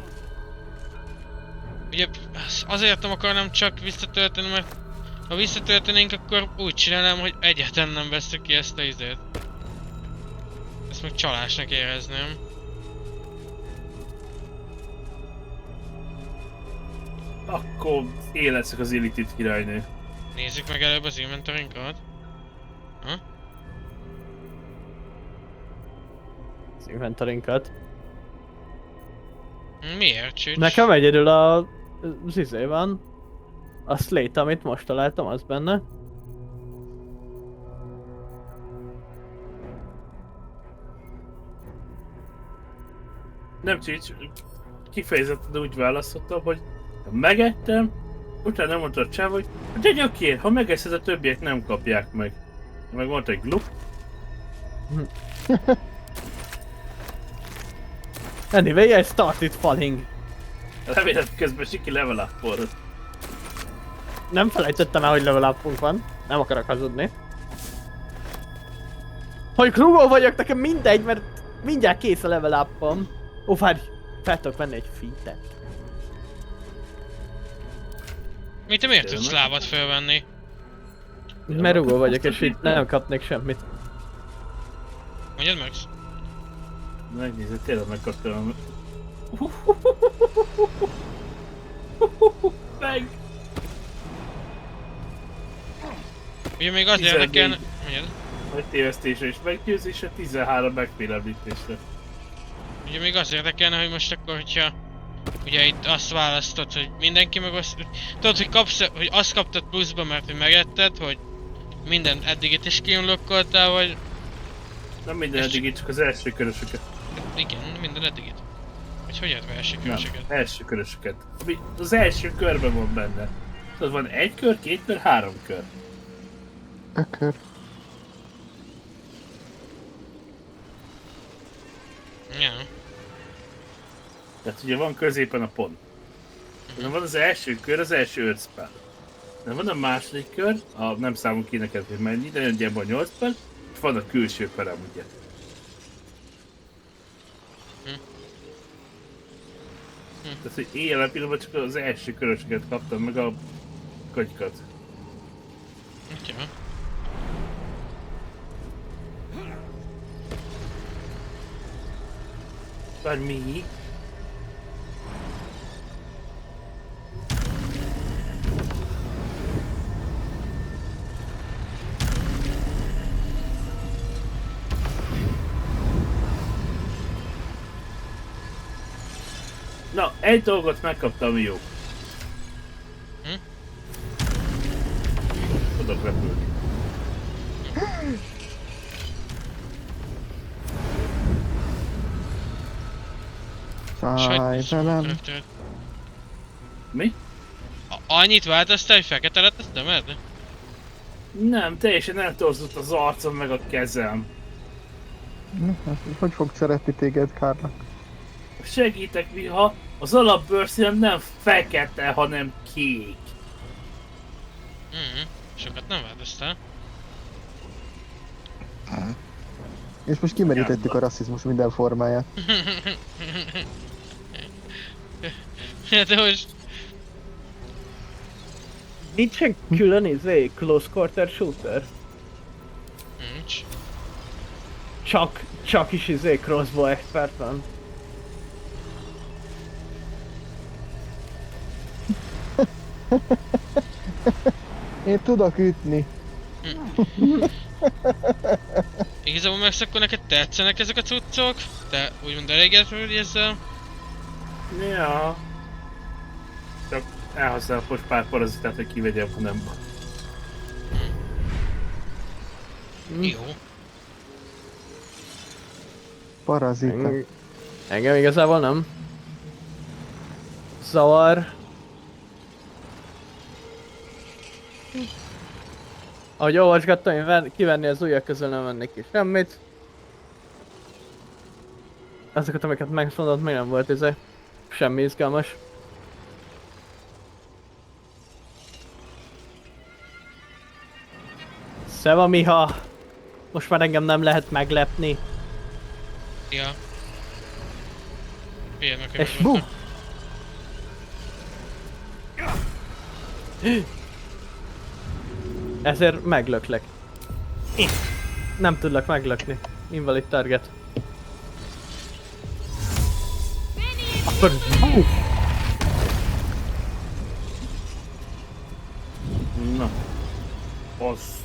Ugye azért nem akarnám csak visszatölteni, mert ha visszatöltenénk, akkor úgy csinálnám, hogy egyáltalán nem vesztük ki ezt a izét. Ezt meg csalásnak érezném. Akkor én leszek az illitid királynő. Nézzük meg előbb az inventorinkat. Az inventorinkat. Miért, csücs? Nekem egyedül az izé van. A slate, amit most találtam, az benne. Nem Csics, kifejezetten úgy választottam, hogy megettem, utána mondta a csáv, hogy de gyökér, ha megeszed, a többiek nem kapják meg. Meg mondta egy glup. Anyway, I started falling. Remélem közben Siki level up-olod. Nem felejtettem el, hogy level up-unk van. Nem akarok hazudni. Hogy krúgó vagyok, nekem mindegy, mert mindjárt kész a level up-om. Ó, várj, fel tudok venni egy feat-et. Te miért tudsz lábat felvenni? Mert rugó vagyok, és itt nem kapnék semmit. Mondjad meg? Megnézed, tényleg megkaptam. Meg! Ugye még az érdekelne... Egy tévesztésre és meggyőzésre, 13 megfélemlítésre. Ugye még az érdekelne, hogy most akkor, hogyha... Ugye itt azt választod, hogy mindenki meg azt... Tudod, hogy kapsz, hogy azt kaptad pluszba, mert hogy megetted, hogy minden eddigit is kiunlokkoltál, vagy... Nem minden eddigit, csak az első körösöket. Igen, minden eddigit. Vagy hogy értve első körösöket? Nem, első körösöket. Az első körben van benne. Tudod, van 1 kör, 2 kör, 3 kör. 5 kör. Ja. Tehát ugye van középen a pont. Van az első kör, az első 5 spell. De van a második kör, nem számunk ki neked, hogy mennyi, de nagyjából 8 spell, és van a külső körem, ugye. Tehát, hogy éjjel pillanatban csak az első körösöket kaptam, meg a kagyikat. Oké. Várj, mi? Na, egy dolgot megkaptam, ami jó. Tudok repülni. Fájvelem. Mi? Annyit változtál, hogy fekete lett, ezt nem ed? Nem, teljesen eltorzott az arcom meg a kezem. Hogy fog szeretni téged, Kárnak? Segítek, Miha, az alapbőrszínem nem fekete, hanem kék. Sokat nem változtál. És most kimerítettük a rasszizmus minden formáját. De most... Nincsen külön close quarter shooter? Nincs. Csak is crossbow expert van. Én tudok ütni. Igazából meg akkor neked tetszenek ezek a cuccok? Te úgymond elégedett vagy ezzel? Ja. Csak elhasználok most pár parazitát, hogy kivegyem, ha nem van. Jó. Parazita. Engem igazából nem. Zavar. Ahogy olvasgattam, én kivenni az ujjak közül nem vennék ki semmit. Azokat, amiket megmondott, még nem volt semmi izgalmas. Szeva Miha! Most már engem nem lehet meglepni. Ja. Figyelj meg, és bum! Ezért meglöklek. Nem tudlak meglökni. Invalid target. Akkor Na. Azt.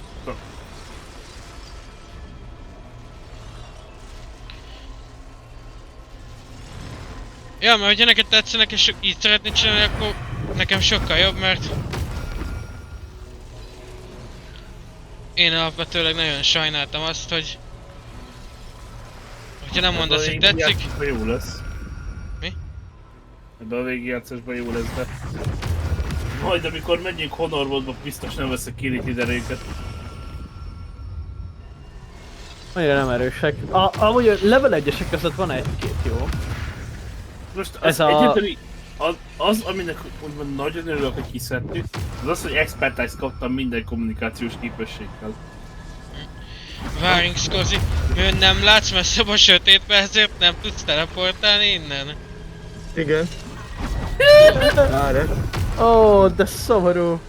Ja, mert hogyha neked tetszenek és így szeretnéd csinálni, akkor nekem sokkal jobb, mert én alapvetőleg nagyon sajnáltam azt, hogy hogyha nem mondasz, hogy tetszik... Jó lesz. Mi? Ebben a végigjátszásban jó lesz, de... Majd amikor megyünk Honorwoodba, biztos nem veszek kirit erőket. annyira nem erősek. Amúgy a level 1-esek között van egy-két jó. Most az egyetemi... Az, aminek úgymond nagyon örülök, hogy kiszedtük, az, hogy expertise kaptam minden kommunikációs képességgel. Várjunk, Skozi, nem látsz messzebb a sötétbe, ezért nem tudsz teleportálni innen? Igen. Ó, de szomorú.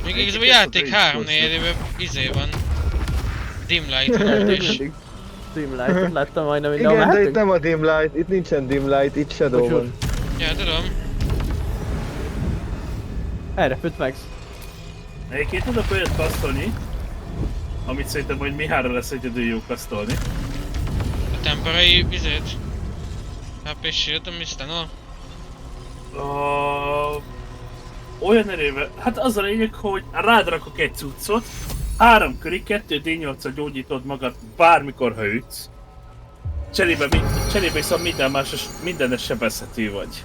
Még igazából a játék 3-4 van. Dim light is. Dim light-ot láttam majdnem minden. Igen, de itt nem a dim light, itt nincsen dim light, itt shadow van. Ja, tudom. Erre fut Max. Egyébként tudok olyat kasztolni, amit szerintem majd Mihára lesz egyedül jó kasztolni. A temporai vizét? HP shield, Mr. No? Olyan erővel, hát az a lényeg, hogy rád rakok egy cuccot, 3 körig 2d8-al gyógyítod magad bármikor, ha ütsz. Cserébe viszont mindenes sebezhető vagy.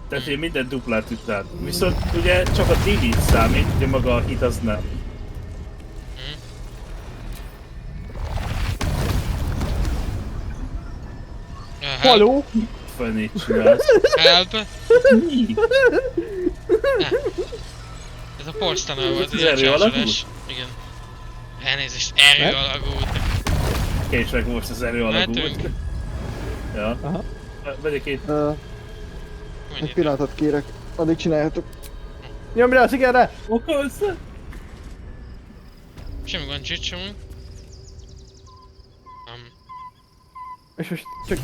Tehát én minden duplát üttem. Viszont ugye csak a damage számít, ugye maga a hit az nem. Haló? Fenét csinálsz. Help! Mi? Ez a porsztanul volt, Ez erő alagút? Igen. Elnézést, erő alagút. És meg most az erő alagút. Mehetünk? Ja. Aha. Vegyek itt. Egy pillanatot kérek, addig csináljátok. Nyomj rá az igenre! Okolsz? Semmi gond, csicsomunk. És most csak...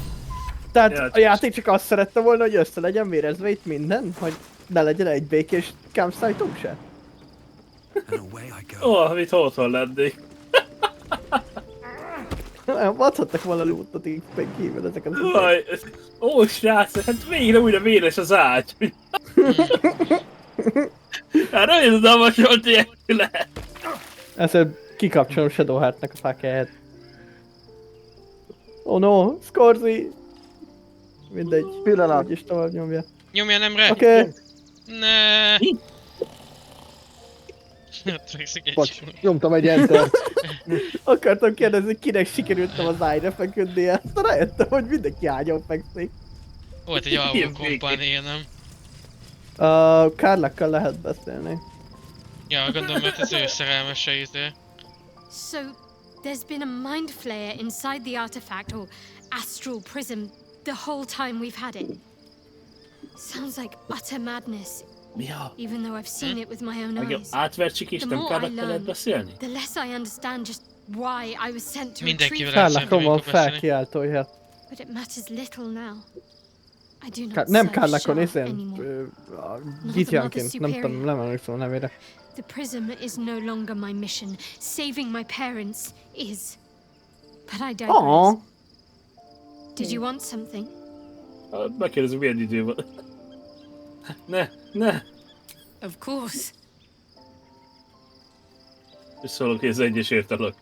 Tehát a játék csak azt szerette volna, hogy össze legyen vérezve itt minden? Hogy ne legyen egy békés campsite-unk se? Amit otthon lennék. Adhattak volna lootot így kívül ezek az Jaj, ó srác, hát végre újra véres az ágy. Hát nem tudom, hogy volt ilyen lehet. Ezzel kikapcsolom Shadowheart-nak a fákjáját. Oh no, Scorzy! Mindegy, pillanat. úgyis tovább nyomja. Nyomja nemre! Oké. Ne. Bocs, nyomtam egy enter. Akartam kérdezni, kinek sikerült az ágyra feküdnie, aztán rájöttem, hogy mindenki ágyon fekszik. Volt egy alvó kompánia, nem? Kárlakkal lehet beszélni. Ja, gondolom, mert ez ő szerelmese izé. So, there's been a mind flayer inside the artifact, or astral prism, the whole time we've had it. Sounds like utter madness. Even though I've seen it with my own eyes. Átvertsik és The nem more I Kárlakkal lehet learn, beszélni? the less I understand just why I was sent to Mindenkivel retrieve Kárlakon van felkiáltója. But it matters little now. I do not Nem serve Kárlakon, Shah hiszen anymore. Gityanként, nem tudom, nem emlékszem a nevére. The prism is no longer my mission. Saving my parents is. But I digress. Aww. Did you want something? Megkérdezem, milyen idő van. Ne! Of course. És szólok, hogy ez egyes értelek.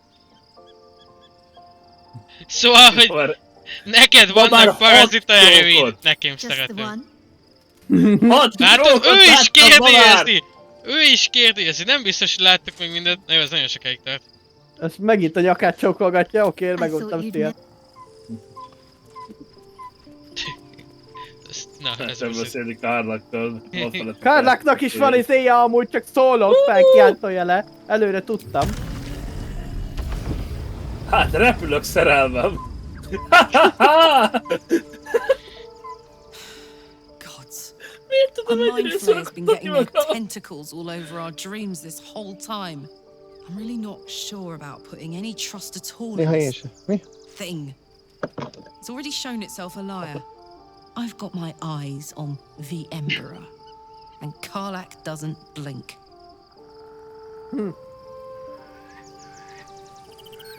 Szóval, hogy neked vannak parazita erőid, nekem szeretem. Látod, ő is kérdőjezi! Ő is kérdőjezi, nem biztos, hogy láttuk még mindent. Na jó, ez nagyon sokáig tart. Ezt megint a nyakát csókolgatja, oké, meguntam Stian. Na, ez nem beszélni Kárlakkal. Kárlaknak is van izéje, amúgy csak szólok, felkiáltója le. Előre tudtam. Hát repülök, szerelmem. Gods. Miért tudom, A hogy mind flayer's been getting their tentacles all over our dreams this whole time. I'm really not sure about putting any trust at all in this thing. It's already shown itself a liar. I've got my eyes on the Emperor, and Karlak doesn't blink.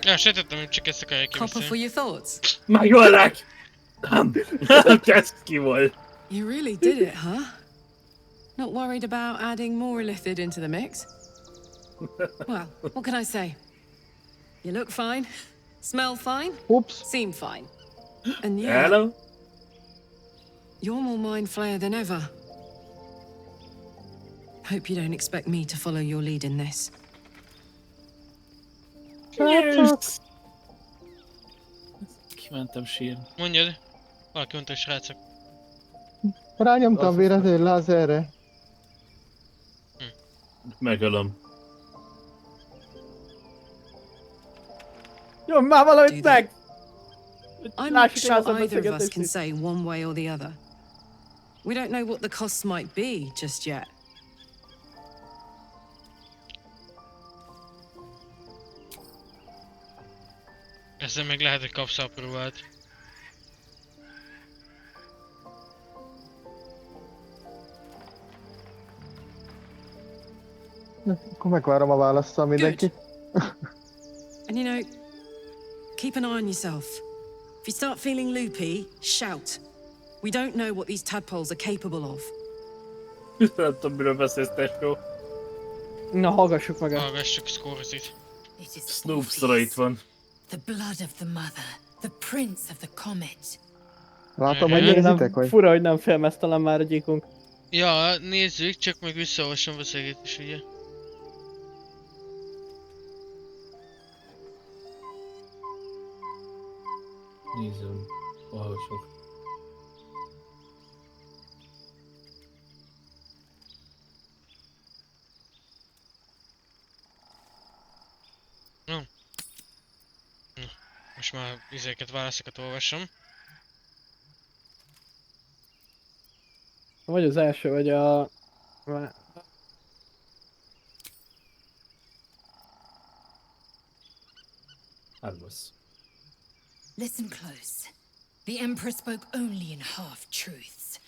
Ja, sejtettem, hogy csak ezt akarják Copper for your thoughts? Megöllek! Kezd ki volt. You really did it, huh? Not worried about adding more illithid into the mix? Well, what can I say? You look fine, smell fine, seem fine. And yeah, Hello? you're more mind flayer than ever. Hope you don't expect me to follow your lead in this. Yes. Kimentem sírni. Mondjad. Valaki mondta, hogy srácok. Rányomtam véletlenül lázerre. Megölöm. Nyomj már valamit meg! I'm not sure either of us can say one way or the other. We don't know what the costs might be just yet. Ezzel meg lehet, hogy kapsz apróvát. Akkor megvárom a válaszsal mindenki. And you know, keep an eye on yourself. If you start feeling loopy, shout. We don't know what these tadpoles are capable of. Nem tudom, miről beszélsz, tesó. Na, hallgassuk meg. Hallgassuk Scorzit. Snoopsra itt van. The blood of the mother, the prince of the comet. Látom, hogy nézitek, hogy... Fura, hogy nem filmeztelen már egyikünk. Ja, nézzük, csak meg visszaolvasom beszélgetés, ugye? Nézzem, olvasok. No. Most már izéket, válaszokat olvasom. Vagy az első, vagy a... Hármas. Listen close. The Emperor spoke only in half-truths.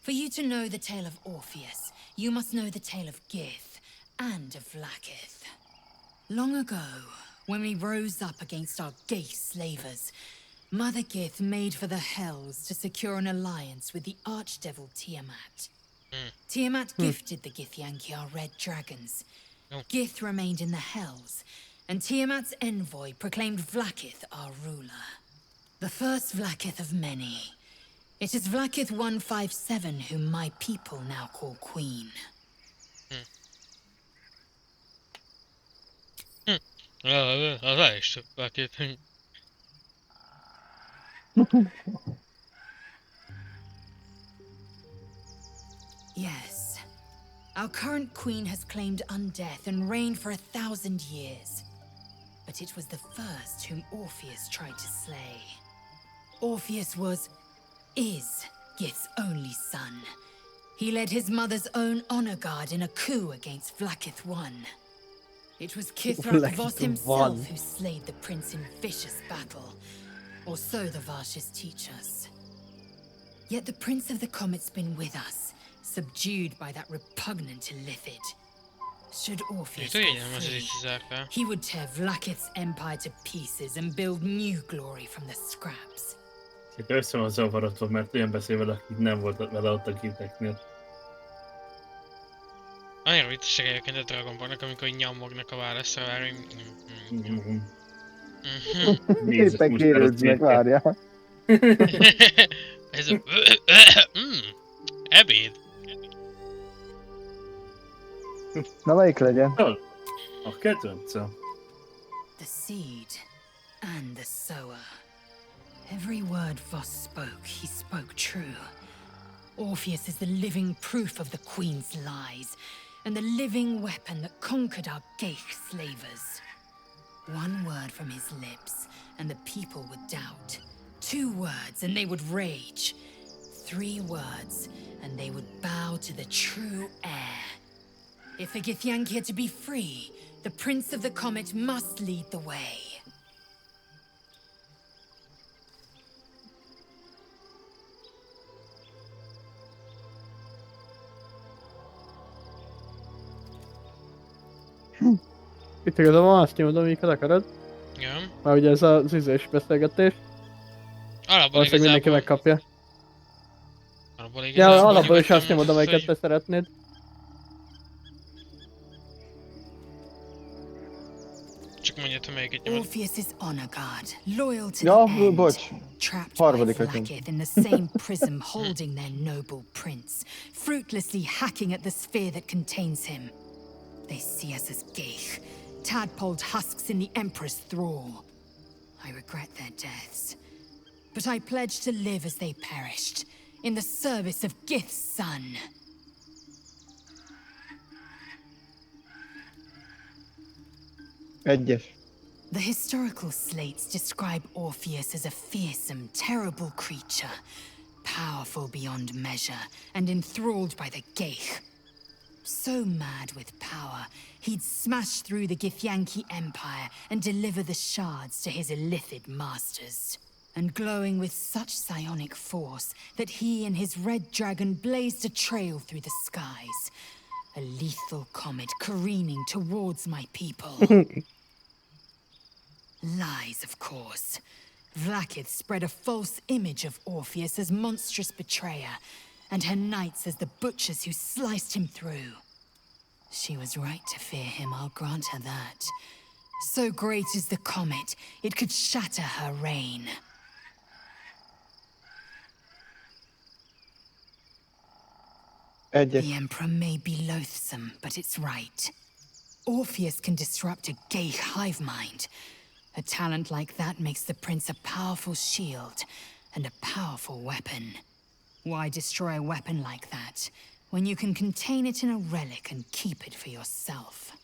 For you to know the tale of Orpheus, you must know the tale of Gith and of Vlaakith. Long ago, when we rose up against our gay slavers, Mother Gith made for the Hells to secure an alliance with the archdevil Tiamat. Tiamat gifted the Githyanki our red dragons. Gith remained in the Hells, and Tiamat's envoy proclaimed Vlaakith our ruler. The first Vlaakith of many. It is Vlaakith 157 whom my people now call Queen. Az el is Vlaakith. Yes. Our current queen has claimed undeath and reigned for 1,000 years. But it was the first whom Orpheus tried to slay. Orpheus is Gith's only son. He led his mother's own honor guard in a coup against Vlaakith I. It was Kithrak Voss himself who slayed the prince in vicious battle. Or so the Varshas teach us. Yet the Prince of the Comet's been with us, subdued by that repugnant illithid. Should Orpheus go free, he would tear Vlaakith's empire to pieces and build new glory from the scraps. Össze van zavarodva, mert olyan beszél vele, akik nem volt vele ott a képeknél. Annyira viccesek egyébként a Dragon Ballnak, amikor nyomognak a válaszra várni. Éppen kérődznek, várjál. Ez a... Ebéd. Na, melyik legyen? A kedvencem. The seed and the sower. Every word Voss spoke, he spoke true. Orpheus is the living proof of the Queen's lies, and the living weapon that conquered our Geich slavers. One word from his lips, and the people would doubt. 2 words, and they would rage. 3 words, and they would bow to the true heir. If the Githyanki are to be free, the Prince of the Comet must lead the way. Itt igazából azt nyomodom, amiket akarod. Igen. Már ugye ez az izés beszélgetés. Valószínűleg mindenki megkapja. Ja, alapból is azt nyomodom, amiket te szeretnéd. Csak mondjad, ha melyiket nyomod. Orpheus is honor guard, loyal to the end, bocs. trapped by Vlaakith in the same prism holding their noble prince, fruitlessly hacking at the sphere that contains him. They see us as Geich, tadpoled husks in the Emperor's thrall. I regret their deaths, but I pledge to live as they perished, in the service of Gith's son. Egyes. The historical slates describe Orpheus as a fearsome, terrible creature, powerful beyond measure, and enthralled by the Geich. So mad with power, he'd smash through the Githyanki Empire and deliver the shards to his illithid masters. And glowing with such psionic force that he and his red dragon blazed a trail through the skies. A lethal comet careening towards my people. Lies, of course. Vlaakith spread a false image of Orpheus as monstrous betrayer, and her knights as the butchers who sliced him through. She was right to fear him, I'll grant her that. So great is the comet, it could shatter her reign. The Emperor may be loathsome, but it's right. Orpheus can disrupt a gay hive mind. A talent like that makes the prince a powerful shield and a powerful weapon. Why destroy a weapon like that, when you can contain it in a relic and keep it for yourself?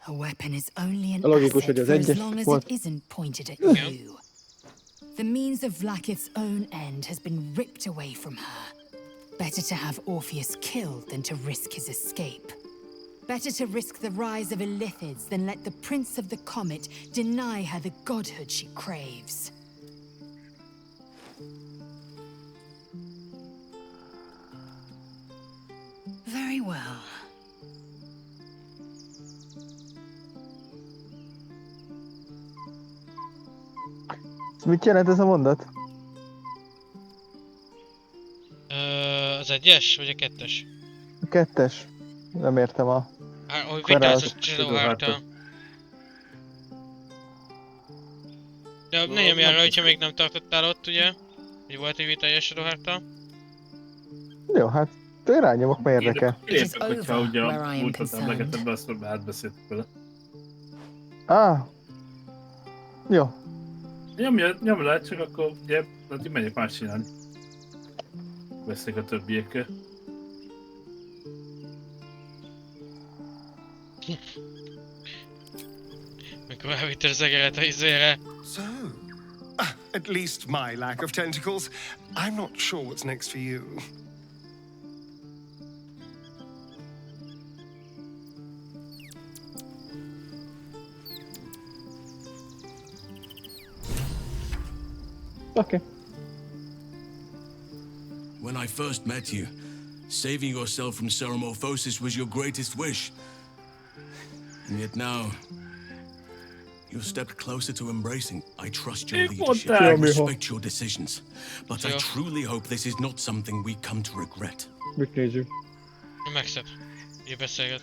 A weapon is only an asset for as long as it isn't pointed at you. The means of Vlaakith's own end has been ripped away from her. Better to have Orpheus killed than to risk his escape. Better to risk the rise of Illithids than let the Prince of the Comet deny her the godhood she craves. Very well. Mit jelent ez a mondat? Az egyes, vagy a kettes? A kettes. Nem értem a... Hogy vitázol Shadowheart-tal. De ne nyomj arra, hogyha még nem tartottál ott, ugye? Hogy volt egy vitája Shadowheart-tal. Jó, hát rányomok, mert érdekel. Kilépek, hogyha ugye a múltat emlegeted be, azt átbeszéltük vele. Jó. Nyomj le, csak akkor ugye, addig megyek más csinálni. Beszélek a többiekkel. Mikor elvitted az egeret a izére. So, at least my lack of tentacles. I'm not sure what's next for you. Okay. When I first met you, saving yourself from Ceramorphosis was your greatest wish. And yet now, you've stepped closer to embracing. I trust your leadership. I respect your decisions. But I truly hope this is not something we come to regret. Megszed. Így beszélget.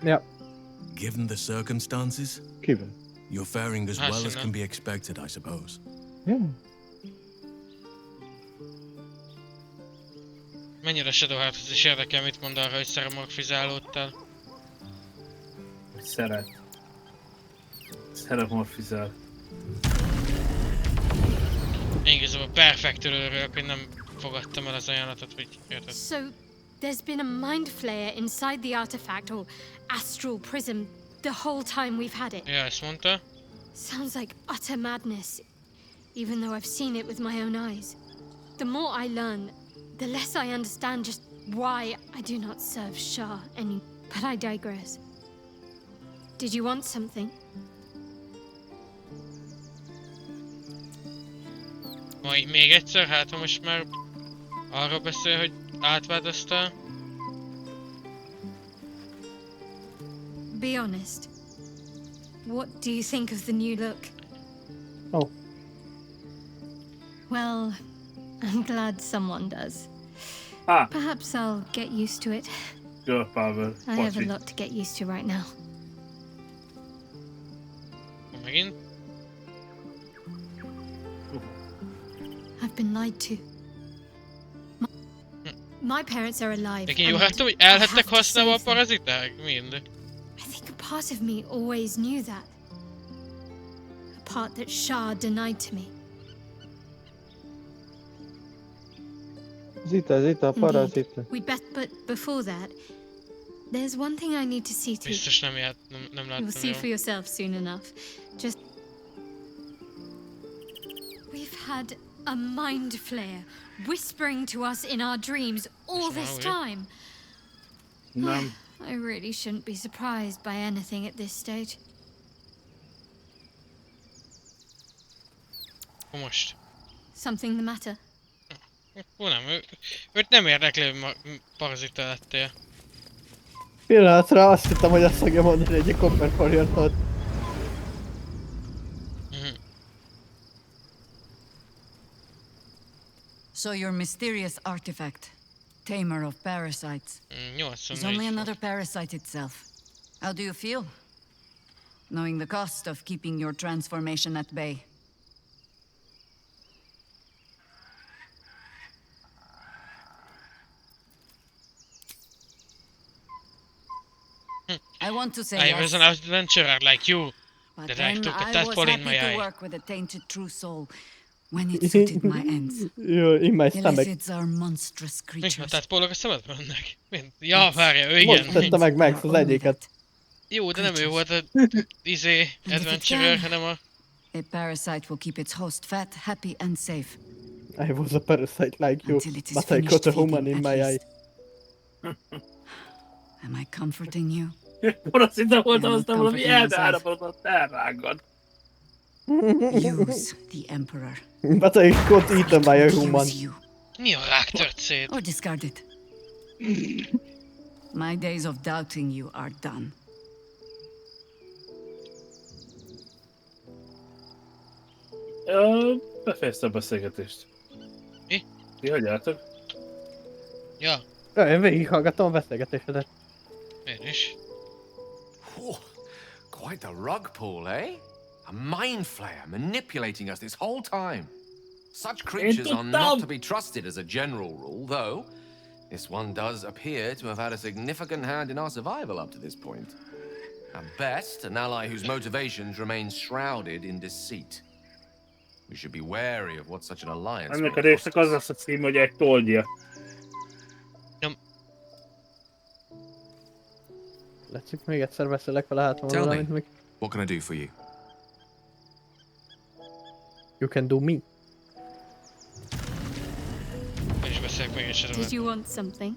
Yeah. Given the circumstances, you're faring as well as can be expected, I suppose. Yeah. Mennyire Shadowheart-hoz is érdekel, mit mond arra, hogy szeramorfizálódtál? Szeret. Szeramorfizál. Én igazából perfektül örülök, hogy nem fogadtam el az ajánlatot, hogy érted. So, there's been a mind flayer inside the artifact, or Astral Prism, the whole time we've had it. Ja, ezt mondta. Sounds like utter madness, even though I've seen it with my own eyes. The more I learn, the less I understand just why I do not serve Shah any. But I digress. Did you want something? Majd még egyszer, hát ha most már arról beszél, hogy átváltoztál. Be honest. What do you think of the new look? Oh. Well, I'm glad someone does. Perhaps I'll get used to it. Jó, Pavel. I have a lot to get used to right now. Megint? I've been lied to. My parents are alive. De én jól láttam, hogy el lettek használva a paraziták? Mind. I think a part of me always knew that. A part that Shah denied to me. Zita, parazita. But before that, there's one thing I need to see to. Biztos nem láttam. You'll see for yourself soon enough. Just. We've had a mind flayer whispering to us in our dreams all this time. I really shouldn't be surprised by anything at this stage. Most. Something the matter? Nem, őt nem érdekli, hogy parazita lettél. Pillanatra azt hittem, hogy azt fogja mondani, hogy egy Copper Warrior-t. So your mysterious artifact, tamer of parasites, is only another parasite itself. How do you feel? Knowing the cost of keeping your transformation at bay. I want to say I was an adventurer like you, but that I then took a I was tadpole in happy my to eye. work with a tainted true soul when it suited my ends. You're in my stomach. Illicids are monstrous Mi? A creatures. tadpólok a szemedbe mennek? Ja, várja, ő igen. Most tette meg Max az egyiket. Jó, de nem ő volt a adventurer, hanem a... A parasite will keep its host fat, happy and safe. I was a parasite like you, but I got a human in my eye. Am I comforting you? Azt hittem voltam, aztán valami elbeállapodott, elrágad. Use the Emperor. But I got eaten by a human. Mi a rák tört szét? Or discard it. My days of doubting you are done. Befejezte a beszélgetést. Mi? Ti hagyjátok? Ja. Én végighallgatom a beszélgetésedet. Én is. Quite the rug pull, eh? A mind flayer manipulating us this whole time. Such creatures are not to be trusted as a general rule, though this one does appear to have had a significant hand in our survival up to this point. At best, an ally whose motivations remain shrouded in deceit. We should be wary of what such an alliance Ennek a résznek az lesz a cím, hogy egy toldja. Látszik, még egyszer beszélek vele, hát Tell valamit me, még. what can I do for you? You can do me. Did you want something?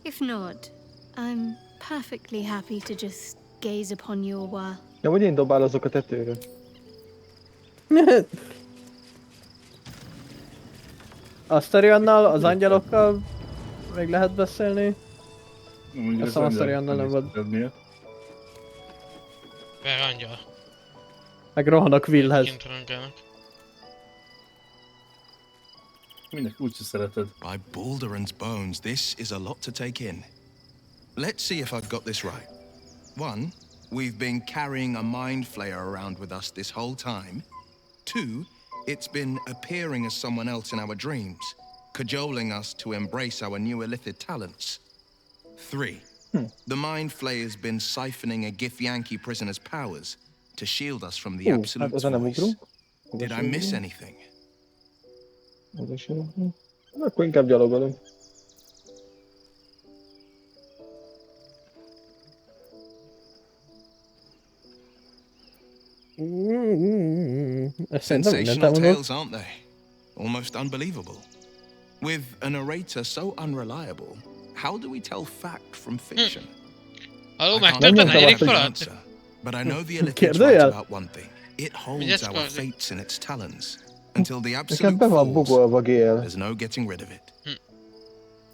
If not, I'm perfectly happy to just gaze upon you a while. Ja, vagy én dobálozok a tetőre. Asztariannal, az angyalokkal még lehet beszélni. Mondjuk Azt hiszem Asztariannal nem volt. Per angyal. Meg rohanok Willhez. Kint rangálnak. Mindenki úgyse szereted. By Baldur and bones, this is a lot to take in. Let's see if I've got this right. 1, we've been carrying a mind flayer around with us this whole time. 2, it's been appearing as someone else in our dreams, cajoling us to embrace our new illithid talents. 3, the mind flayer's been siphoning a Githyanki prisoner's powers to shield us from the Absolute's voice. Did I miss anything? Akkor inkább gyalogolom. Sensational tales, aren't they? Almost unbelievable. With a narrator so unreliable, how do we tell fact from fiction? Halló, megtört a negyedik falat? But I know the illithid's right about one thing. It holds our fates in its talons. Until the absolute falls, there's no getting rid of it.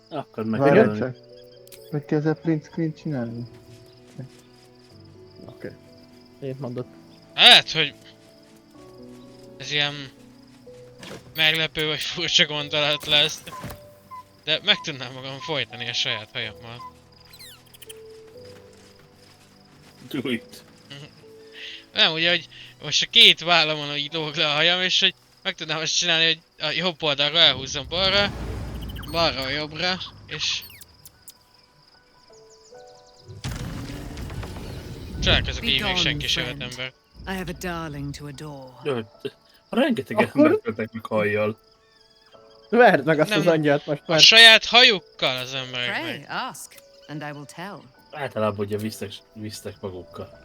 Akkor meg kell csak. Meg kell ezzel print screen csinálni. Oké. Én mondod. Lehet, hogy ez ilyen meglepő vagy furcsa gondolat lesz, de meg tudnám magam folytani a saját hajammal. Do it. Nem, ugye, hogy most a két vállamon így lóg le a hajam, és hogy meg tudnám azt csinálni, hogy a jobb oldalra elhúzzam balra, balra a jobbra, és... Csálkozok így, még senki se vet ember. I have a darling to adore. Jó, rengeteg embert vettek meg hajjal. Verd meg azt az angyalt most már. A saját hajukkal az embereknek. Pray, ask, and I will tell. Általában ugye visztek magukkal.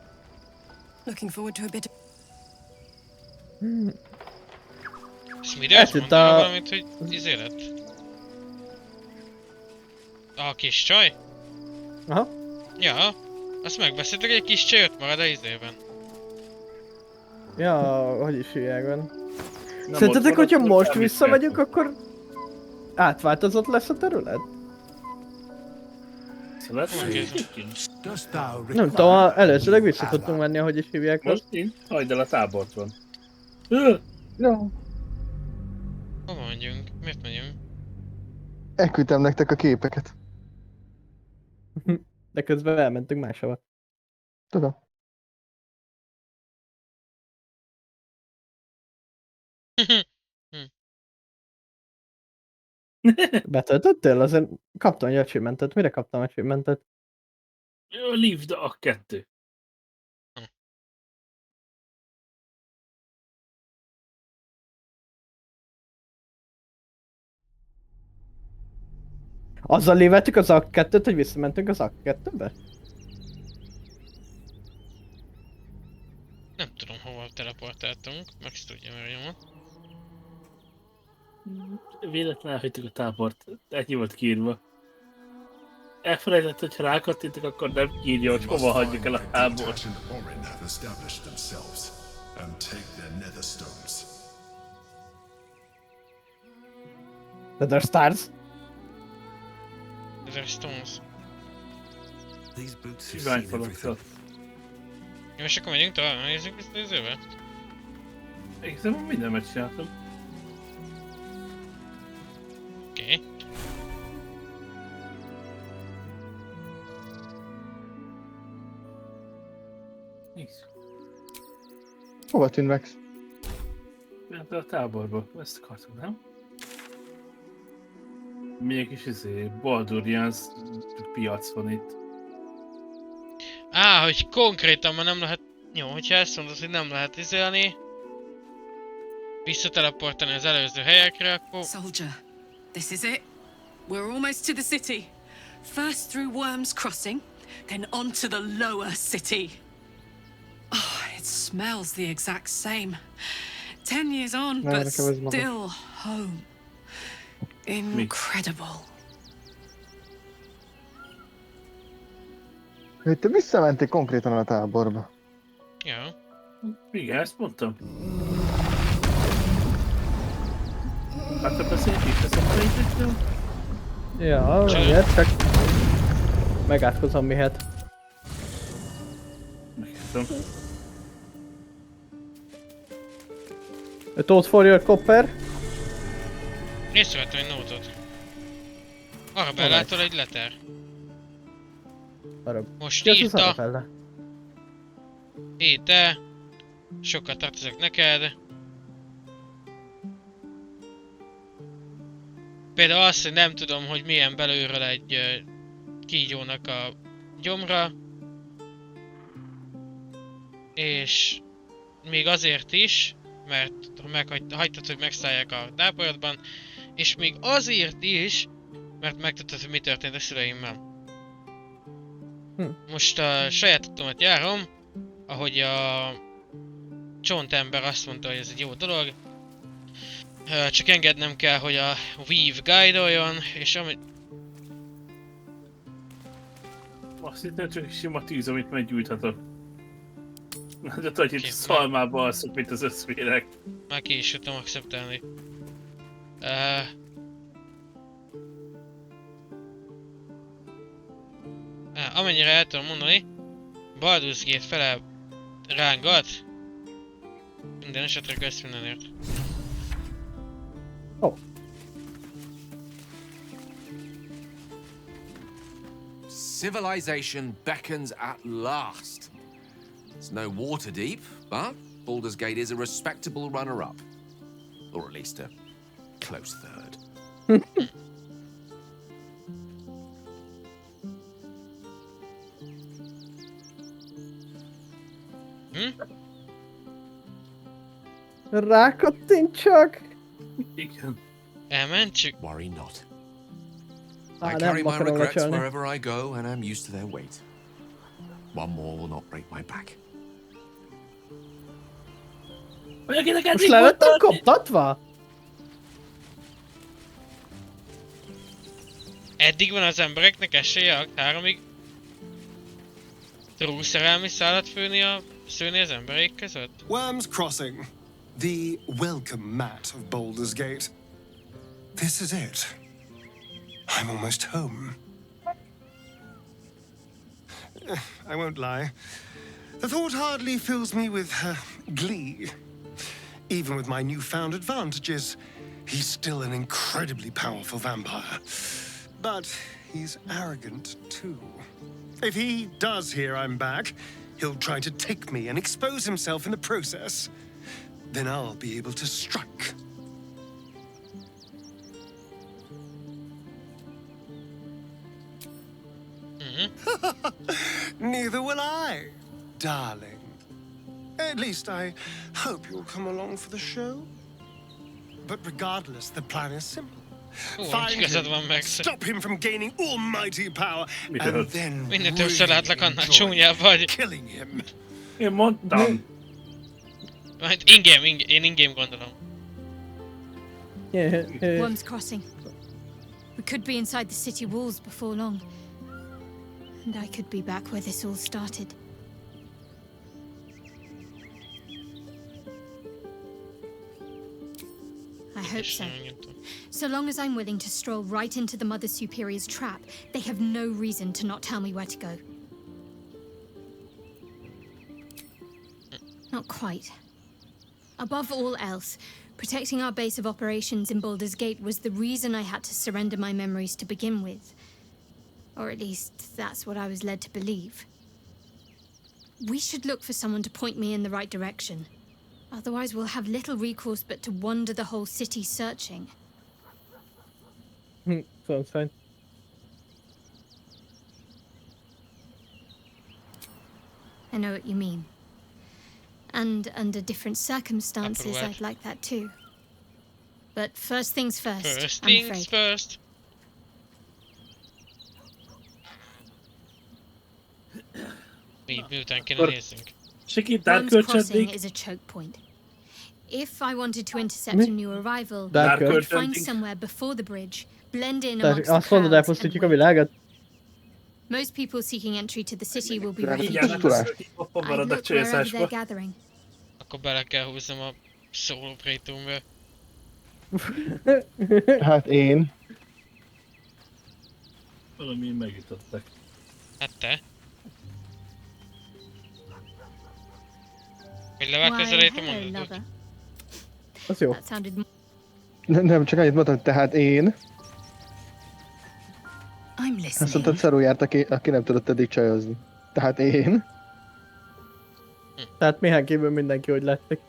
Looking forward to a bit. Smiders, mondtál valamit, hogy izélet? A kis csaj? Aha. Ja, azt megbeszéltek, egy kis csaj ott marad a izében. Ja, hogy is hülyeleg van. Szerintetek, hogyha most visszamegyünk, akkor Átváltozott lesz a terület? Nem tudom, előzőleg vissza tudtunk menni, ahogy is hívják most azt. nincs, hagyd el a tábort van. No. Hova megyünk? Miért megyünk? Elküldtem nektek a képeket. De közben elmentünk máshova. Tudom. Betöltöttél? Azért kaptam egy achievementet. Mire kaptam achievementet? Leave the A2. Azzal lévettük az A2-t, hogy visszamentünk az A2-be? Nem tudom, hova teleportáltunk, meg is tudja, mert nyomot. Véletlenül elhagytuk a tábort, ennyi volt kiírva. Elfelejtett, hogy ha rákattintok, akkor nem írja, hogy hova hagyjuk el a tábort. Nether Stars? Nether Stones. Siványfalakat. Jó, és akkor megyünk tovább, megnézzük ezt az időbe? Igazából mindenmet csináltam. Oké. Hova tűnt Max? Ment a táborba, ezt akartam, nem? Még is Baldur piac van itt. Á, hogy konkrétan már nem lehet... Jó, hogyha ezt mondod, hogy nem lehet izélni... Visszateleportálni az előző helyekre, akkor... Soldier, this is it. We're almost to the city. First through Worm's Crossing, then on to the lower city. Oh, it smells the exact same. 10 years on, but still home. Incredible. Te visszamentél konkrétan a táborba. Ja. Igen, ezt mondtam. Hát a beszélt is, ezt a fejtettem? Ja, miért? Csak megátkozom mihet. Megértem. A toad for your copper. Észrevettem egy nótot. Arabellától egy letter. Most írta. Te. Sokat tartozok neked. Például azt, hogy nem tudom, hogy milyen belülről egy kígyónak a gyomra. És még azért is, mert hagytad, hogy megszállják a táborban, és még azért is, mert megtudtad, hogy mi történt a szüleimmel. Most a sajátotomat járom, ahogy a csontember azt mondta, hogy ez egy jó dolog. Csak engednem kell, hogy a Weave guide-oljon, és amit... Azt hittem csak egy sima tűz, amit meggyújthatok. De hogy itt szalmába alszok, mint az összvérek. Már ki is tudtam akceptálni. Amennyire el tudom mondani, Baldur's Gate fele rángat. Minden esetre kösz mindenért. Oh. Civilization beckons at last. It's no water deep, but Baldur's Gate is a respectable runner-up. Or at least a close third. Rákattintsak! Igen. Elmentsük. Worry not. Ah, I carry my regrets locsolni. wherever I go, and I'm used to their weight. One more will not break my back. Most le lettem koptatva? Eddig van az embereknek esélye a 3-ig true szerelmi szállat szőni az emberek között? Worm's Crossing, the welcome mat of Baldur's Gate. This is it. I'm almost home. I won't lie. The thought hardly fills me with glee. Even with my newfound advantages, he's still an incredibly powerful vampire. But he's arrogant too. If he does hear I'm back, he'll try to take me and expose himself in the process. Then I'll be able to strike. Neither will I, darling. At least I hope you'll come along for the show. But regardless, the plan is simple. Find him, stop him from gaining almighty power, and then Minél többször látlak, annál csúnyább vagy. killing him. Én mondtam. Majd én ingame gondolom. Worm's Crossing. We could be inside the city walls before long. And I could be back where this all started. I hope so. So long as I'm willing to stroll right into the Mother Superior's trap, they have no reason to not tell me where to go. Not quite. Above all else, protecting our base of operations in Baldur's Gate was the reason I had to surrender my memories to begin with. Or at least, that's what I was led to believe. We should look for someone to point me in the right direction. Otherwise, we'll have little recourse but to wander the whole city searching. Sounds fine. I know what you mean. And under different circumstances, I'd like that too. But first things first, First I'm things afraid. first. Miután kéne nézzünk. Worm's Crossing is a choke point. If I wanted to intercept a new arrival, I'd find somewhere before the bridge, blend in amongst the Azt mondod, crowds, elpusztítjuk and a világot? most people seeking entry to the city will be ready to Igen, I'd look wherever they're gathering. Akkor bele kell húznom a solo playthrough-be. Hát én. Valami megütöttek. Hát te? Hogy level közelít a mondatot? Az jó. That sounded Nem, csak annyit mondtam, hogy tehát én. I'm Azt listening. mondtad, szarul járt, aki nem tudott eddig csajozni. Tehát én. Tehát Mihán kívül mindenki hogy lettek.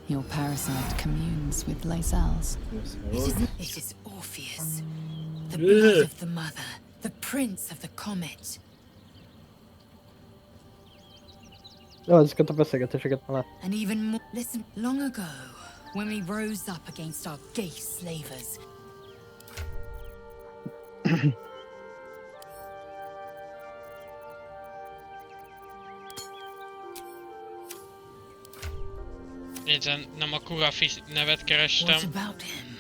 Your parasite communes with Lae'zel's. It is Orpheus, the blood of the mother, the prince of the comet. Jó, ezeket a beszélgetéseket már láttam. And even more. Listen, long ago, when we rose up against our gay slavers, Ezen nem a Kurafi nevet kerestem. what about him?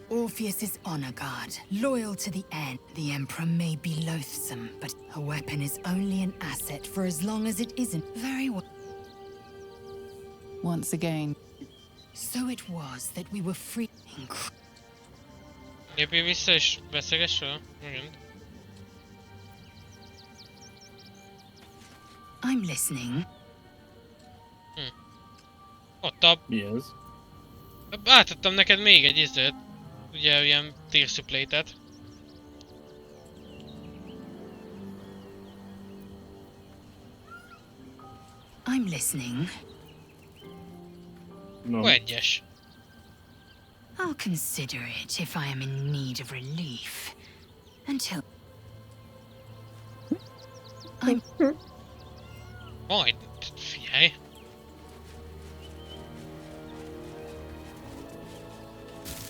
Orpheus is honor guard, loyal to the end. The Emperor may be loathsome, but a weapon is only an asset for as long as it isn't. Very well. Once again, So it was that we were free. Lépjél vissza és beszélgess vele? Igen. I'm listening. Ott a... Mi ez? Átadtam neked még egy izőt. Ugye ilyen tier supplétet. I'm listening. No. Egyes. I'll consider it if I am in need of relief. Until I'm Majd, figyelj.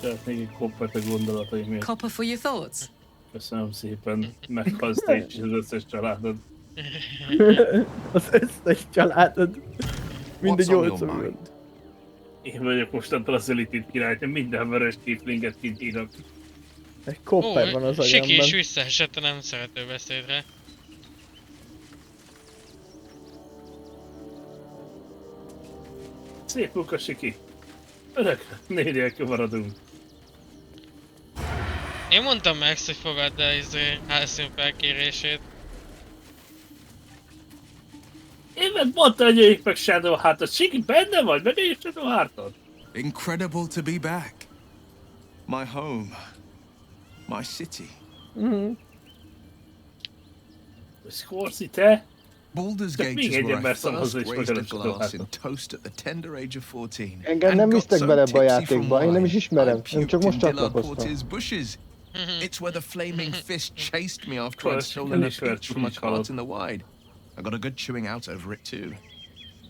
Szeretnék egy koppert a gondolataimért. Copper for your thoughts? Köszönöm szépen, meghalsz te is az összes családod. Az összes családod. Mindegy 8 van. Én vagyok mostantól a Szölitit király, minden vörös tieflinget kint írok. Egy kopper van az agyamban. Siki is visszaesett a nem szerető beszédre. Szép munka, Siki. Örökre 4 nélkül maradunk. Én mondtam Max, hogy fogadd el házszín felkérését. Én meg mondtam, hogy jöjjük meg Shadow Heartot. Siki, benne vagy? Menjünk Shadow Heartot? Incredible to be back. My home. My city. Scorsi, te? Baldur's Gate is where I first raised a glass in toast at the tender age of 14. Engem nem visztek bele ebbe a játékba, én nem is ismerem, én csak most csatlakoztam. It's where the flaming fist chased me after I'd stolen a peach from a cart in the wide. I got a good chewing out over it too.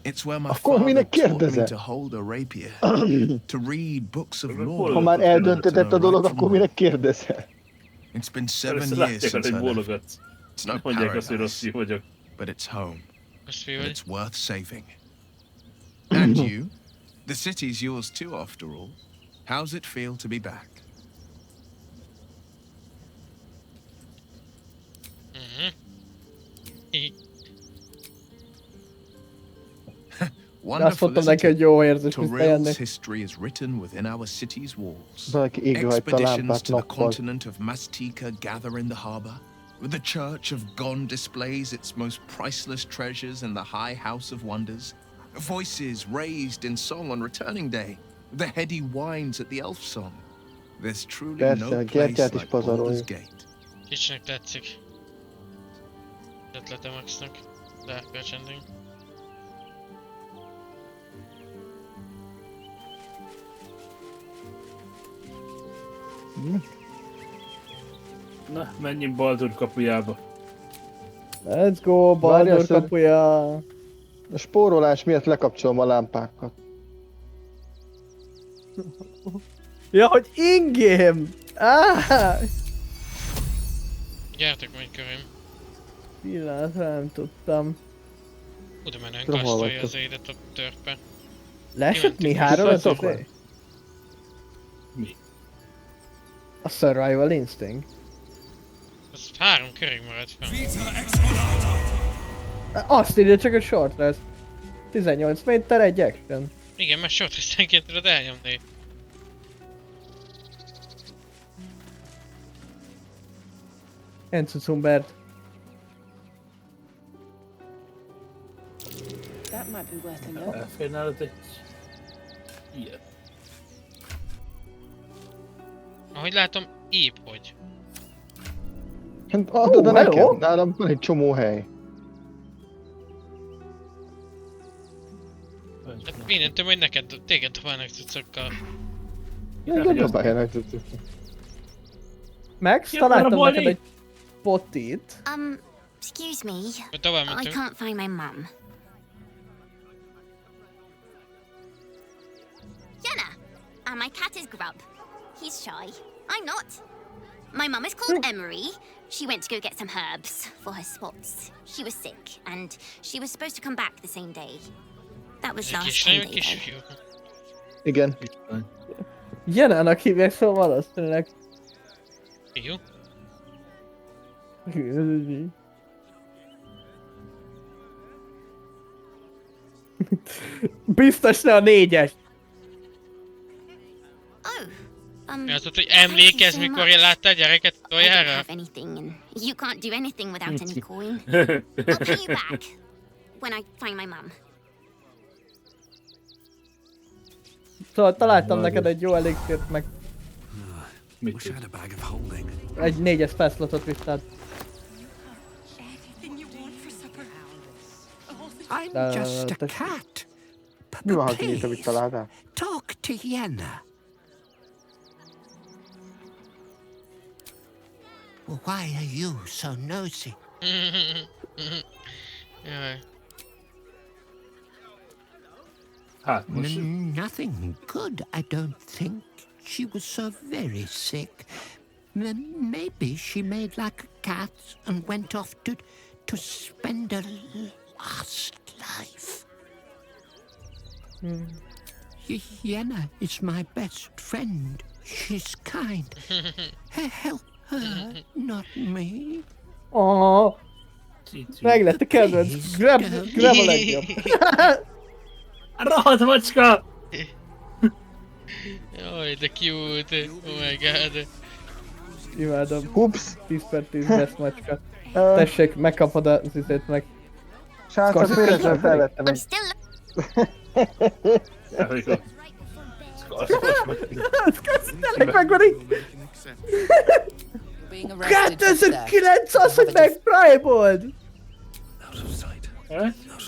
It's where my father taught me to hold a rapier, to read books of lore. Ha már eldöntötted a dolog, akkor minek kérdezel? It's been 7 years since I left. It's no paradise, but it's home. And it's worth saving. And you? The city's yours too, after all. How's it feel to be back? Wonderful, isn't it? Torill's history is written within our city's walls. Expeditions to the continent of Mastika gather in the harbor. The Church of Gon displays its most priceless treasures in the High House of Wonders. Voices raised in song on returning day. The heady whines at the elf song. There's truly no place like Baldur's Gate. Kicsinek tetszik. Ötlete Maxnak. Dark ending. Na, menjünk Baldur kapujába. Let's go, Baldur kapuja! A spórolás miatt lekapcsolom a lámpákat. Ja, hogy in-game! Gyertek majd körém. Pillanatra nem tudtam. Oda menően kasztolja az édet a törpe. Leesett mi 3 az azért? Mi? A Survival Instinct. Az 3 körig maradt fel. Azt írja, csak a short rest. 18 méter, egy action. Igen, mert short restenként tudod elnyomni. Encucumbert. That might be worth a look. Elférnálod egy... ilyet. Ahogy látom, épp hogy. Hát adod nekem, nálam van egy csomó hely. Hát mindentől majd neked, téged dobálnak cuccokkal. Engem dobáljanak cuccokkal. Max, találtam neked egy potit. Excuse me. I can't find my mum. Jenna! My cat is Grub. He's shy. I'm not. My mum is called Emery. She went to go get some herbs for her spots. She was sick, and she was supposed to come back the same day. That was last Sunday, though. Igen. Jennának hívják, szóval valószínűleg. Jó. Biztos ne a 4-es. Mi az ott, hogy emlékezz, mikor én láttál gyereket toljára? You can't do anything without any coin. I'll pay you back when I find my mum. Szóval találtam neked egy jó elixírt, meg... Egy 4-es feszlotot visszát. I'm just a cat. Mi van, ha kinyitom, itt találtál? Talk to Yenna. Why are you so nosy? Nothing good, I don't think. She was so very sick. Maybe she made like a cat and went off to spend her last life. Yenna is my best friend. She's kind. Help her, not me. Oh, meg lett a kedvenc. Grab a legjobb. Rohadt macska! Jaj, de cute. Oh my god. Imádom. Ups! 10/10 best macska. Tessék, megkapod az izét meg. Srácok, véletlenül felvettem egy... Tényleg megvan így! 2009 az, hogy megprimeold!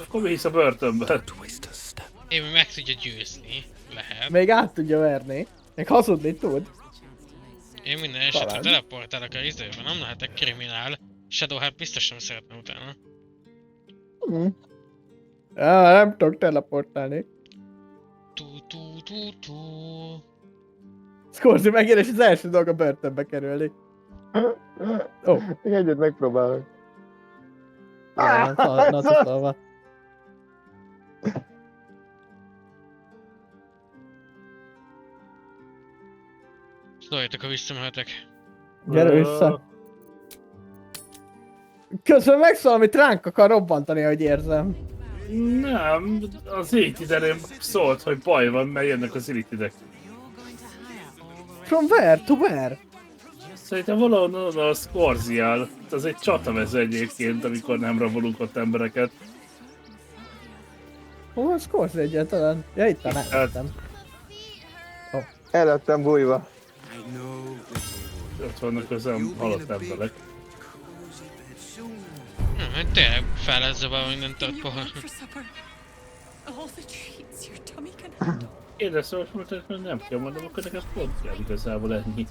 Akkor mi hisz a börtönben? Én meg tudja győzni. Lehet. Még át tudja verni. Még hazudni tud. Én minden esetre teleportálok a izőben, nem lehetek kriminál. Shadow hát biztos nem szeretne utána. Nem tudok teleportálni. Scorsese megér, és az első dolog a börtönbe kerülni. Még egyet megpróbálok. Na tudva. Szóljatok, ha visszamehetek. Gyere vissza. Közben megszól, amit ránk akar robbantani, ahogy érzem. Nem, az Illithid szólt, hogy baj van, mert jönnek az Illithidek. From where? To where? Szerintem valahol a Scorsese-jel. Ez egy csatamező egyébként, amikor nem rabolunk ott embereket. Hol a Scorsese egyáltalán? Ja, itt a nem. El lettem bújva. Ott vannak közben halott emberek. Tényleg fel lesz zabálva mindent tart pohar. Én ezt most mondtam, hogy nem kell mondom, akkor neked pont kell igazából ennyi.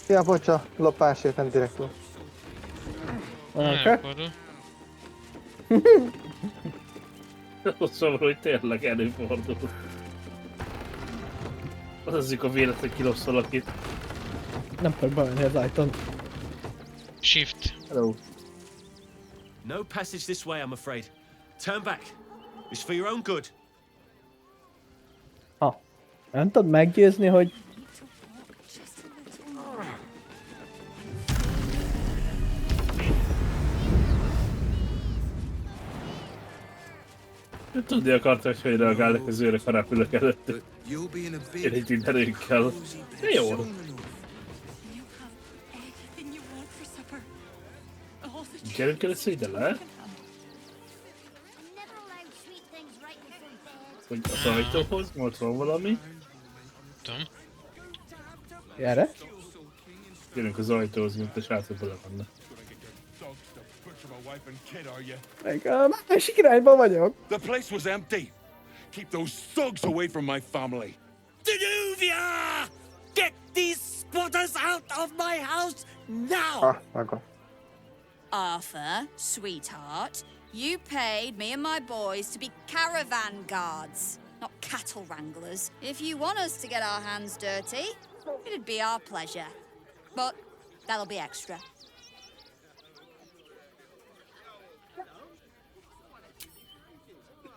Ja, bocsa, lopásért, nem direktül. Szóval, hogy tényleg előfordul. Az az, amikor véletlen kilopsz valakit. Nem tudok bemenni az ajtón. Shift. Hello. No passage this way, I'm afraid. Turn back. It's for your own good. Nem tudod meggyőzni, hogy... Tudni akarta, hogy reagálnak az őrök, ha repülök előtt. Én itt mindenünkkel. De jó. Gyerünk először ide le. Hogy az ajtóhoz, ott van valami. Tudom. Gyere. Gyerünk az ajtóhoz, mint a srácok bele vannak. Meg a másik irányban vagyok. The place was empty. Keep those thugs away from my family. Danuvia! Get these squatters out of my house now! Arthur, sweetheart, you paid me and my boys to be caravan guards, not cattle wranglers. If you want us to get our hands dirty, it'd be our pleasure. But that'll be extra.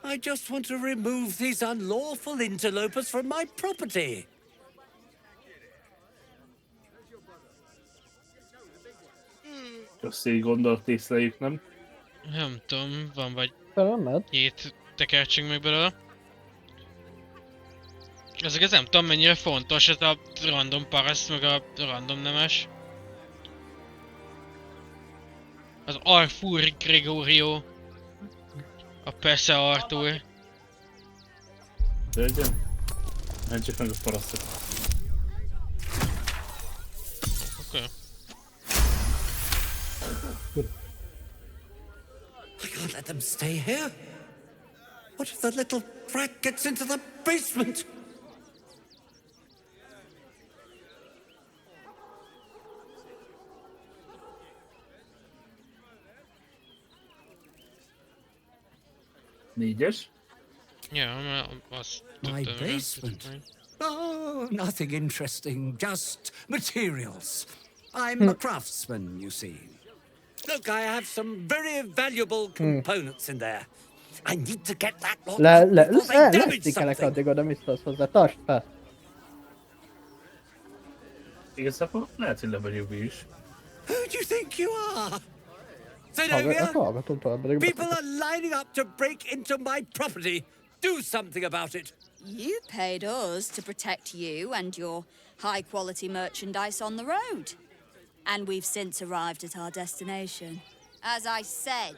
I just want to remove these unlawful interlopers from my property. Azt így gondolt észleljük, nem? Nem tudom, van vagy nem 7 tekercsünk meg belőle. Ezek ez nem tudom mennyire fontos, ez a random paraszt meg a random nemes. Az Arthur Gregorio. A Persze Arthur. Legyen. Nem csak meg a parasztok. Oké. I can't let them stay here. What if the little brat gets into the basement? Négyes? Ja, azt My basement? Oh, nothing interesting, just materials. I'm a craftsman, you see. Look, I have some very valuable components in there. I need to get that lot before they damage something. Addig oda, mit szólsz hozzá? Tartsd fel! Igazából lehet, hogy levagyunk mi is. Who do you think you are? Zenobia? Hallgatom tovább, pedig People are lining up to break into my property. Do something about it! You paid us to protect you and your high-quality merchandise on the road. And we've since arrived at our destination. As I said,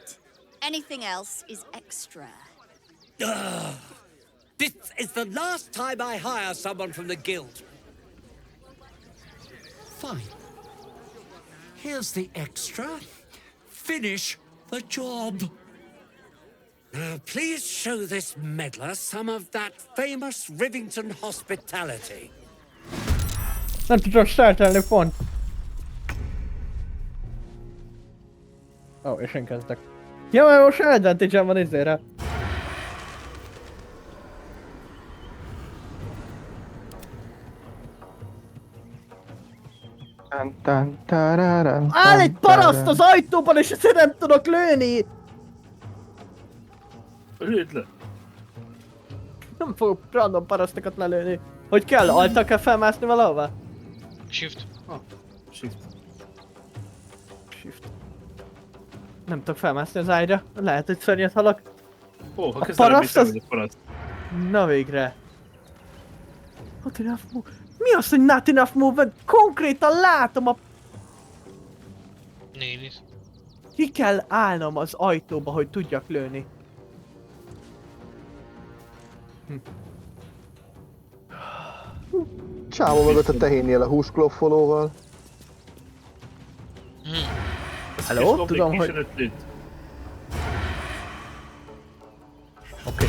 anything else is extra. This is the last time I hire someone from the guild. Fine. Here's the extra. Finish the job. Please show this meddler some of that famous Rivington hospitality. Nem tudom startelni pont. Ó, és én kezdek. Ja, mert most advantage-em van izére. Áll egy paraszt az ajtóban, és ezért nem tudok lőni! Lőd le! Nem fogok random parasztokat lelőni. Hogy kell? Altal kell felmászni valahova? Shift. Shift. Shift. Nem tudok felmászni az ágyra. Lehet, hogy szörnyet halak. Ó, a paraszt az... Na végre. Not enough move. Mi az, hogy not enough move? Konkrétan látom a... Nélis. Ki kell állnom az ajtóba, hogy tudjak lőni. Csávó mögött a tehénnél a húskloffolóval. Hello? Tudom, hogy... Oké.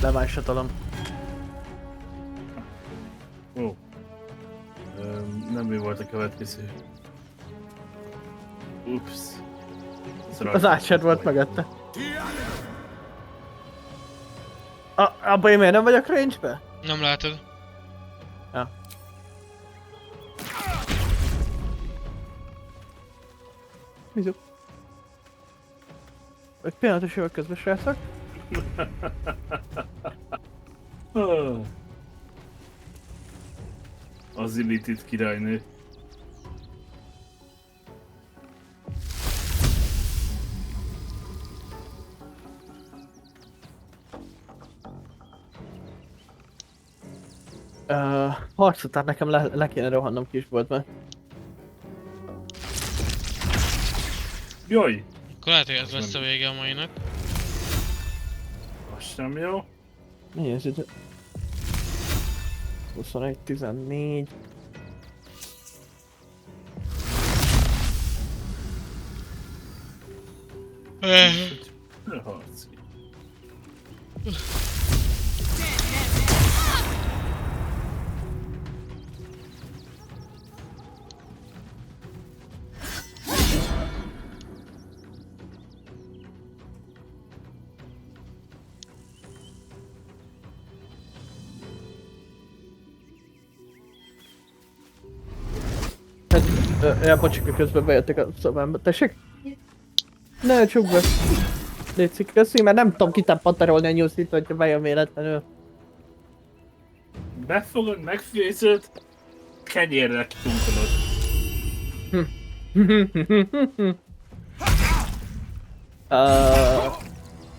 Levánsatolom. Ó. Nem mi volt a következő. Ups. Az átsed volt mögötte. Abba én miért nem vagyok range-be? Nem látod. Ja. Bizony. Egy pillanatos jövök közben, srácok. Az Illithid királynő. Harc után nekem le kéne rohannom kisboltba. Jaj! Akkor lehet, hogy ez lesz a vége a mainak. Az sem jó. Mi ez itt? 21, 14... Harci. Ja, bocsik, közben bejöttek a szobámba. Tessék? Ne, csukd be. Létszik, köszi, mert nem tudom kitappantarolni a nyuszit, hogyha bejön véletlenül. Befogod, megfőzöd, kenyérre kitunkolod.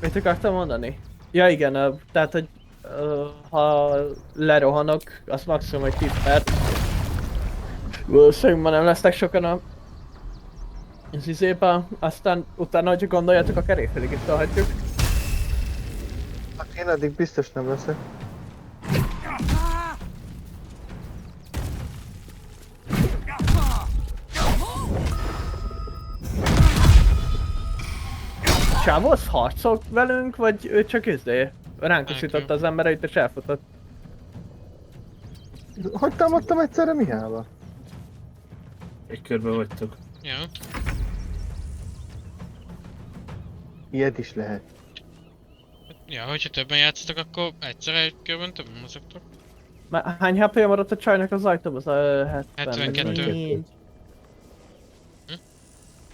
Mit akartam mondani? Ja igen, tehát hogy ha lerohanok, az maximum egy 10 perc. Valószínűleg ma nem lesznek sokan az izébe, aztán utána, hogyha gondoljátok, akár éjfélig is tolhatjuk. Hát én eddig biztos nem leszek. Csávó, az harcol velünk, vagy ő csak ránk uszította az embereit és elfutott? Hogy támadtam egyszerre Mihályba? Egy körbe vagytok. Jó. Ilyet is lehet. Ja, hogyha többen játszatok, akkor egyszerre egy körben többen mozogtok. Már hány HP-ja maradt a csajnak az ajtóban? Az 72.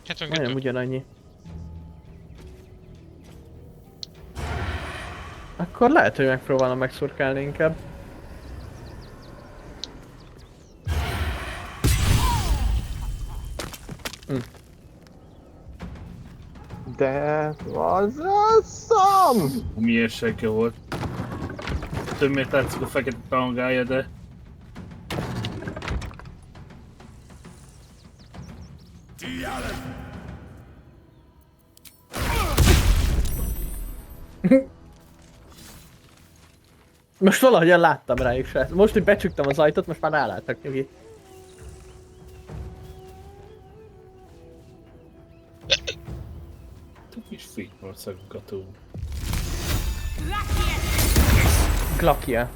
72. Majdnem ugyanannyi. Akkor lehet, hogy megpróbálom megszurkálni inkább. De az asszam! Milyen seke volt. hogy miért látszik a fekete tangája, de... Most valahogyan láttam rájuk se. Most, hogy becsuktam az ajtót, most már ráláttak nyugi. Kis fénymarszaggató. Glakia.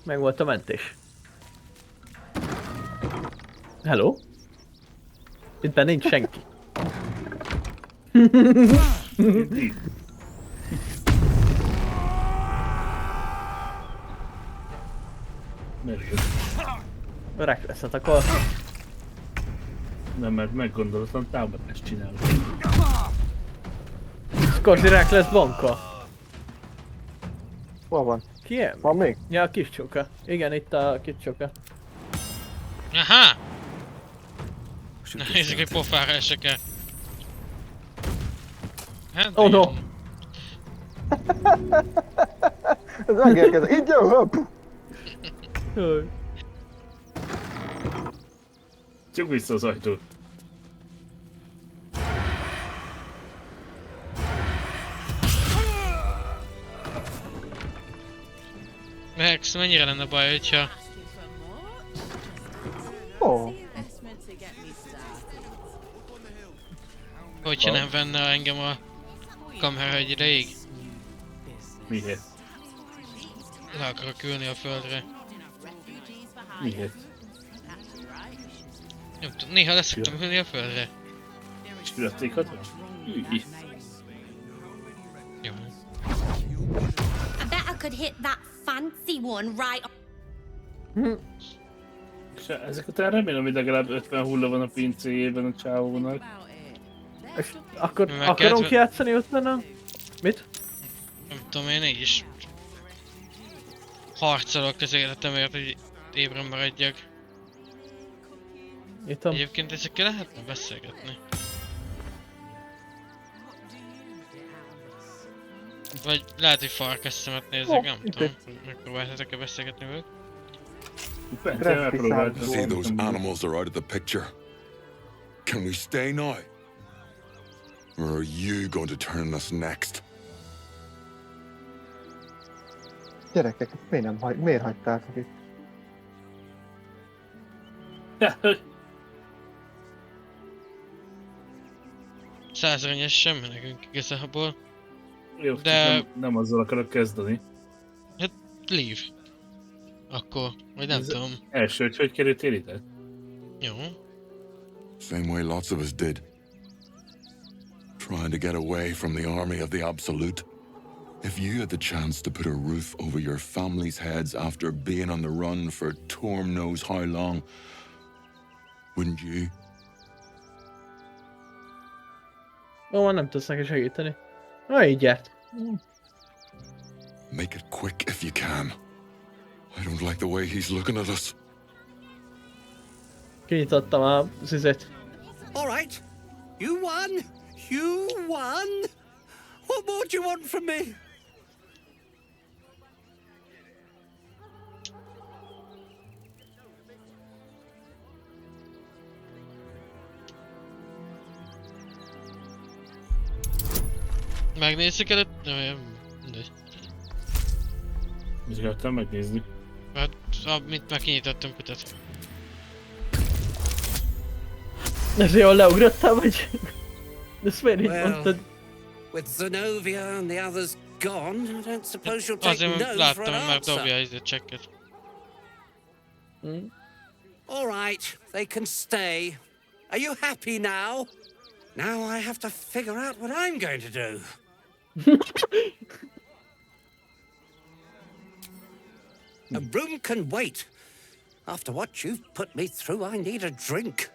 Meg volt a mentés. Hello? Itt benne nincs senki. Reckless-et akar. Nem, mert meggondolatlan támadást csinálok. Skorzi Reckless banka. Hol van? Ki ilyen? Van még? Ja, a kis csoka. Igen, itt a kis csoka. Aha! Na, nézzük, hogy pofára esek el. Hát, oh no! Ez megérkezett. Így jön, hopp! Csuk vissza az ajtót. Max, mennyire lenne baj, hogyha... Oh. Hogyha nem venne engem a kamera egy ideig? Miért? Le akarok ülni a földre. Miért? Nem tudom, néha leszoktam ülni a földre. És fülettékat vagy? Ülj! Jó. I bet I could hit that fancy one right. És ezek után remélem, hogy legalább 50 hulla van a pincéjében a csávónak. És akkor akarunk játszani utána? Mit? Nem tudom, én így is harcolok az életemért, hogy ébren maradjak. Egyébként ezekkel lehetne beszélgetni. Vagy lehet, hogy farkas szemet nézek, nem tudom. Megpróbáltatok-e beszélgetni velük? See, those animals are out of the picture. Can we stay now? Or are you going to turn us next? Gyerekek, miért hagytátok itt? 100 aranyes sem nekünk igazából. Jó, de... nem azzal akarok kezdeni. Hát, leave. Akkor, vagy nem tudom. Első, hogy kerültél ide? Jó. Same way lots of us did. Trying to get away from the army of the Absolute. If you had the chance to put a roof over your family's heads after being on the run for Torm knows how long, wouldn't you? Ó, nem tudsz neki segíteni. Na, így járt. Make it quick if you can. I don't like the way he's looking at us. Kinyitottam az üzét. All right. You won. You won. What more do you want from me? Megnézzük előtt? Mindegy. Mit akartam megnézni? Hát, mint már kinyitottam kutat. Ez jól leugrottál, vagy? Ezt miért így mondtad? With Zenobia and the others gone, I don't suppose you'll take no for láttam, an már answer. dobja a checket. All right, they can stay. Are you happy now? Now I have to figure out what I'm going to do. A room can wait. After what you've put me through, I need a drink.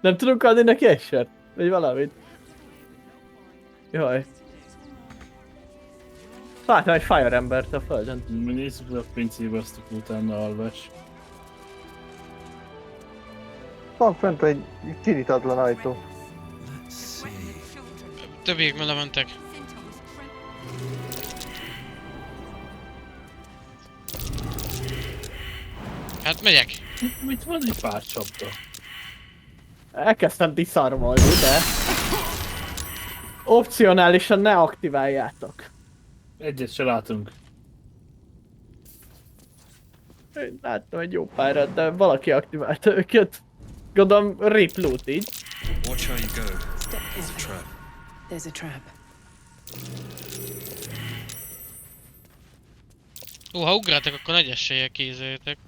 Nem tudunk adni neki egy sört? Vagy valamit? Jaj. Láttam egy fire embert a földön. Mi nézzük le a pincébe, azt utána alvás. Van fent egy kinyitatlan ajtó. Többiek már lementek. Hát megyek. Mit van egy pár csapda? Elkezdtem diszarmolni, de... opcionálisan ne aktiváljátok. Egyet se látunk. Én láttam egy jó párat, de valaki aktiválta őket. Gondolom rip loot így. Watch how you go. Step There's a trap. There's a trap. Ó, ha ugráltak, akkor nagy eséllyel kézeljétek.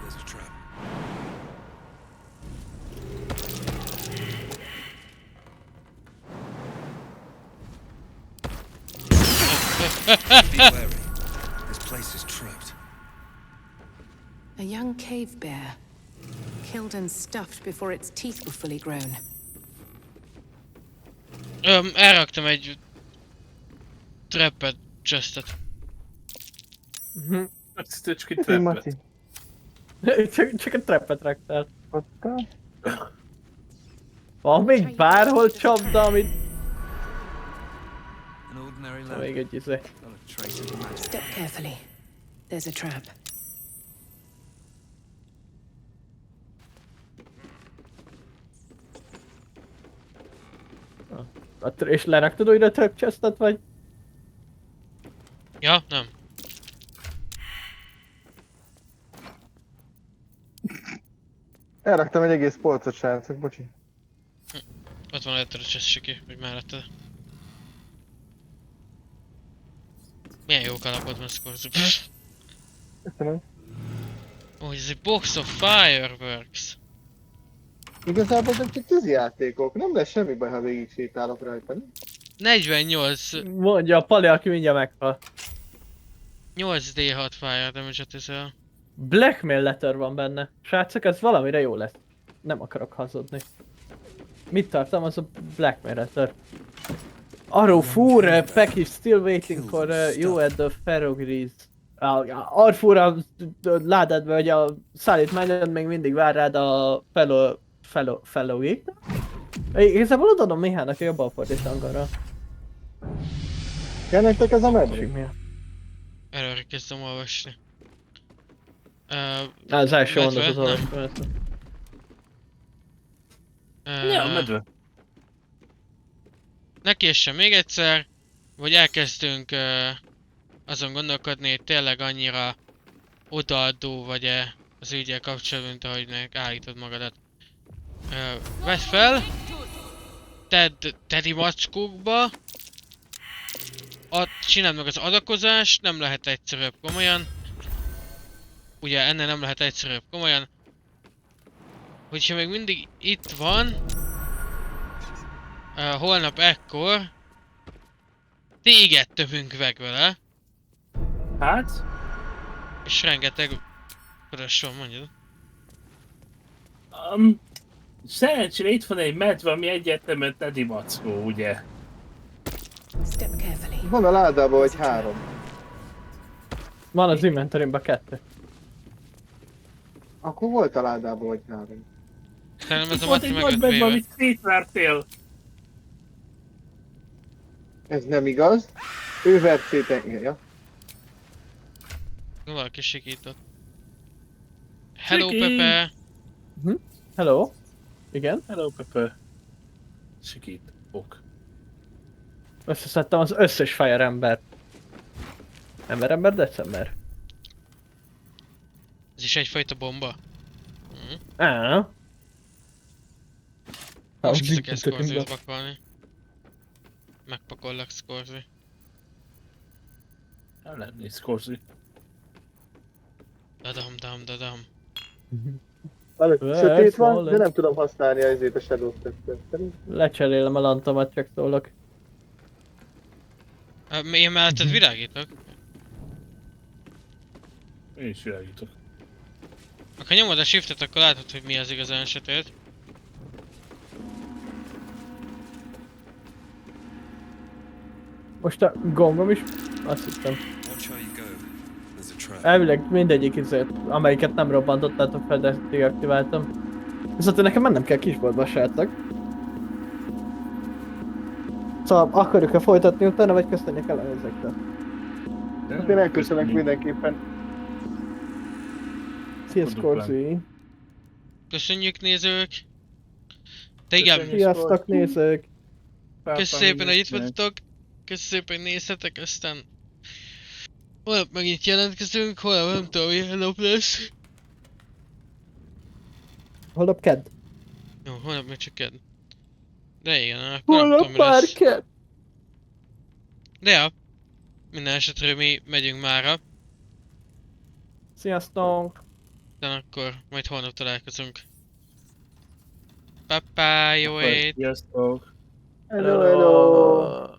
There's a trap. Be wary. This place is trapped. A young cave bear. Killed and stuffed before its teeth were fully grown. Elraktam egy... trappet, chestet. Csak egy trappet. Csak a trappet raktál. Van még bárhol csapda, amit... An ordinary lamp. Még egy izé. Not a trace of magic. Step carefully. There's a trap. És leraktad újra a trap chestet, vagy? Ja, nem. Elraktam egy egész polcot, srácok, bocsi. Ott van előtted a chest ki, vagy melletted. Milyen jó kalapod van, szkorzuk. Köszönöm. Ó, ez egy box of fireworks. Igazából ezek csak tűzijátékok, nem lesz semmi baj, ha végig sétálok rajta. 48... Mondja a Pali, aki mindjárt meghal. 8d6 fire damage-et teszel. Blackmail letter van benne. Srácok, ez valamire jó lesz. Nem akarok hazudni. Mit tartom? Az a blackmail letter. Arrow fur, pack is still waiting for you at the ferrogrease. Arfúr a ládádba, hogy a szállítmányod még mindig vár rád a fellow-ig. Igazából odaadom Mihának, hogy jobban fordít angolra. Kell nektek ez a medri? Előre kezdtem olvasni. Az első mondat az olvasni. Ja, a medve. Ne késsen még egyszer, vagy elkezdünk azon gondolkodni, hogy tényleg annyira odaadó vagy-e az ügyel kapcsolatban, mint ahogy állítod magadat. Vedd fel, tedd macskókba, csináld meg az adakozást, nem lehet egyszerűbb komolyan. Ugye ennél nem lehet egyszerűbb komolyan. Hogyha még mindig itt van, holnap ekkor téged tömünk meg vele. Hát? És rengeteg körös van, mondjad. Szerencsére itt van egy medve, ami egyértelműen Teddy mackó, ugye? Step carefully. Van a ládában, vagy 3. Van az inventory-ban 2. Akkor volt a ládában, vagy 3. Szerintem ez a volt Mati egy meg nagy medve, 5 amit szétvertél. Ez nem igaz. Ő vert szét engem, ja. Valaki sikított. Hello, Siki! Pepe! Hello? Igen? Hello, Pepe. Sikít. Ok. Összeszedtem az összes Fire embert. Ember, december. Ez is egyfajta bomba. Most kezdek ezt Scorsese-t pakolni. Megpakollak Scorsese. Nem lenni Scorsese. Dadam. Sötét van, de nem tudom használni azért a Shadow Step-et. Lecserélem a lantomat, csak szólok. Én melletted virágítok? Én is világítok. Ha nyomod a shiftet, akkor látod, hogy mi az igazán sötét. Most a gombom is, azt hittem. Elvileg mindegyik izét, amelyiket nem robbantottátok fel, de deaktiváltam. Viszont nekem mennem kell kisboltba, srácok. Szóval akarjuk-e folytatni utána, vagy köszönjük el ezekkel? Hát én elköszönök mindenképpen. Szia, Scorsese. Köszönjük, nézők! De igen, Sziasztok, nézők! köszönjük szépen, hogy itt voltatok. Köszönjük szépen, hogy néztetek, aztán holnap megint jelentkezünk, holnap nem tudom, milyen nap lesz. Holnap kedd. Jó, holnap még csak kedd. De igen, akkor nem Holnap tudom, mi már lesz. kedd. De ja, minden esetre mi megyünk mára. Sziasztok! De akkor majd holnap találkozunk. Papá, jó ét! Sziasztok! Hello, hello!